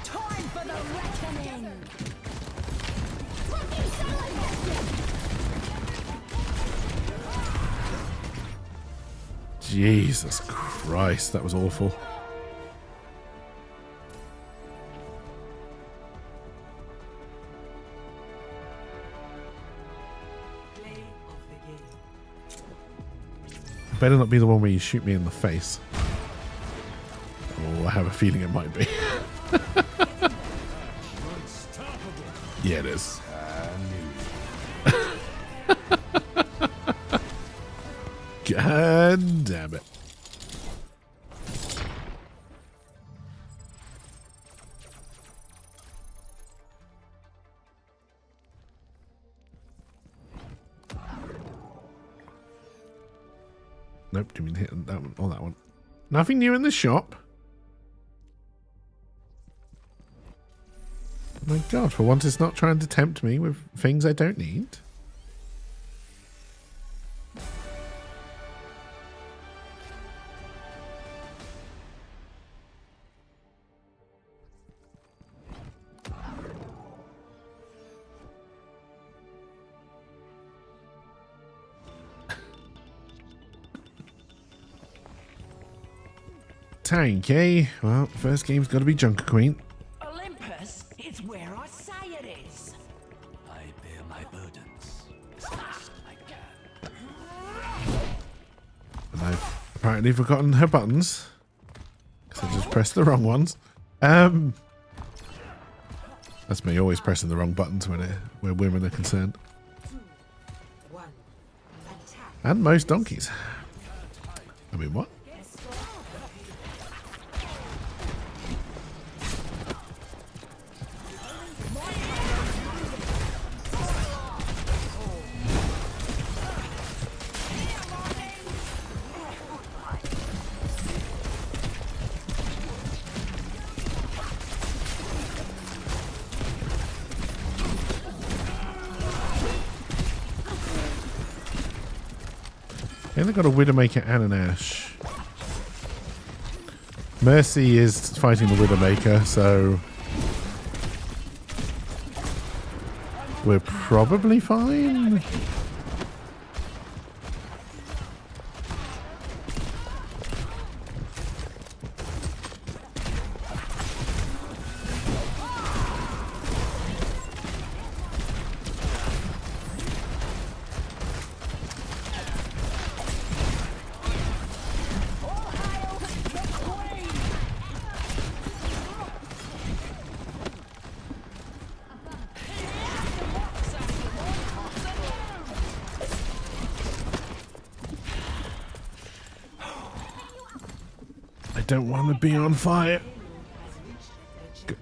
Time for the reckoning. Jesus Christ, that was awful. Better not be the one where you shoot me in the face. Oh, I have a feeling it might be. Yeah, it is. God damn it. Nope, didn't mean to hit that one or that one. Nothing new in the shop. Oh my God, for once it's not trying to tempt me with things I don't need. Tank, eh? Well, first game's got to be Junker Queen. Olympus is where I say it is. I bear my burdens as best I can. And I've apparently forgotten her buttons. Because I just pressed the wrong ones. That's me always pressing the wrong buttons where women are concerned. And most donkeys. I mean, what? They've got a Widowmaker and an Ashe. Mercy is fighting the Widowmaker, so we're probably fine. don't want to be on fire. Good.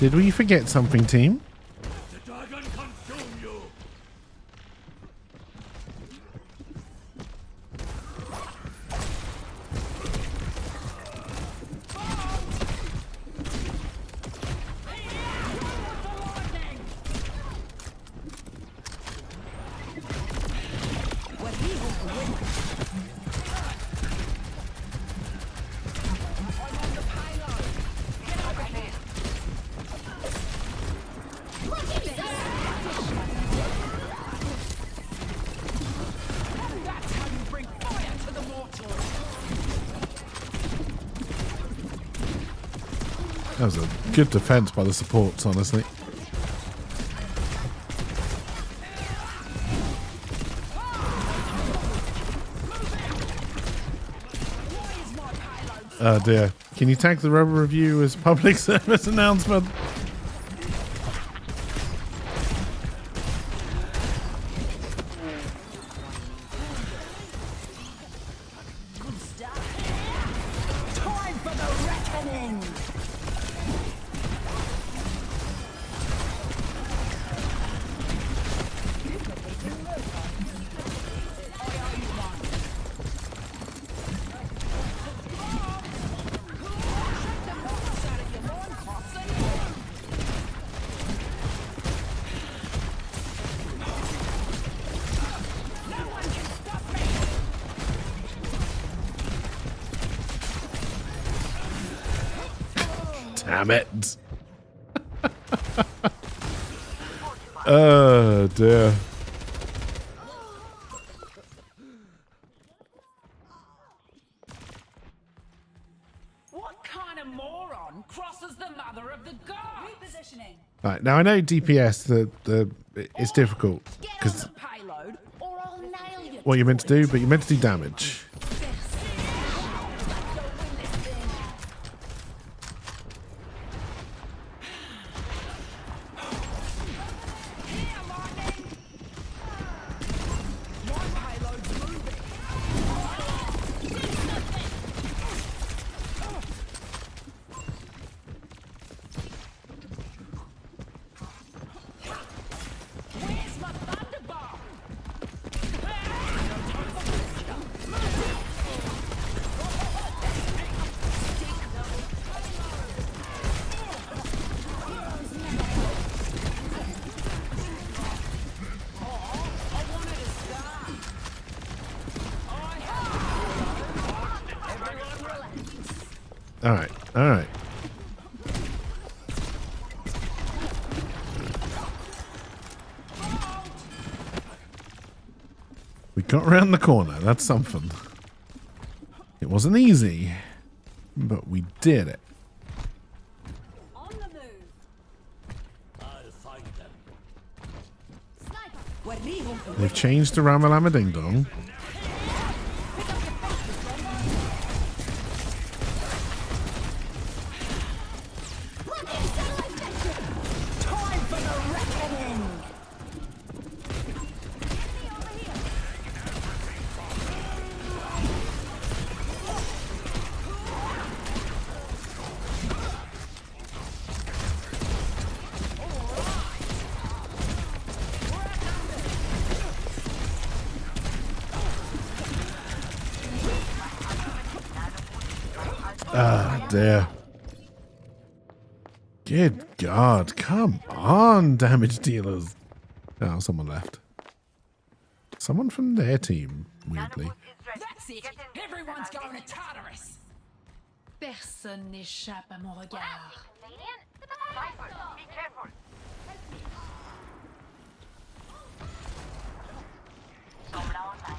Did we forget something, team? The dragon consume you! That was a good defense by the supports, honestly. Oh dear. Can you tag the rubber review as public service announcement? Time for the reckoning! Damn it. Oh dear. What kind of moron crosses the mother of the gods? Repositioning. Right, now I know DPS it's difficult Get on because the payload, or I'll nail you. what you're meant to do, but you're meant to do damage. Where's my thunderbolt? All right, all right. We got around the corner. That's something. It wasn't easy, but we did it. On the move. I'll find them. Sniper. They've changed to Ramalama Ding Dong. Time for the reckoning! Ah, dear. Good God, come on, damage dealers. Oh, someone left. Someone from their team, weirdly. That's it! Everyone's going to Tartarus! Personne n'échappe à mon regard. Convenient. Sniper, be careful. Sombra online.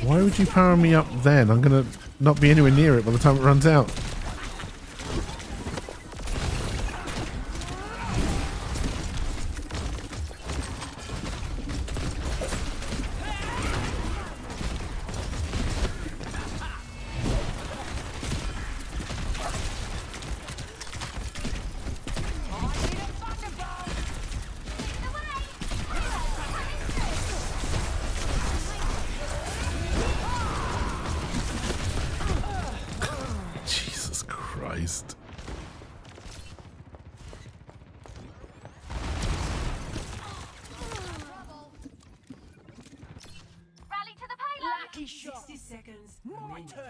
Why would you power me up then? I'm going to not be anywhere near it by the time it runs out. 60 seconds. My turn.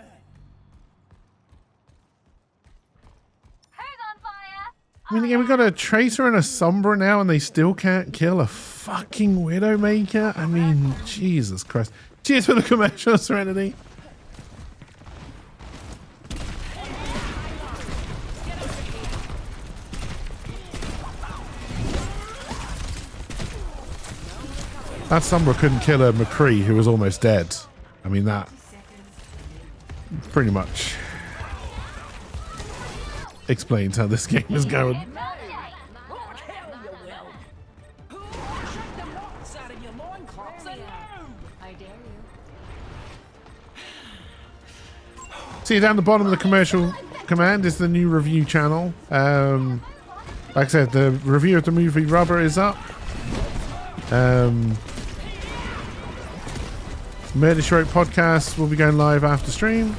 Who's on fire? I mean, again, we got a Tracer and a Sombra now, and they still can't kill a fucking Widowmaker. I mean, Jesus Christ. Cheers for the commercial, Serenity. That Sombra couldn't kill a McCree who was almost dead. I mean, that pretty much explains how this game is going. See, down the bottom of the commercial command is the new review channel. Like I said, the review of the movie Rubber is up. Murder She Wrote podcast will be going live after stream.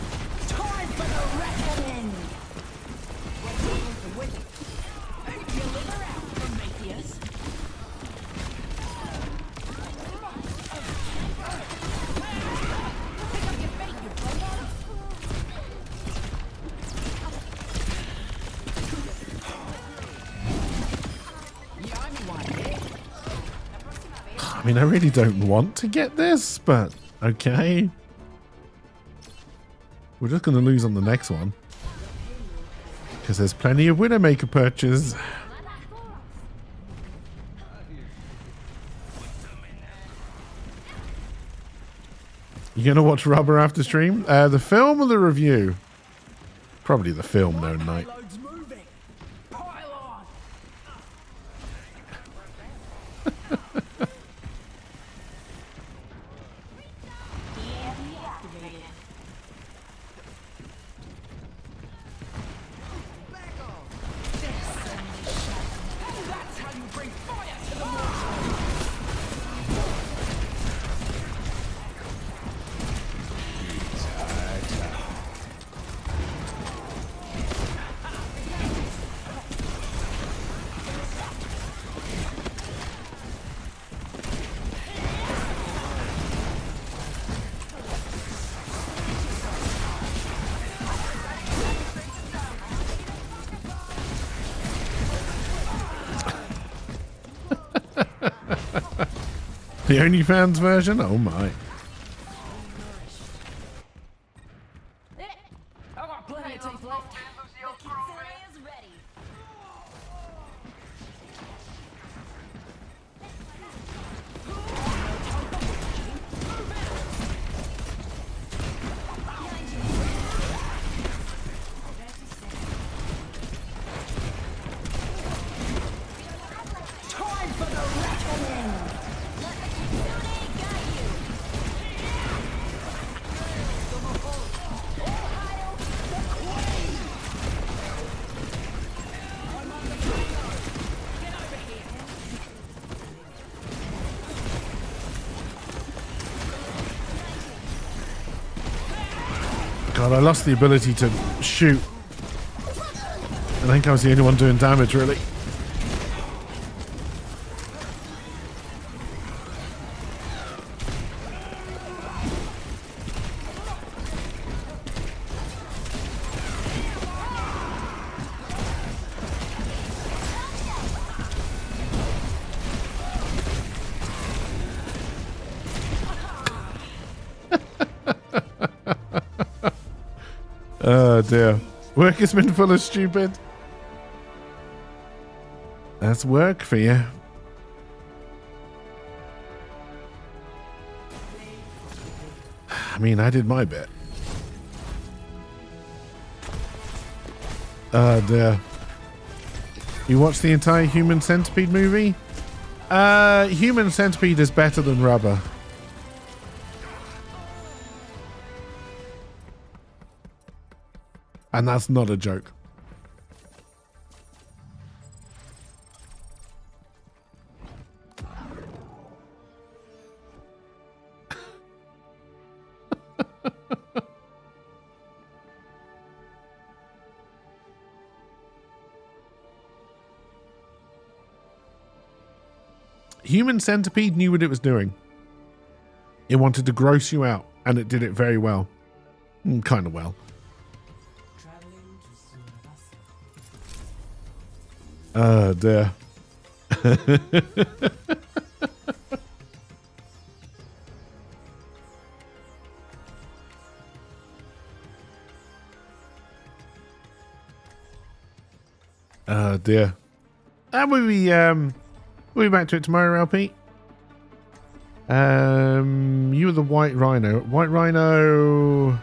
I mean, I really don't want to get this, but okay. We're just going to lose on the next one. Because there's plenty of Widowmaker purchase. You going to watch Rubber after stream? The film or the review? Probably the film, no night. The OnlyFans version? Oh my. I've got plenty of teeth left. Is ready. Time for the reckoning. God, I lost the ability to shoot. I think I was the only one doing damage, really. Oh dear. Work has been full of stupid. That's work for you. I mean, I did my bit. Oh dear. You watched the entire Human Centipede movie? Human Centipede is better than Rubber. And that's not a joke. Human Centipede knew what it was doing. It wanted to gross you out. and it did it very well. Kind of well. Oh dear. Oh dear. We'll be back to it tomorrow, LP. You were the White Rhino. White Rhino. Our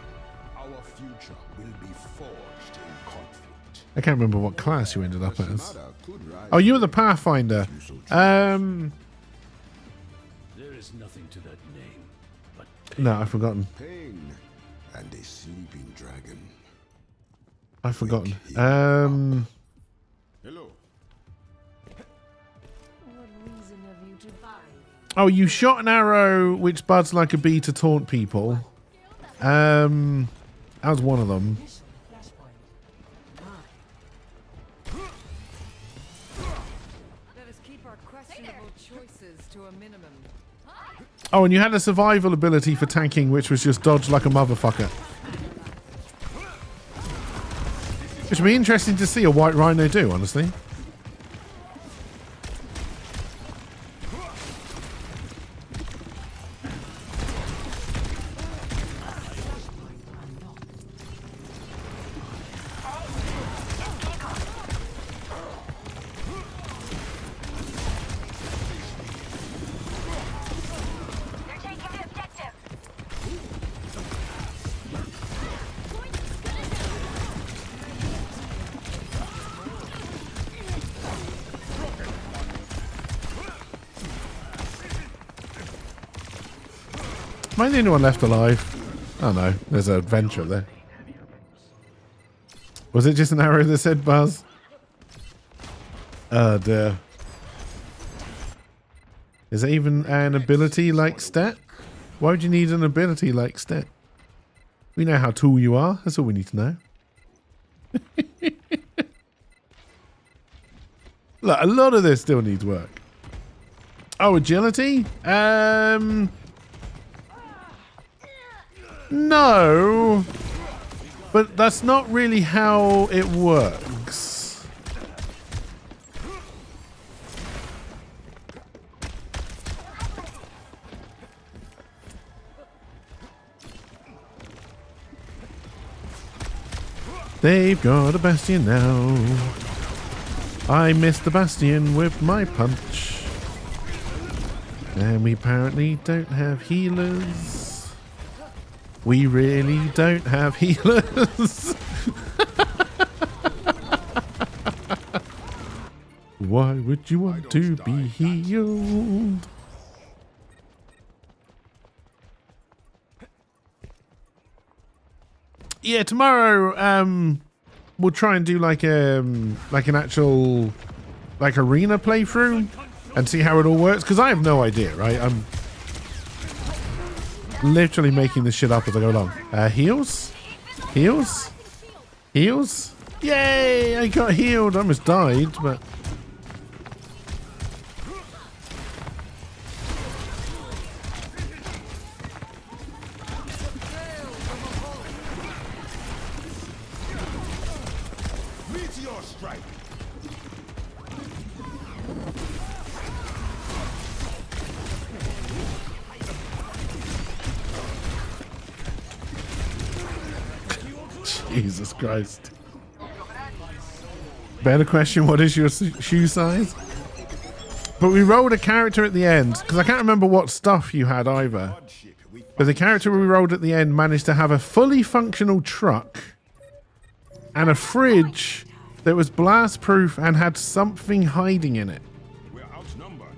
future will be forged in conflict. I can't remember what class you ended up as. Matter could rise Oh, you were the Pathfinder. if you so choose. There is nothing to that name, but No, I've forgotten. Pain and a sleeping dragon. I've forgotten. Hello. Oh, you shot an arrow which buds like a bee to taunt people. That was one of them. Let us keep our questionable choices to a minimum. Oh, and you had a survival ability for tanking, which was just dodge like a motherfucker. Which would be interesting to see a White Rhino do, honestly. They're taking the objective. Am I the only one left alive? Oh no, there's an adventure there. Was it just an arrow that said Buzz? Oh dear. Is there even an ability like stat? Why would you need an ability like stat? We know how tall you are. That's all we need to know. Look, a lot of this still needs work. Oh, agility? No. But that's not really how it works. They've got a bastion now. I missed the bastion with my punch. And we apparently don't have healers. We really don't have healers. Why would you want to be healed? Yeah, tomorrow we'll try and do like an actual arena playthrough and see how it all works, because I have no idea, right? I'm literally making this shit up as I go along. Heals? Heals? Heals? Yay! I got healed. I almost died, but... Meteor strike. Jesus Christ. Better question, what is your shoe size? But we rolled a character at the end, because I can't remember what stuff you had either. But the character we rolled at the end managed to have a fully functional truck and a fridge that was blast proof and had something hiding in it. We're outnumbered.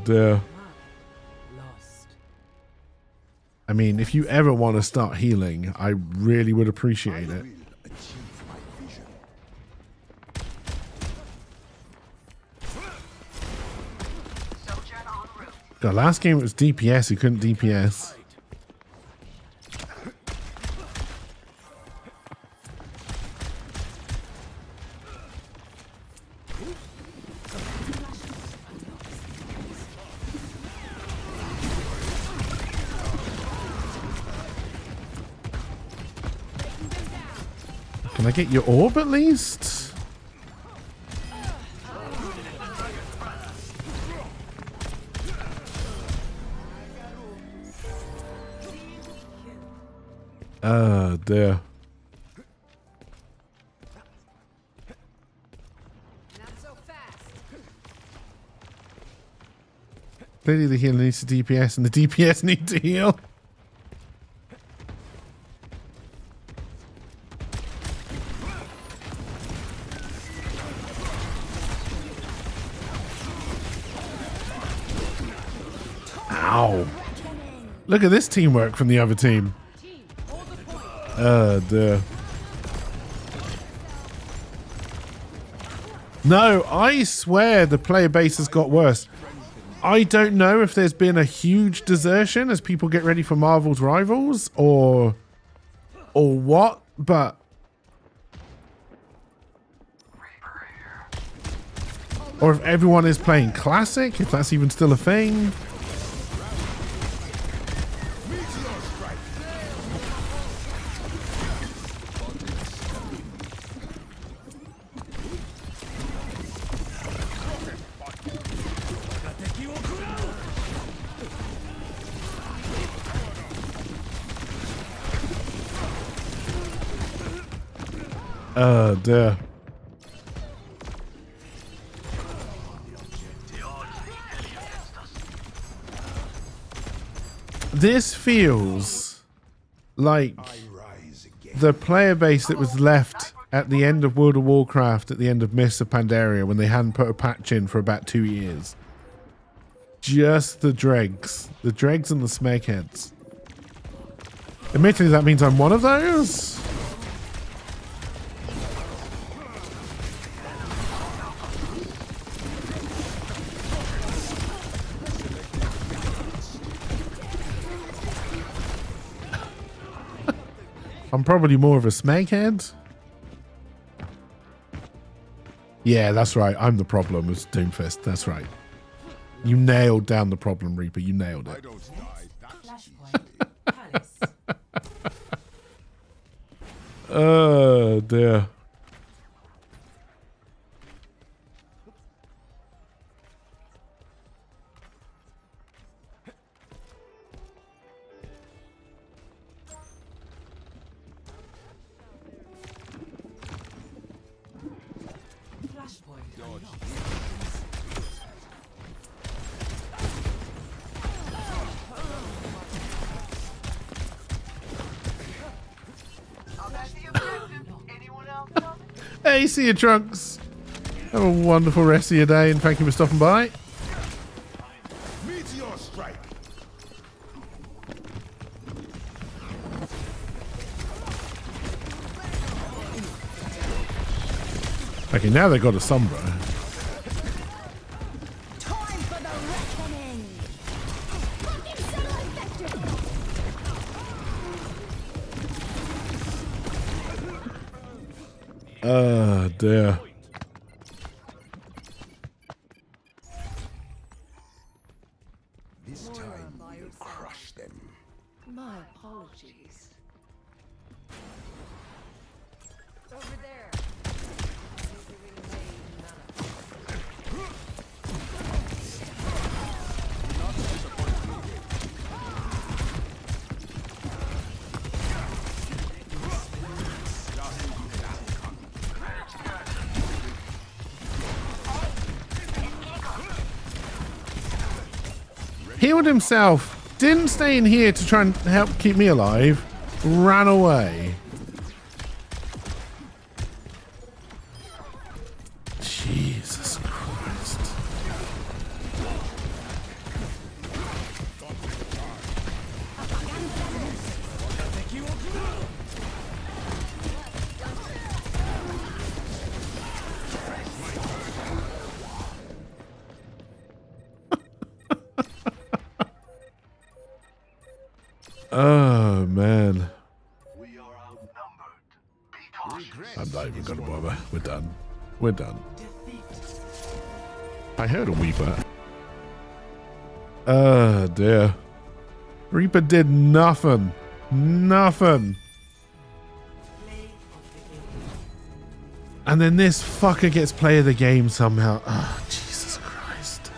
Dear. I mean, if you ever want to start healing, I really would appreciate it. Achieve my vision. The last game it was DPS, you couldn't DPS. Can I get your orb at least? Oh dear. Not so fast. Clearly the healer needs to DPS and the DPS need to heal. Ow. Look at this teamwork from the other team. Oh dear. No, I swear the player base has got worse. I don't know if there's been a huge desertion as people get ready for Marvel's Rivals or what, but or if everyone is playing Classic, if that's even still a thing. Oh dear. This feels like the player base that was left at the end of World of Warcraft, at the end of Mists of Pandaria, when they hadn't put a patch in for about 2 years. Just the dregs and the smegheads. Admittedly, that means I'm one of those. I'm probably more of a smeghead. Yeah, that's right. I'm the problem, it's Doomfist. That's right. You nailed down the problem, Reaper. You nailed it. Oh, dear. Hey, see you, Trunks. Have a wonderful rest of your day, and thank you for stopping by. Meteor strike. Okay, now they've got a Sombra. Time for the reckoning. Fucking settle infected. Oh, dear. This time we'll crush them. My apologies. Over there. Healed himself. Didn't stay in here to try and help keep me alive. Ran away. Jesus Christ. Oh, man. We are outnumbered. Be cautious. I'm not even gonna bother. We're done. We're done. I heard a Reaper. Oh, dear. Reaper did nothing. Nothing. And then this fucker gets play of the game somehow. Oh, Jesus Christ.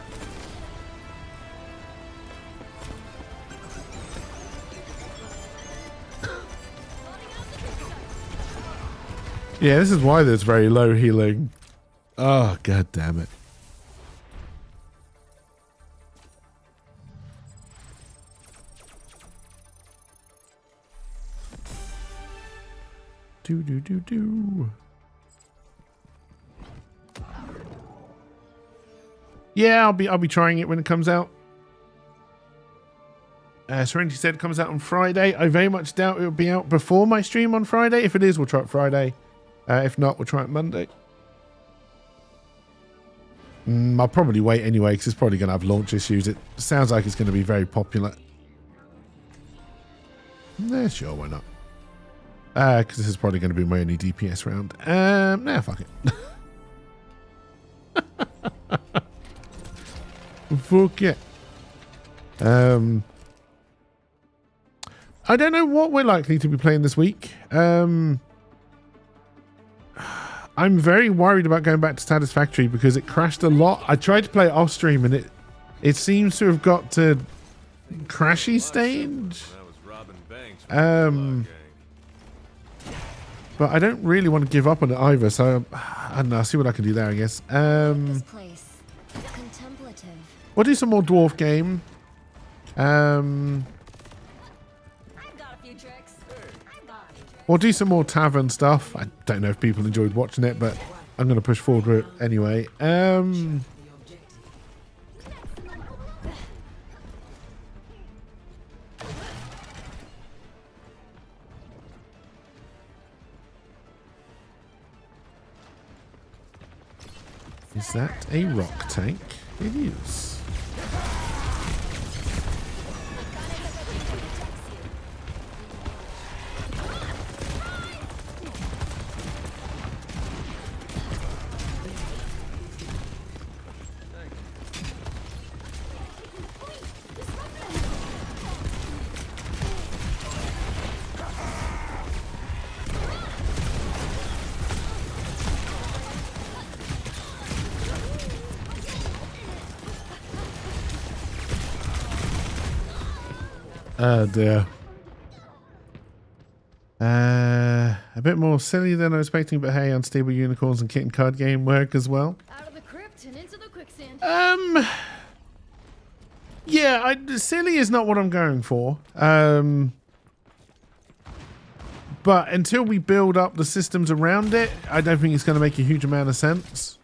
Yeah, this is why there's very low healing. Oh, god damn it. Do. Yeah, I'll be trying it when it comes out. Serenity said it comes out on Friday. I very much doubt it will be out before my stream on Friday. If it is, we'll try it Friday. If not, we'll try it Monday. I'll probably wait anyway because it's probably going to have launch issues. It sounds like it's going to be very popular. Nah, sure, why not? Because this is probably going to be my only DPS round. Nah, fuck it. Fuck it. I don't know what we're likely to be playing this week. I'm very worried about going back to Satisfactory because it crashed a lot. I tried to play it off stream and it seems to have got to crashy stage. But I don't really want to give up on it either, so I don't know. I'll see what I can do there, I guess. This place. It's contemplative. We'll do some more dwarf game. I've got a few tricks. We'll do some more tavern stuff. I don't know if people enjoyed watching it, but I'm going to push forward with it anyway. Is that a rock tank? It is. Oh dear. A bit more silly than I was expecting, but hey, unstable unicorns and kitten card game work as well. Out of the crypt and into the quicksand. Yeah, silly is not what I'm going for. But until we build up the systems around it, I don't think it's going to make a huge amount of sense.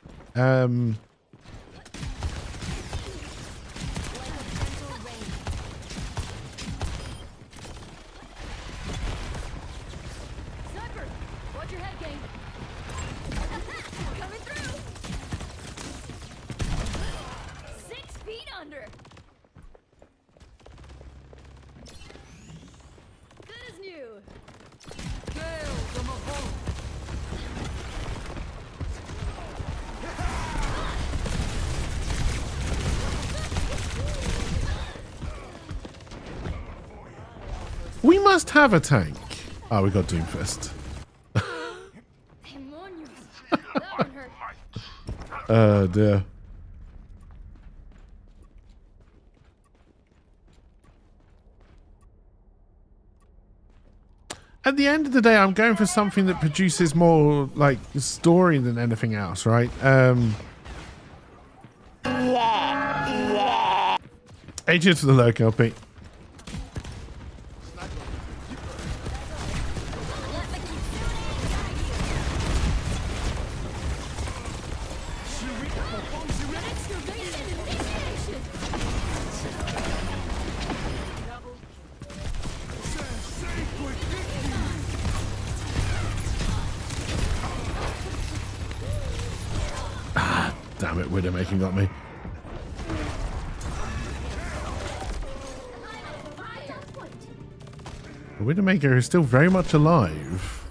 Watch your head, gang. Coming through. 6 feet under. Good as new. We must have a tank. Oh, we got Doomfist. Demonios. That one hurt. Oh dear. At the end of the day, I'm going for something that produces more like story than anything else, right? Hey, cheers for the lurk, LP. Damn it, Widowmaker got me. The Widowmaker is still very much alive.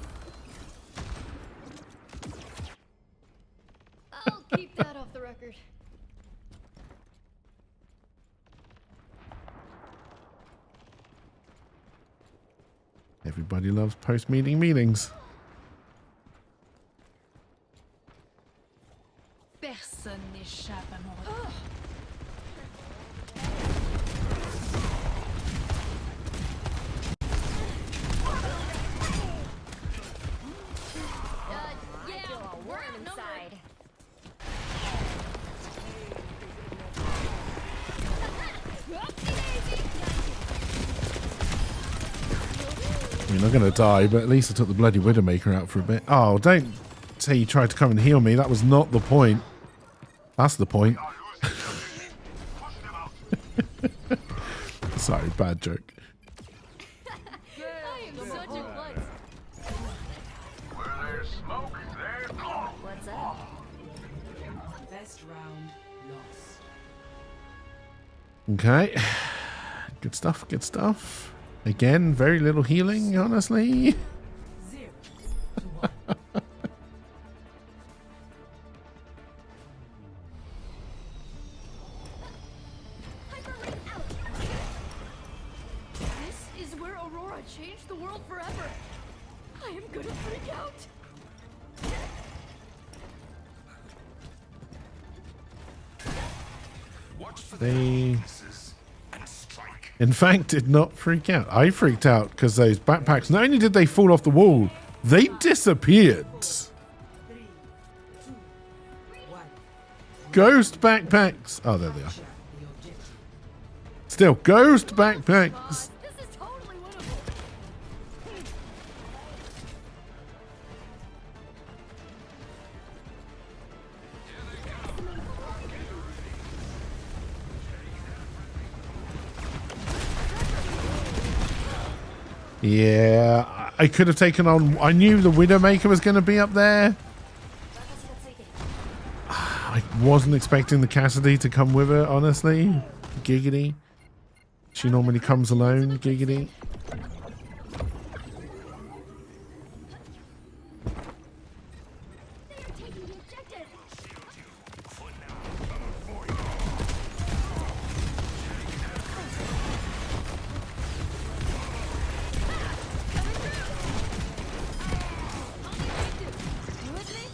I'll keep that off the record. Everybody loves post-meeting meetings. I mean, I'm going to die, but at least I took the bloody Widowmaker out for a bit. Oh, don't say you tried to come and heal me. That was not the point. That's the point. Sorry, bad joke. I am such a klutz. Where there's smoke, there's smoke. What's up? Best round lost. Okay. Good stuff, good stuff. Again, very little healing, honestly. 0 to 1. This is where Aurora changed the world forever. I am gonna freak out. They, in fact, did not freak out. I freaked out because those backpacks, not only did they fall off the wall, they disappeared. 3, 2, 1. Ghost backpacks. Oh, there they are. The objective. Still, ghost backpacks. This is totally winnable. Yeah, I could have taken on. I knew the Widowmaker was going to be up there. I wasn't expecting the Cassidy to come with her, honestly. Giggity. She normally comes alone, giggity. They are taking the objective. You with me?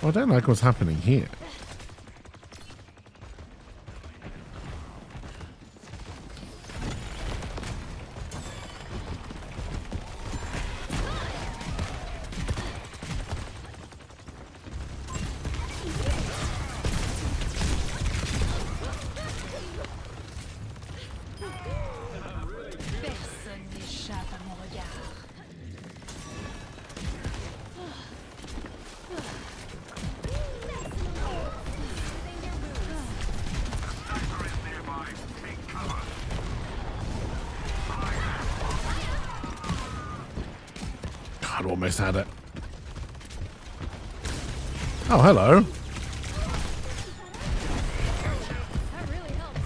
I don't like what's happening here. Personne n'échappe à mon regard. God, almost had it. Oh, hello. That really helps.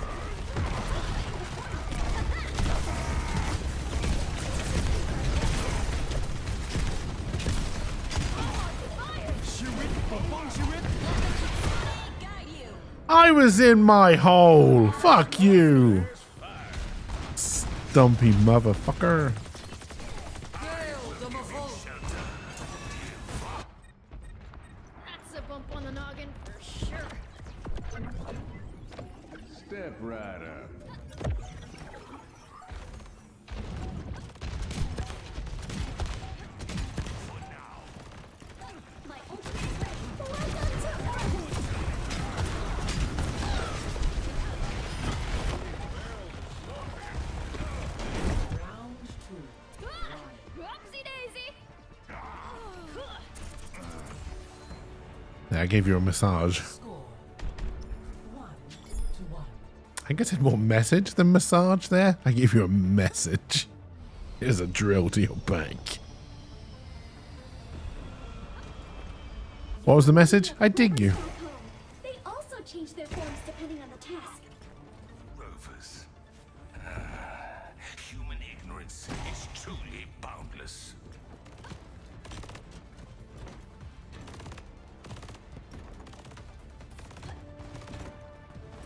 I was in my hole. Fuck you. Stumpy motherfucker. That's a bump on the noggin for sure. Step right up. My ultimate is ready. Welcome to Round 2. Whoopsie daisy. Yeah, I gave you a massage. Score 1 to 1. I guess it's more message than massage there. I gave you a message. Here's a drill to your back. What was the message? I dig you. They also change their forms depending on the task. Rovers. Human ignorance is truly boundless.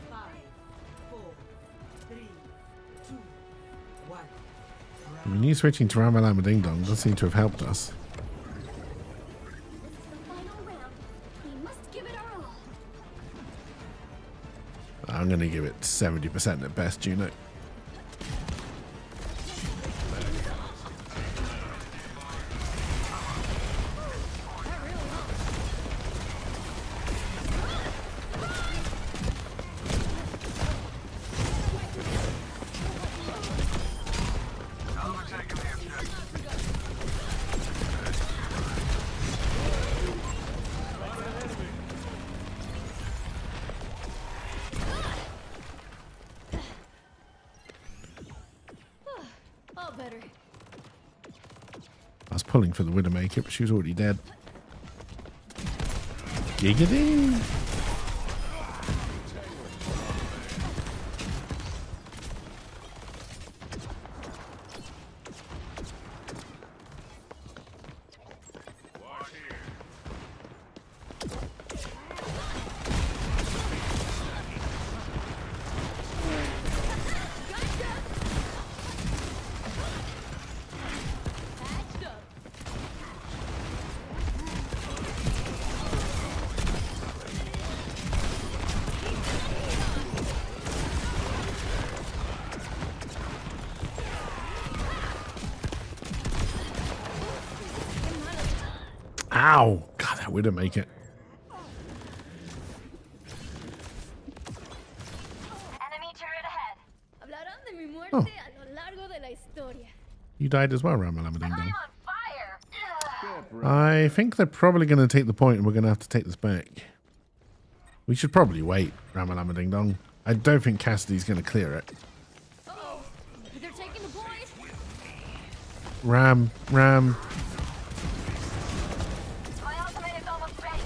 Five, 4, 3, 2, 1. I mean, you switching to Ramalama Ding Dong does seem to have helped us. This is the final round. I'm going to give it 70% at best, Juno. All better. I was pulling for the Widowmaker, but she was already dead. Giggity! Patched up. Ow! God, that Widowmaker. Enemy turret ahead. Hablarán de mi muerte Oh. a lo largo de la historia. You died as well, Ramalamading I'm Dong. on fire. Ugh. I think they're probably going to take the point and we're going to have to take this back. We should probably wait, Ramalamading Dong. I don't think Cassidy's going to clear it. Uh-oh. They're taking the point. Ram. My ultimate is almost ready.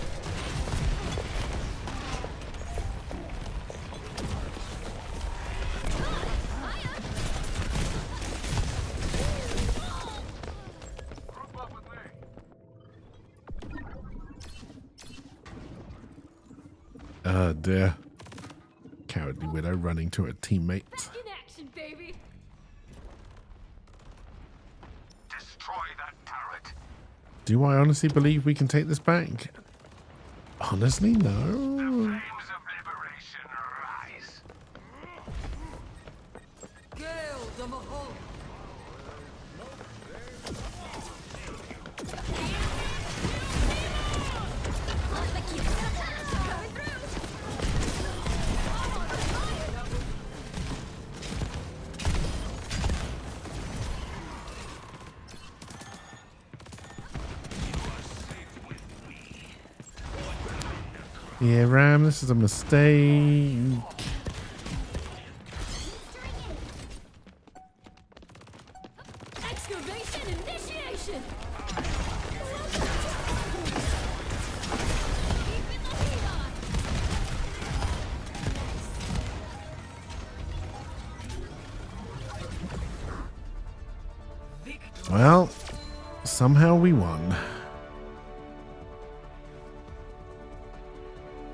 Group up with me. Oh dear. Cowardly Widow running to her teammates. In action, baby. Destroy that turret. Do I honestly believe we can take this back? Honestly, no. Flames of liberation rise. Gale the Mahal. Yeah, Ram, this is a mistake. Excavation initiation. Keeping the heat on. Well, somehow we won.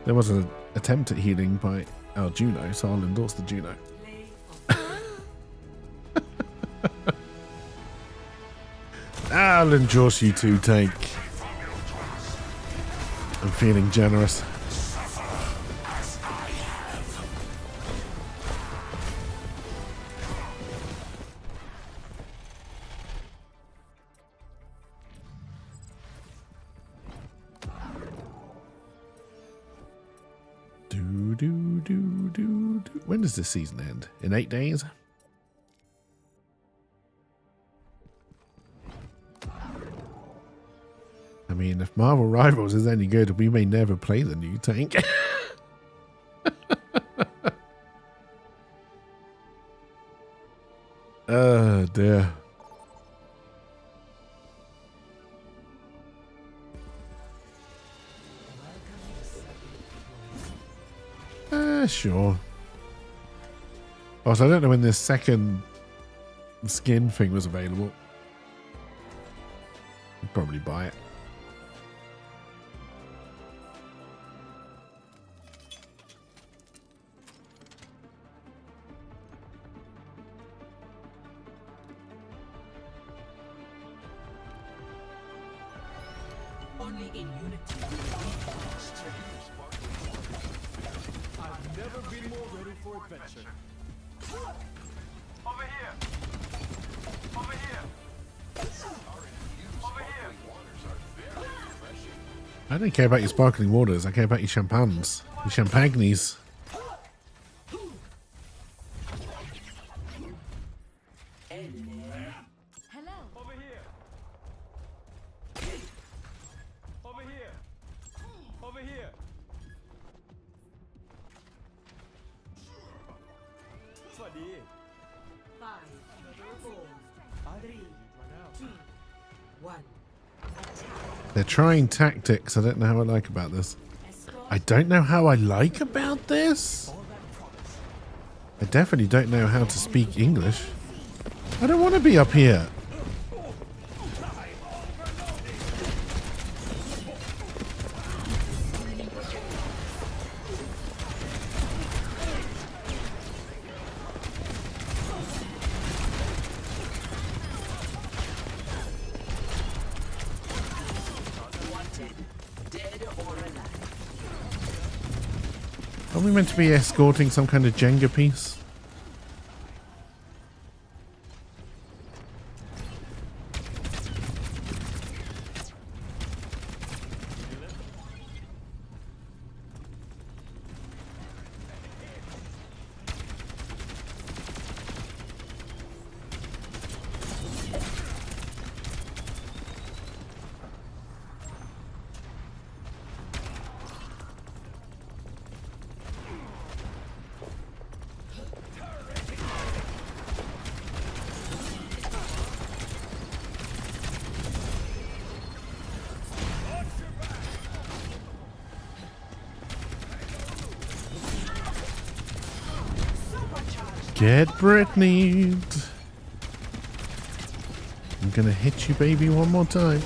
There was an attempt at healing by our Juno, so I'll endorse the Juno. I'll endorse you too, Tank. I'm feeling generous. When does this season end? In 8 days? I mean, if Marvel Rivals is any good, we may never play the new Tank. Oh dear. Sure. Also, I don't know when this second skin thing was available. I'd probably buy it. Only in unity. I've never been more ready for adventure. Over here. Over here. Over here. I don't care about your sparkling waters. I care about your champagnes. Your champagnes. Hello. Over here. Over here. Over here. They're trying tactics. I don't know how I like about this. I don't know how I like about this. I definitely don't know how to speak English. I don't want to be up here. Are we meant to be escorting some kind of Jenga piece? Get Brittany. I'm gonna hit you, baby, one more time.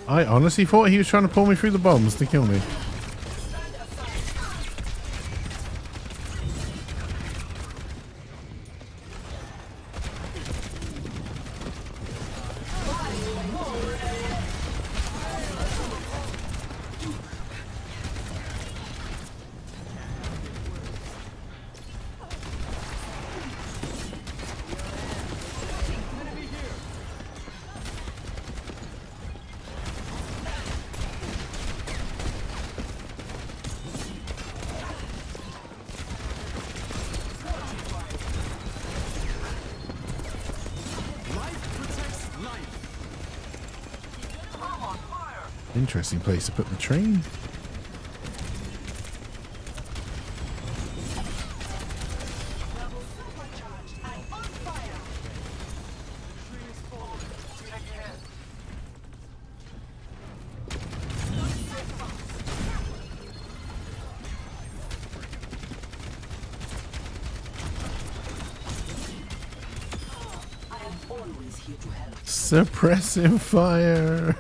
I honestly thought he was trying to pull me through the bombs to kill me. Interesting place to put the train. Suppressive fire.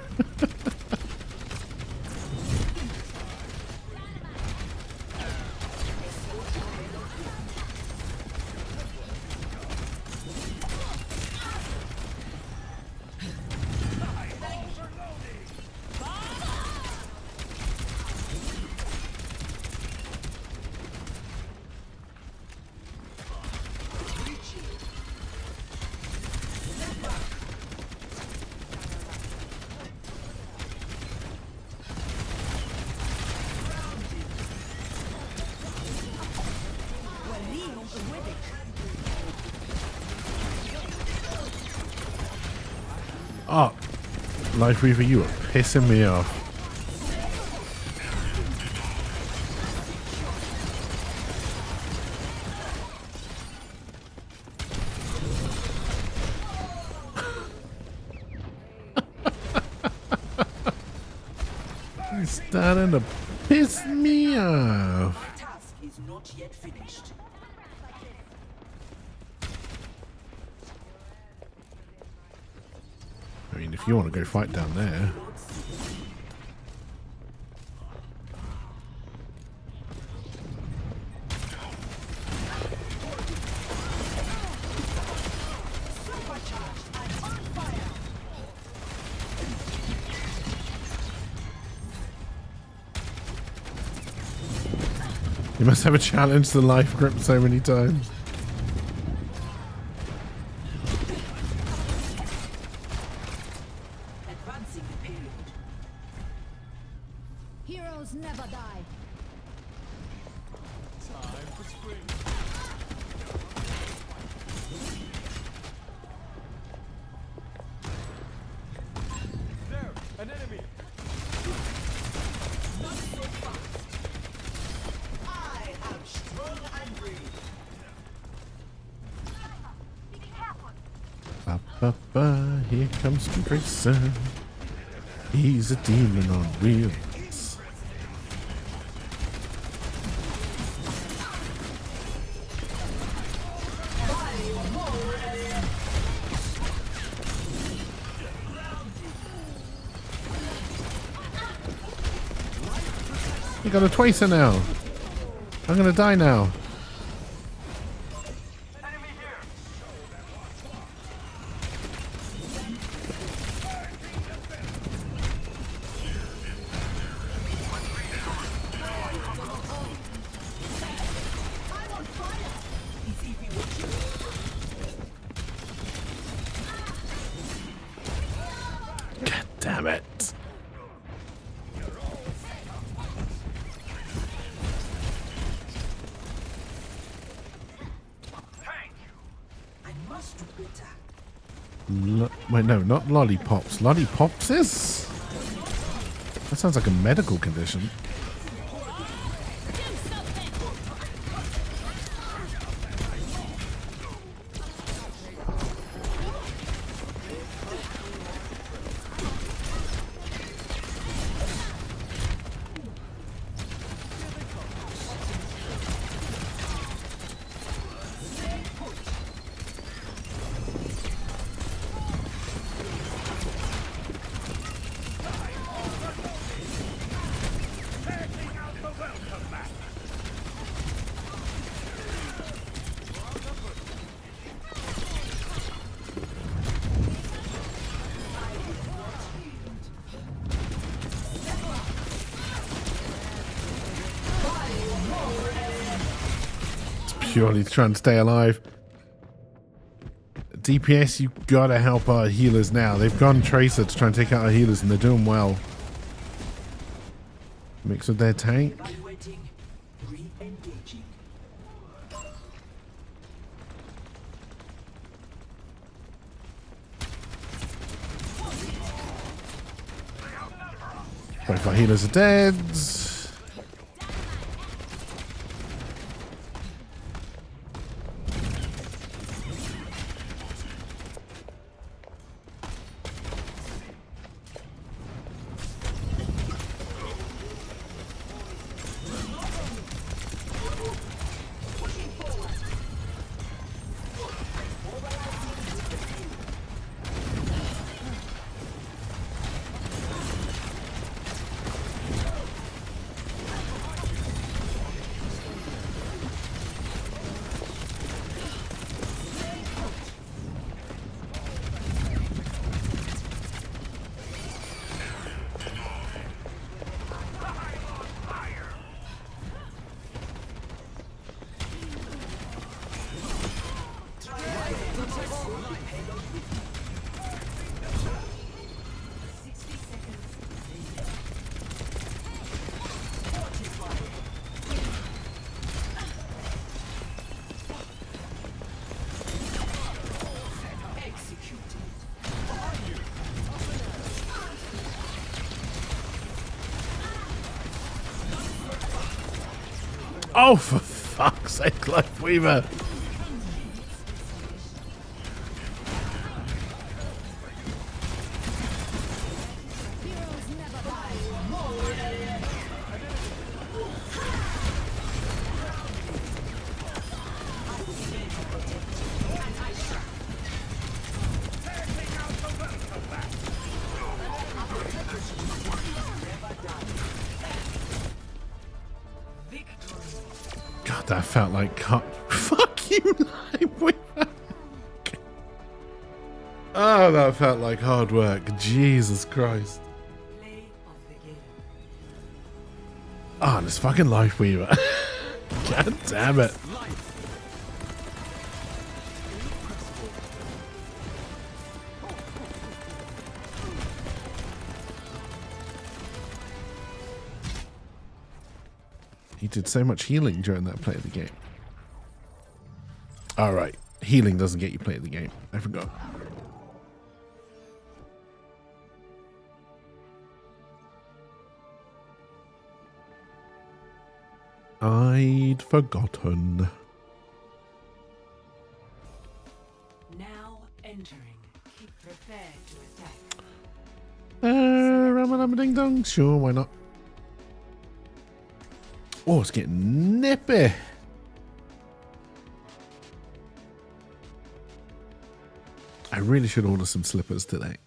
Oh, Life Reaver, you are pissing me off. He's starting to piss me off. Task is not yet finished. I mean, if you want to go fight down there. You must have a challenge the life grip so many times. Advancing the period. Heroes never die. There! An enemy! Not so fast. I am strong and brave. Ba, ba, ba, here comes Tracer. He's a demon on wheels. You got a Tracer now. I'm gonna die now. Enemy here. God damn it. Thank you. I must do better. Wait, no, not lollipops. Lollipopsis? That sounds like a medical condition. Purely to try and stay alive. DPS, you gotta help our healers now. They've gone Tracer to try and take out our healers and they're doing well. Mix with their tank. Evaluating. Re-engaging. Both our healers are dead. Oh, for fuck's sake, Life Weaver. Heroes never die. that felt like fuck you, Lightweaver. Oh, that felt like hard work. Jesus Christ. Oh, and it's fucking Lightweaver. God damn it. He did so much healing during that play of the game. Alright, healing doesn't get you play of the game. I forgot. I'd forgotten. Now entering. Keep prepared to attack. Ding dong. Sure, why not? Oh, it's getting nippy. I really should order some slippers today.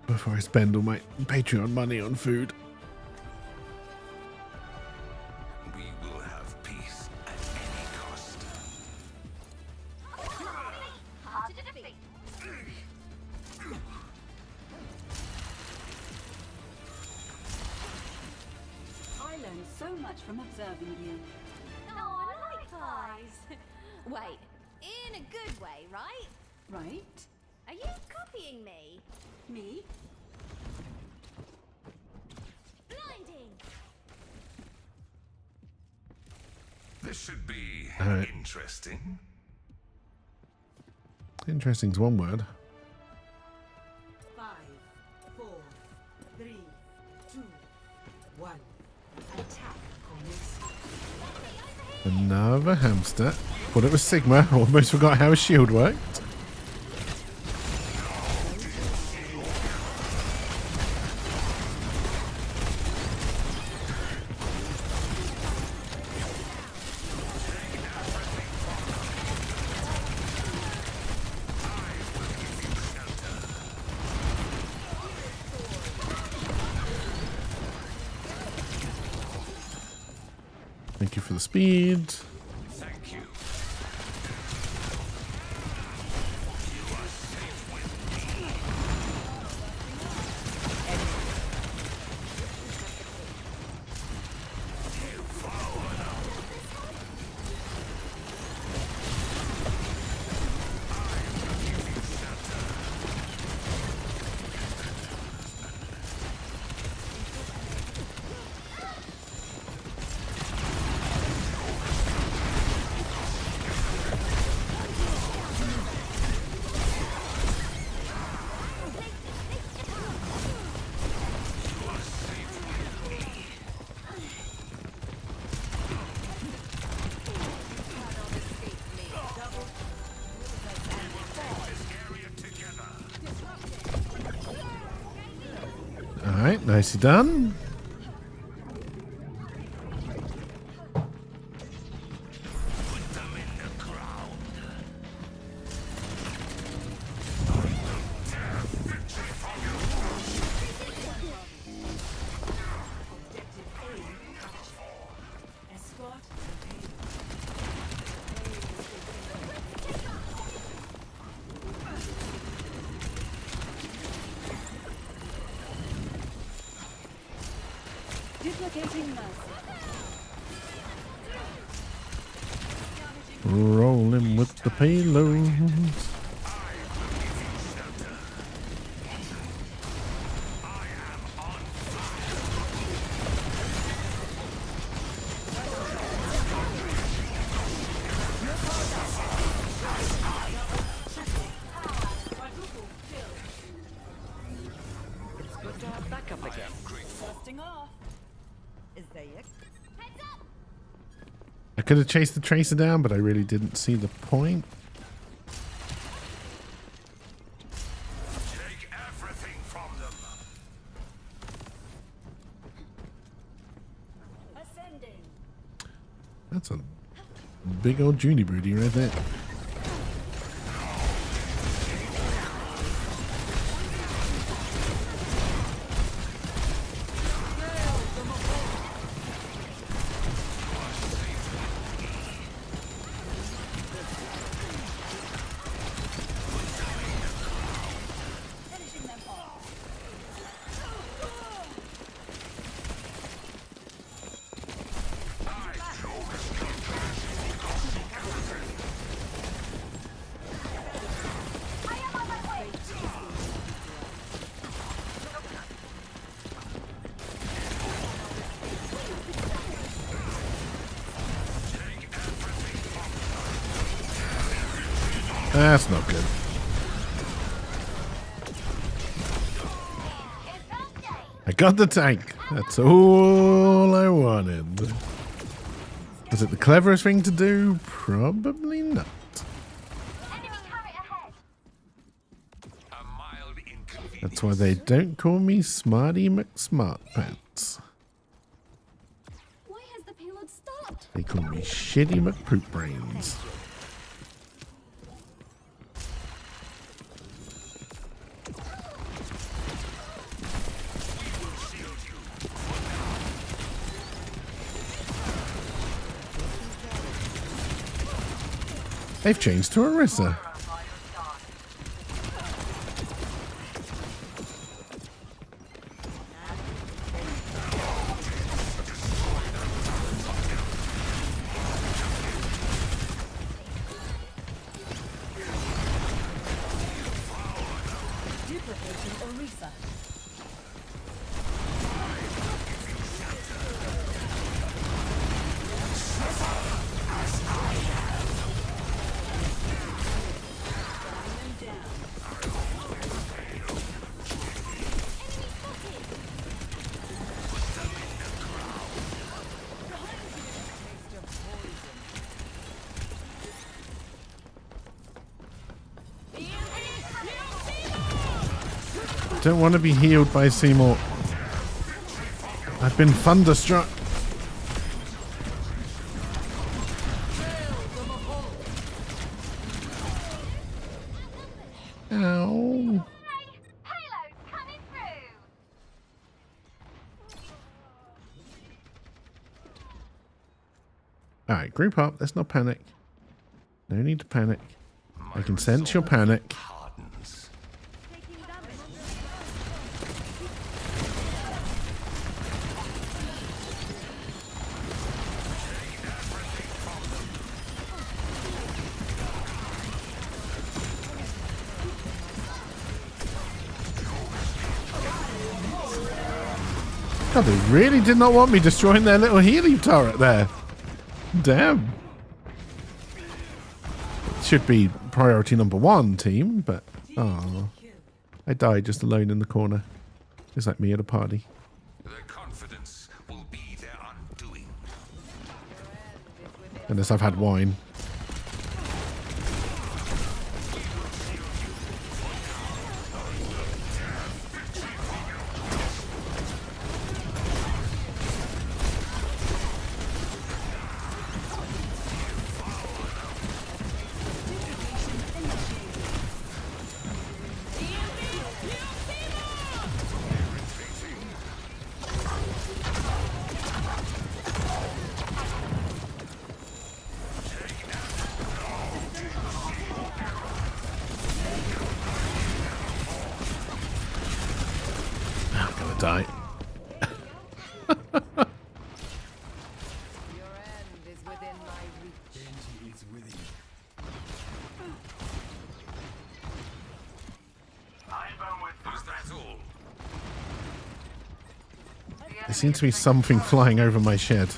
Before I spend all my Patreon money on food. We will have peace at any cost. Hard to defeat. I learned so much from observing you. Oh, likewise. Wait, in a good way, right? Right? Are you copying me? Me? Blinding. This should be Alright. interesting. Interesting's one word. 5, 4, 3, 2, 1. Attack commence. Another hamster. Thought it was Sigma. Almost forgot how his shield worked. Thank you for the speed. Thank you. Alright, nicely done. Escort. Duplicating mercy. Rolling with the payload. Good to have backup again. Busting off. Is there yet? Heads up. I could have chased the tracer down, but I really didn't see the point. Take everything from them. Ascending. That's a big old Judy Broody right there. That's not good. I got the tank. That's all I wanted. Was it the cleverest thing to do? Probably not. That's why they don't call me Smarty McSmartpants. Why has the payload stopped? They call me Shitty McPoopbrains. They've changed to Orisa. Don't want to be healed by Seymour. I've been thunderstruck. Ow. Alright, group up. Let's not panic. No need to panic. I can sense your panic. God, they really did not want me destroying their little healing turret there. Damn. Should be priority number 1, team, but oh, I died just alone in the corner. It's like me at a party. Their confidence will be their undoing. Unless I've had wine. Die. There seems to be something flying over my shed.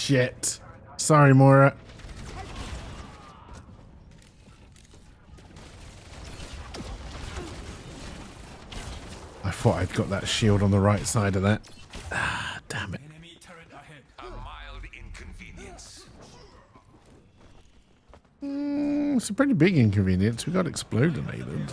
Shit. Sorry, Moira. I thought I'd got that shield on the right side of that. Ah, damn it. Enemy turret ahead. A mild inconvenience. It's a pretty big inconvenience. We got explodinated.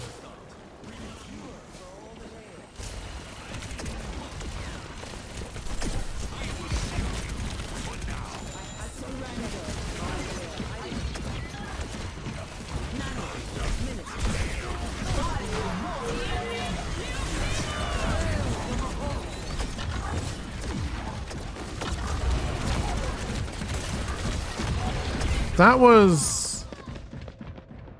That was...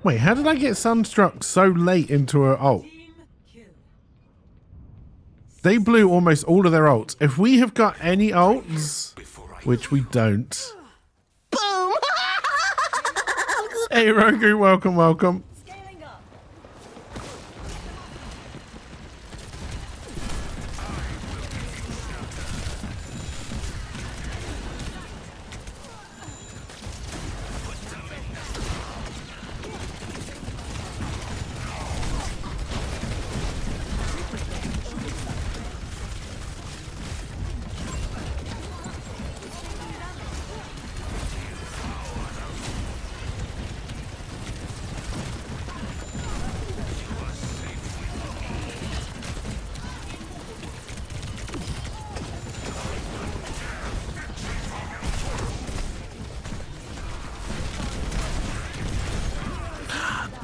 Wait, how did I get Sunstruck so late into her ult? They blew almost all of their ults. If we have got any ults, which we don't. Boom! Hey, Roku, welcome, welcome.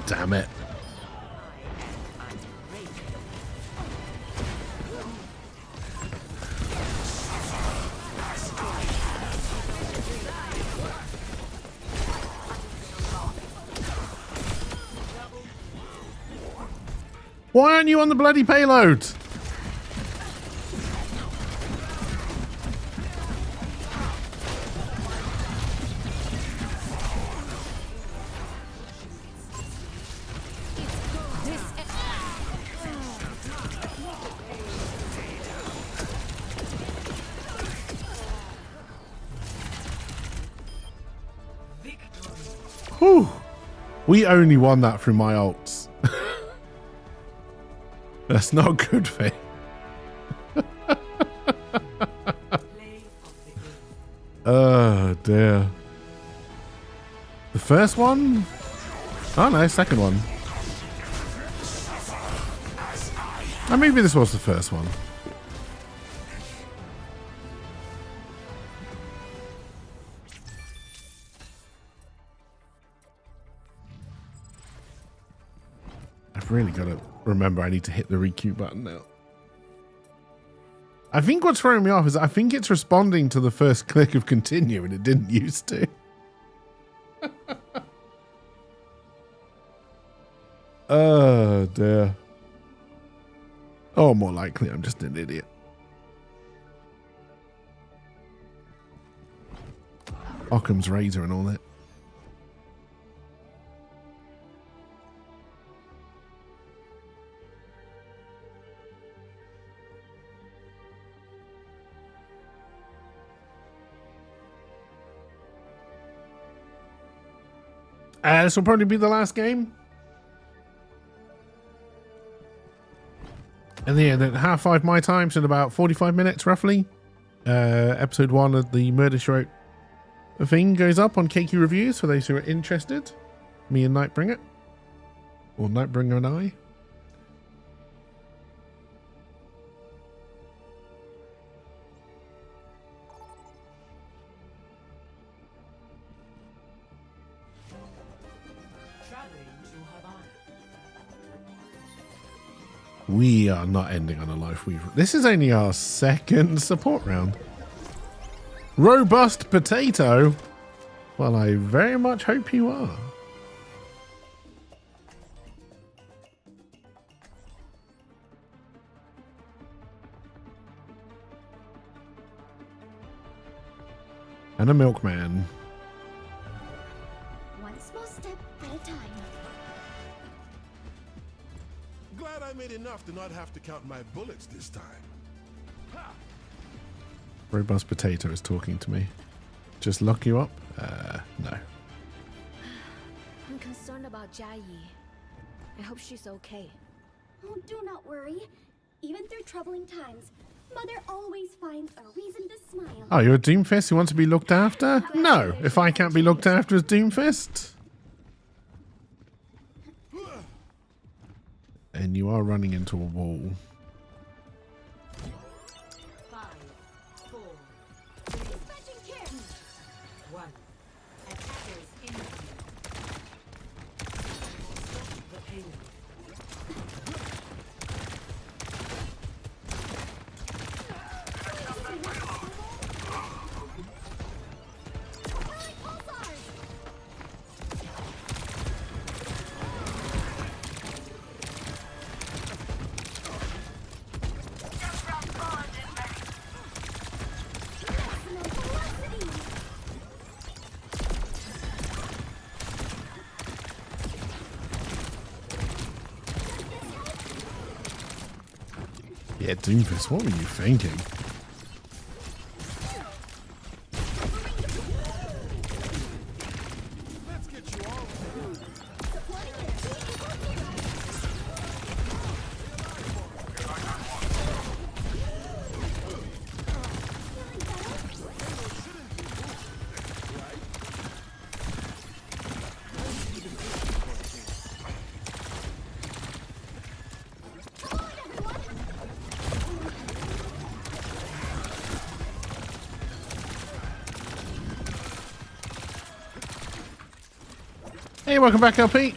Damn it. Why aren't you on the bloody payload? Whew. We only won that through my ults. That's not good, Faye. Oh, dear. The first one? Oh, no, second one. Oh, maybe this was the first one. I've really got to remember I need to hit the requeue button now. I think what's throwing me off is I think it's responding to the first click of continue and it didn't used to. Oh, dear. Oh, more likely I'm just an idiot. Occam's razor and all that. This will probably be the last game. And then at 5:30 my time, so in about 45 minutes roughly, episode 1 of the Murder She thing goes up on KQ Reviews for those who are interested. Me and Nightbringer. Or Nightbringer and I. We are not ending on a life weaver. This is only our second support round. Robust potato. Well, I very much hope you are. And a milkman. One small step at a time. Glad I made enough to not have to count my bullets this time. Robust potato is talking to me. Just lock you up? No. I'm concerned about Jia. I hope she's okay. Oh, do not worry. Even through troubling times, Mother always finds a reason to smile. Oh, you're a Doomfist who wants to be looked after? No, if I can't be looked after as Doomfist. And you are running into a wall. 5, 4, 3, 1. Attackers in. The payload. Yeah, Doomfist, what were you thinking? Hey, welcome back, LP.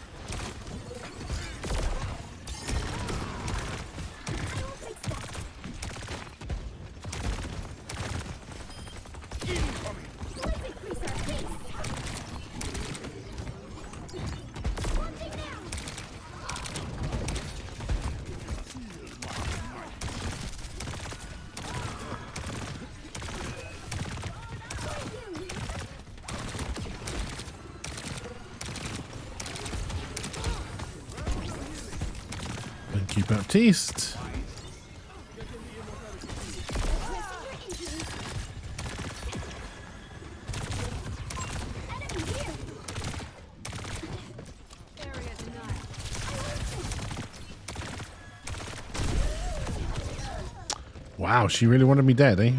Thank you, Baptiste. Wow, she really wanted me dead, eh?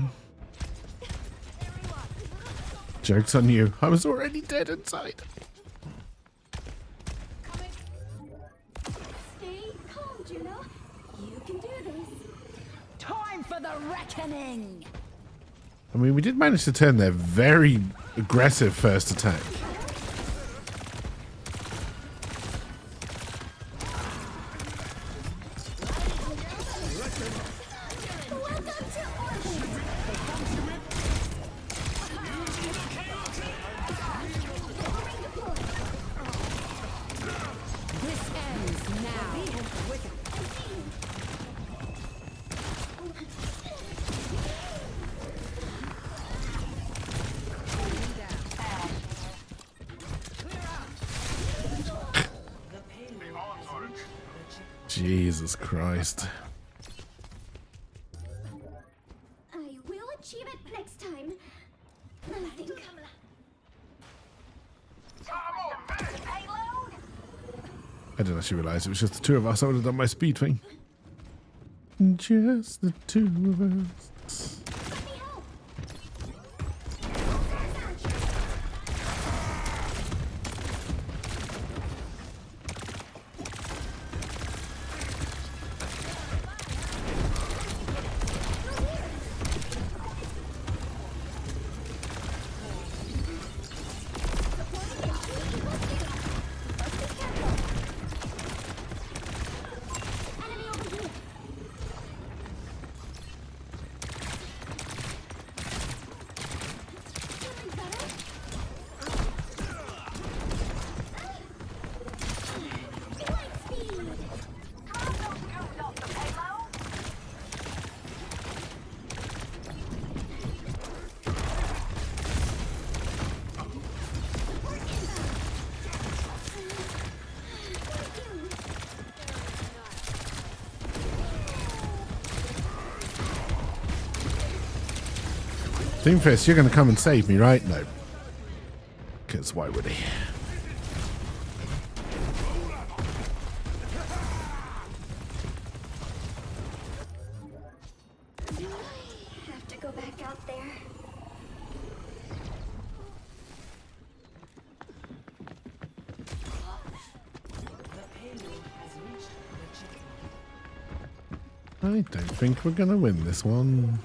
Joke's on you. I was already dead inside. Stay calm, Juno. You can do this. Time for the reckoning! I mean, we did manage to turn their very aggressive first attack. Jesus Christ. I will achieve it next time. I think. I didn't actually realise it was just the two of us. I would have done my speed thing. Just the two of us. Let me help. Enemy over here. Feeling better? Light speed. Doomfist, you're going to come and save me, right? No. Because why would he? Have to go back out there. I don't think we're going to win this one.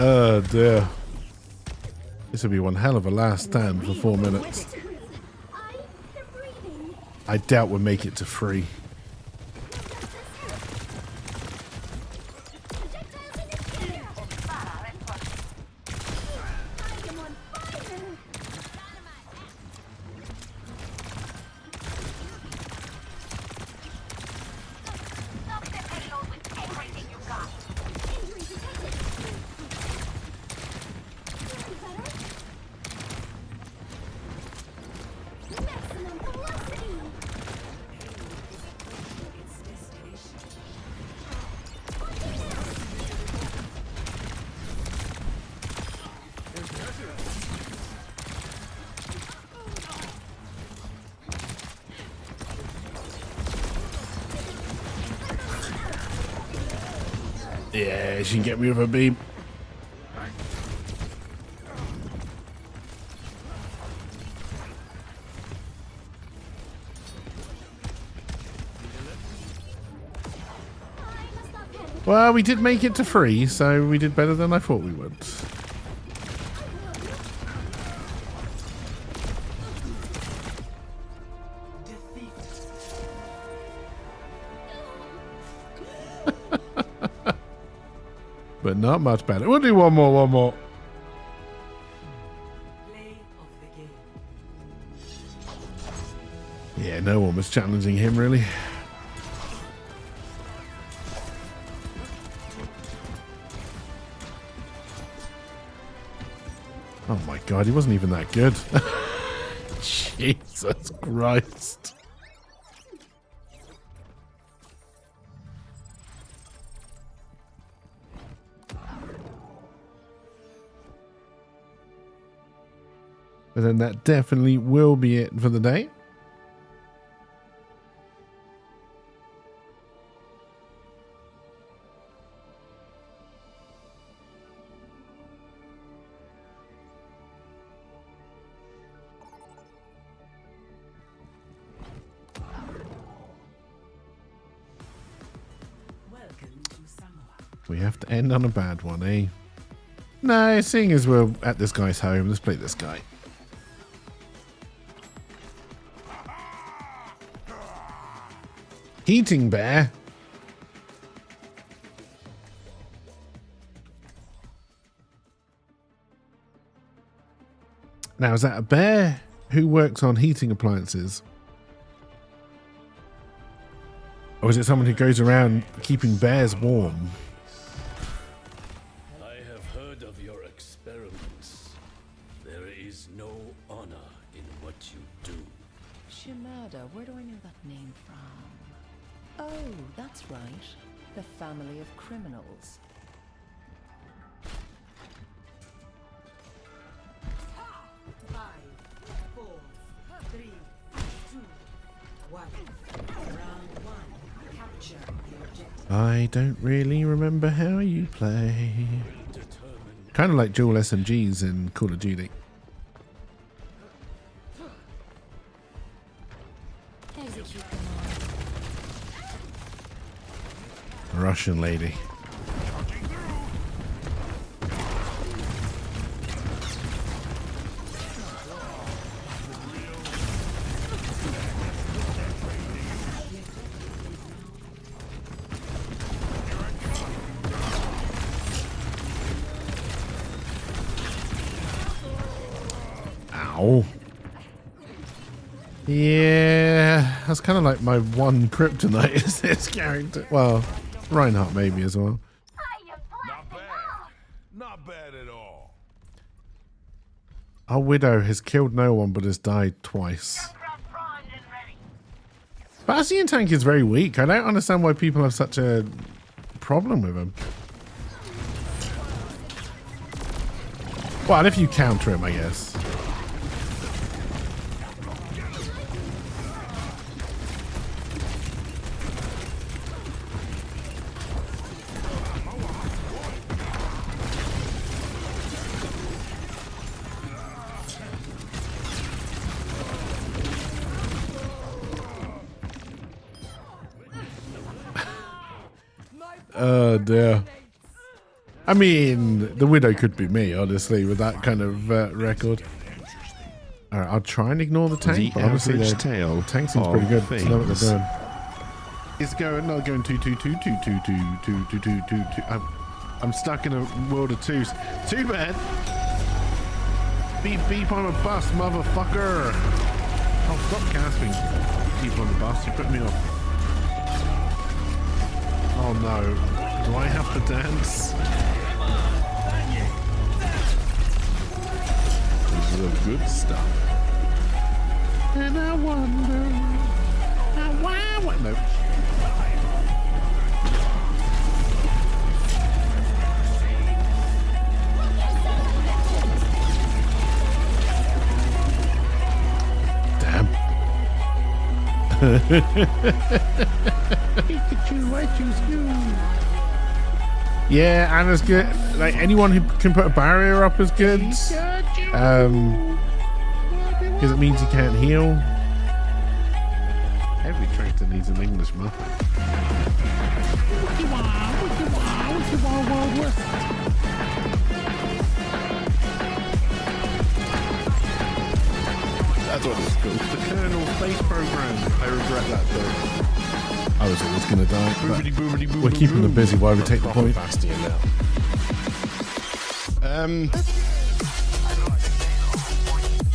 Oh dear. This will be one hell of a last stand for 4 minutes. I am breathing. I doubt we'll make it to 3. Projectiles in the air. I am on fire. Stop the payload with everything you got. Injury detected. Feeling better. Maximum velocity. Yeah, she can get me with a beam. Well, we did make it to 3, so we did better than I thought we would. But not much better. We'll do one more. Yeah, no one was challenging him, really. Oh my god, he wasn't even that good. Jesus Christ. But then that definitely will be it for the day. We have to end on a bad one, eh? No, seeing as we're at this guy's home, let's play this guy. Heating bear. Now, is that a bear who works on heating appliances? Or is it someone who goes around keeping bears warm? I have heard of your experiments. There is no honor in what you do. Shimada, where do I know that name from? Oh, that's right. The family of criminals. I don't really remember how you play. Kind of like dual SMGs in Call of Duty. Russian lady. Ow. Yeah, that's kind of like my one kryptonite is this character. Well, Reinhardt maybe as well. Not bad. Not bad at all. Our Widow has killed no one but has died twice. Bastion tank is very weak. I don't understand why people have such a problem with him. Well, if you counter him, I guess. Oh dear. I mean, the Widow could be me, honestly, with that kind of record. All right, I'll try and ignore the tank, but honestly, the tank seems pretty good. I know what they're doing. It's going, not going 2-2-2-2-2-2-2-2-2-2-2. I'm stuck in a world of twos. Too bad. Beep beep on a bus, motherfucker. Oh, stop casting people on the bus. You put me off. Oh no. Do I have to dance? This is the good stuff. And I wonder why. No. Damn. Pikachu, I choose you. Yeah, Anna's good. Like anyone who can put a barrier up is good. Because it means you can't heal. Every traitor needs an English muffin. That's what it's called. The Colonel Space Program. I regret that though. I was always going to die. We're keeping them busy while we take the point. Bastion now.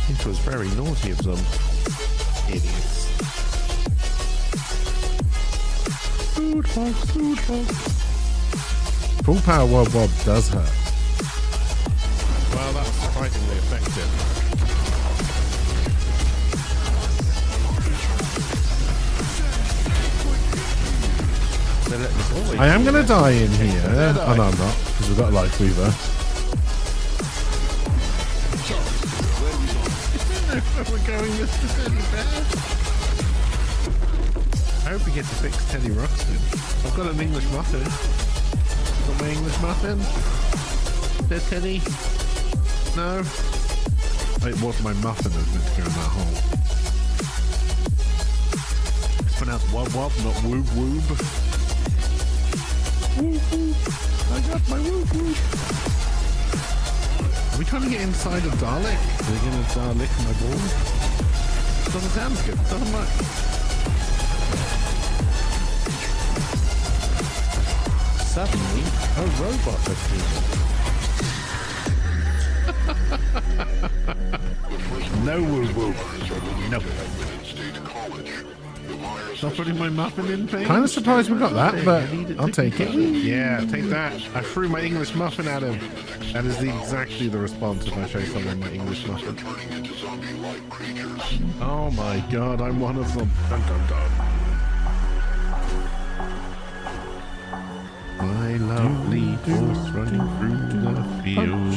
It was very naughty of them. Idiots. Food box. Full power Wob Wob does hurt. Well, that's surprisingly effective. I am going to die in here. Oh no, I'm not, because we've got a life weaver. We're going, Mr. Teddy Bear. I hope we get to fix Teddy Ruxpin. I've got an English muffin. Got my English muffin. There, Teddy. No. It was my muffin that was meant to go in that hole. It's pronounced Wob Wob, not Woob Woob. Woob Woob. I got my Woob Woob. Are we trying to get inside a Dalek? Are they going to Dalek my ball? Doesn't sound good. Doesn't work. Suddenly, a robot appeared. No woo woo. No. Stop putting my muffin in thing. Kind of surprised we got that, but I'll take it. Yeah, take that. I threw my English muffin at him. That is exactly the response if I show someone my English muffin. Oh my god, I'm one of them. Dun, dun, dun. My lovely horse running through the field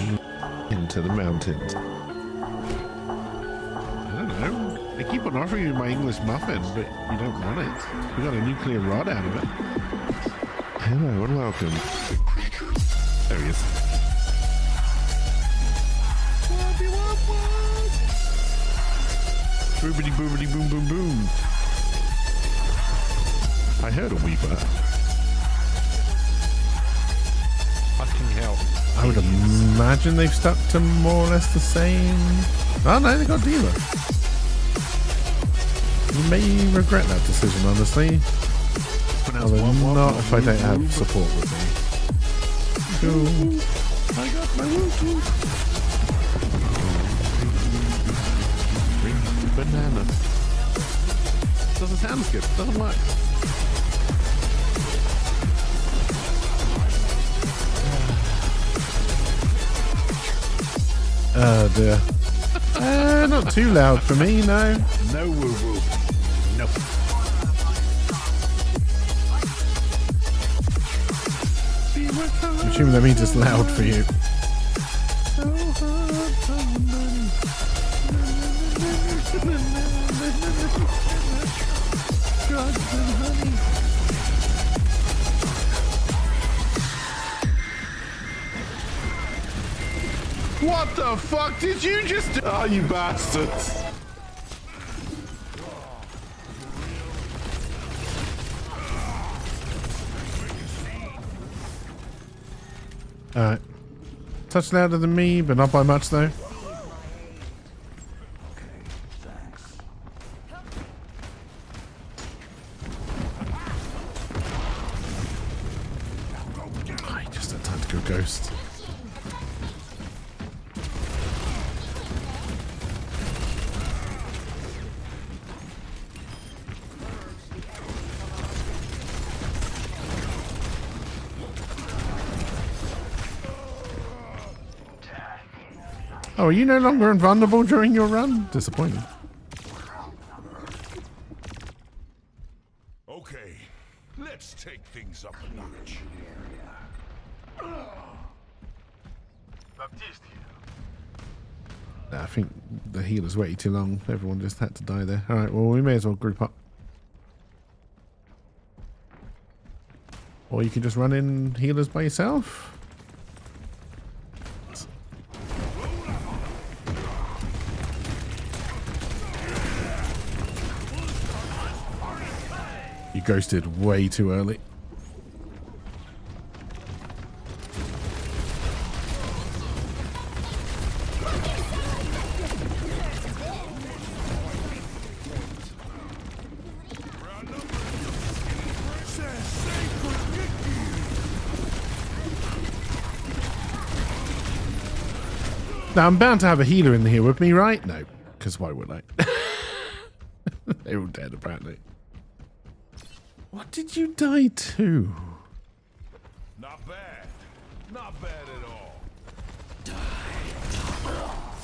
into the mountains. I don't know. They keep on offering you my English muffin, but you don't want it. We got a nuclear rod out of it. Hello and welcome. There he is. Boobity boobity boom boom boom. I heard a weeper. Fucking hell. I would imagine they've stuck to more or less the same. Oh no, they got dealer. You may regret that decision, honestly. Although not if I don't have support with me. Cool. I got my woo-woo. Banana. Doesn't sound good. Doesn't work. Oh dear. Not too loud for me, no. No woo woo. No. I'm assuming that means it's loud for you. What the fuck did you just do? Oh, you bastards. Alright. Touch louder than me, but not by much though. I just had time to go ghost. Oh, are you no longer invulnerable during your run? Disappointing. Okay, let's take things up a notch. Baptiste here. I think the healer's waited too long. Everyone just had to die there. Alright, well, we may as well group up. Or you can just run in healers by yourself. You ghosted way too early. Now, I'm bound to have a healer in here with me, right? No, because why would I? They're all dead, apparently. What did you die to? Not bad. Not bad at all.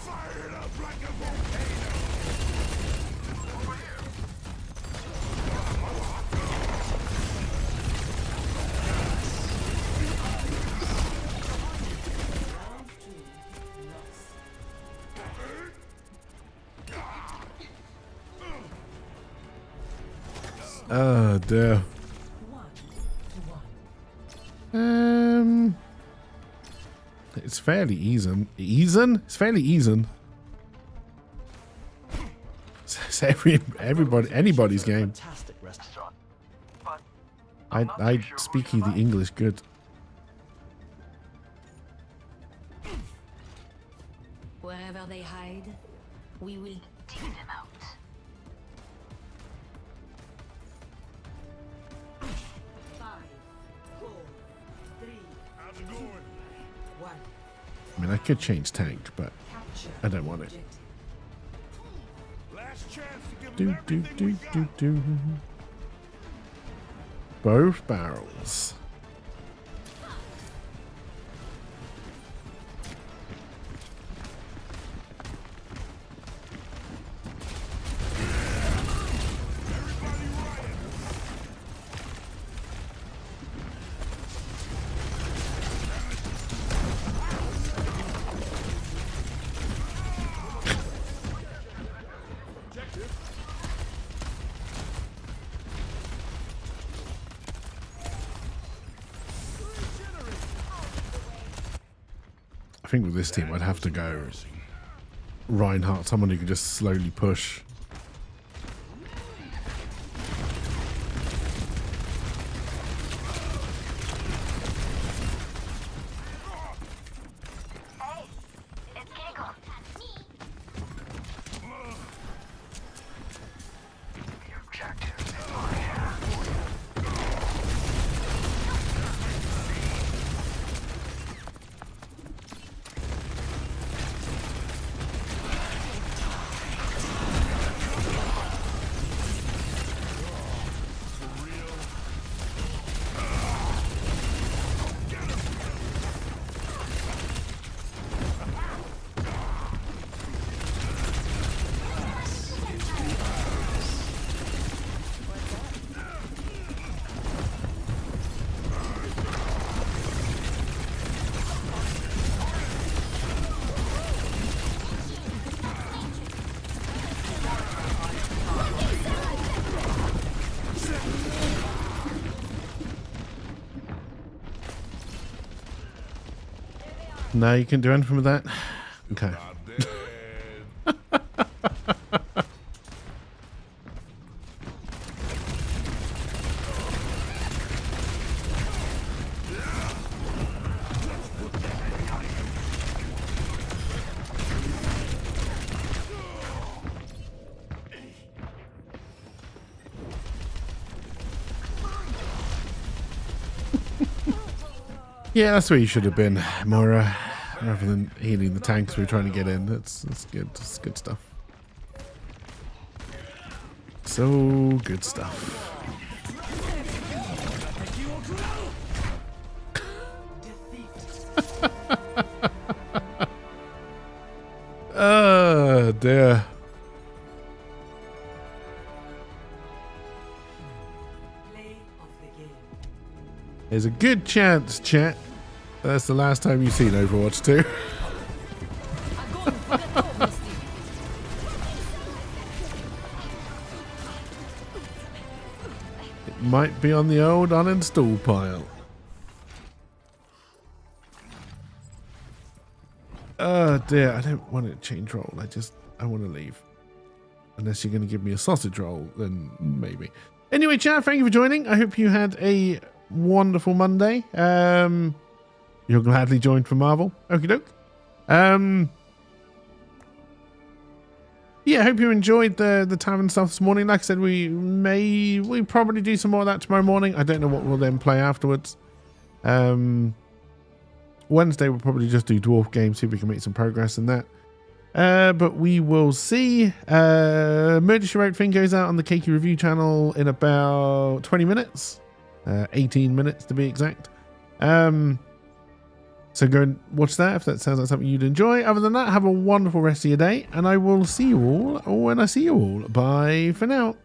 Fired up like a volcano. Over here. Oh dear. It's fairly easy. It's fairly easy. It's anybody's game. I speak the English good. Wherever they hide, we will dig them out. I mean, I could change tank, but I don't want it. Last chance to give Do. Both barrels. I think with this team, I'd have to go Reinhardt, someone who could just slowly push. No, you can do anything with that? Okay. Yeah, that's where you should have been, Moira. Rather than healing the tanks we're trying to get in. That's good. That's good stuff. So good stuff. Oh dear. There's a good chance, chat, that's the last time you've seen Overwatch 2. It might be on the old uninstall pile. Oh dear, I don't want to change role. I want to leave. Unless you're going to give me a sausage roll, then maybe. Anyway, chat, thank you for joining. I hope you had a wonderful Monday. You're gladly joined for Marvel. Okie doke. Yeah, I hope you enjoyed the T.A.V.E.R.N stuff this morning. Like I said, we probably do some more of that tomorrow morning. I don't know what we'll then play afterwards. Wednesday we'll probably just do dwarf games, see if we can make some progress in that. But we will see. Murder She Wrote thing goes out on the Keiki Review channel in about 20 minutes. 18 minutes to be exact. So go and watch that if that sounds like something you'd enjoy. Other than that, have a wonderful rest of your day, and I will see you all when I see you all. Bye for now.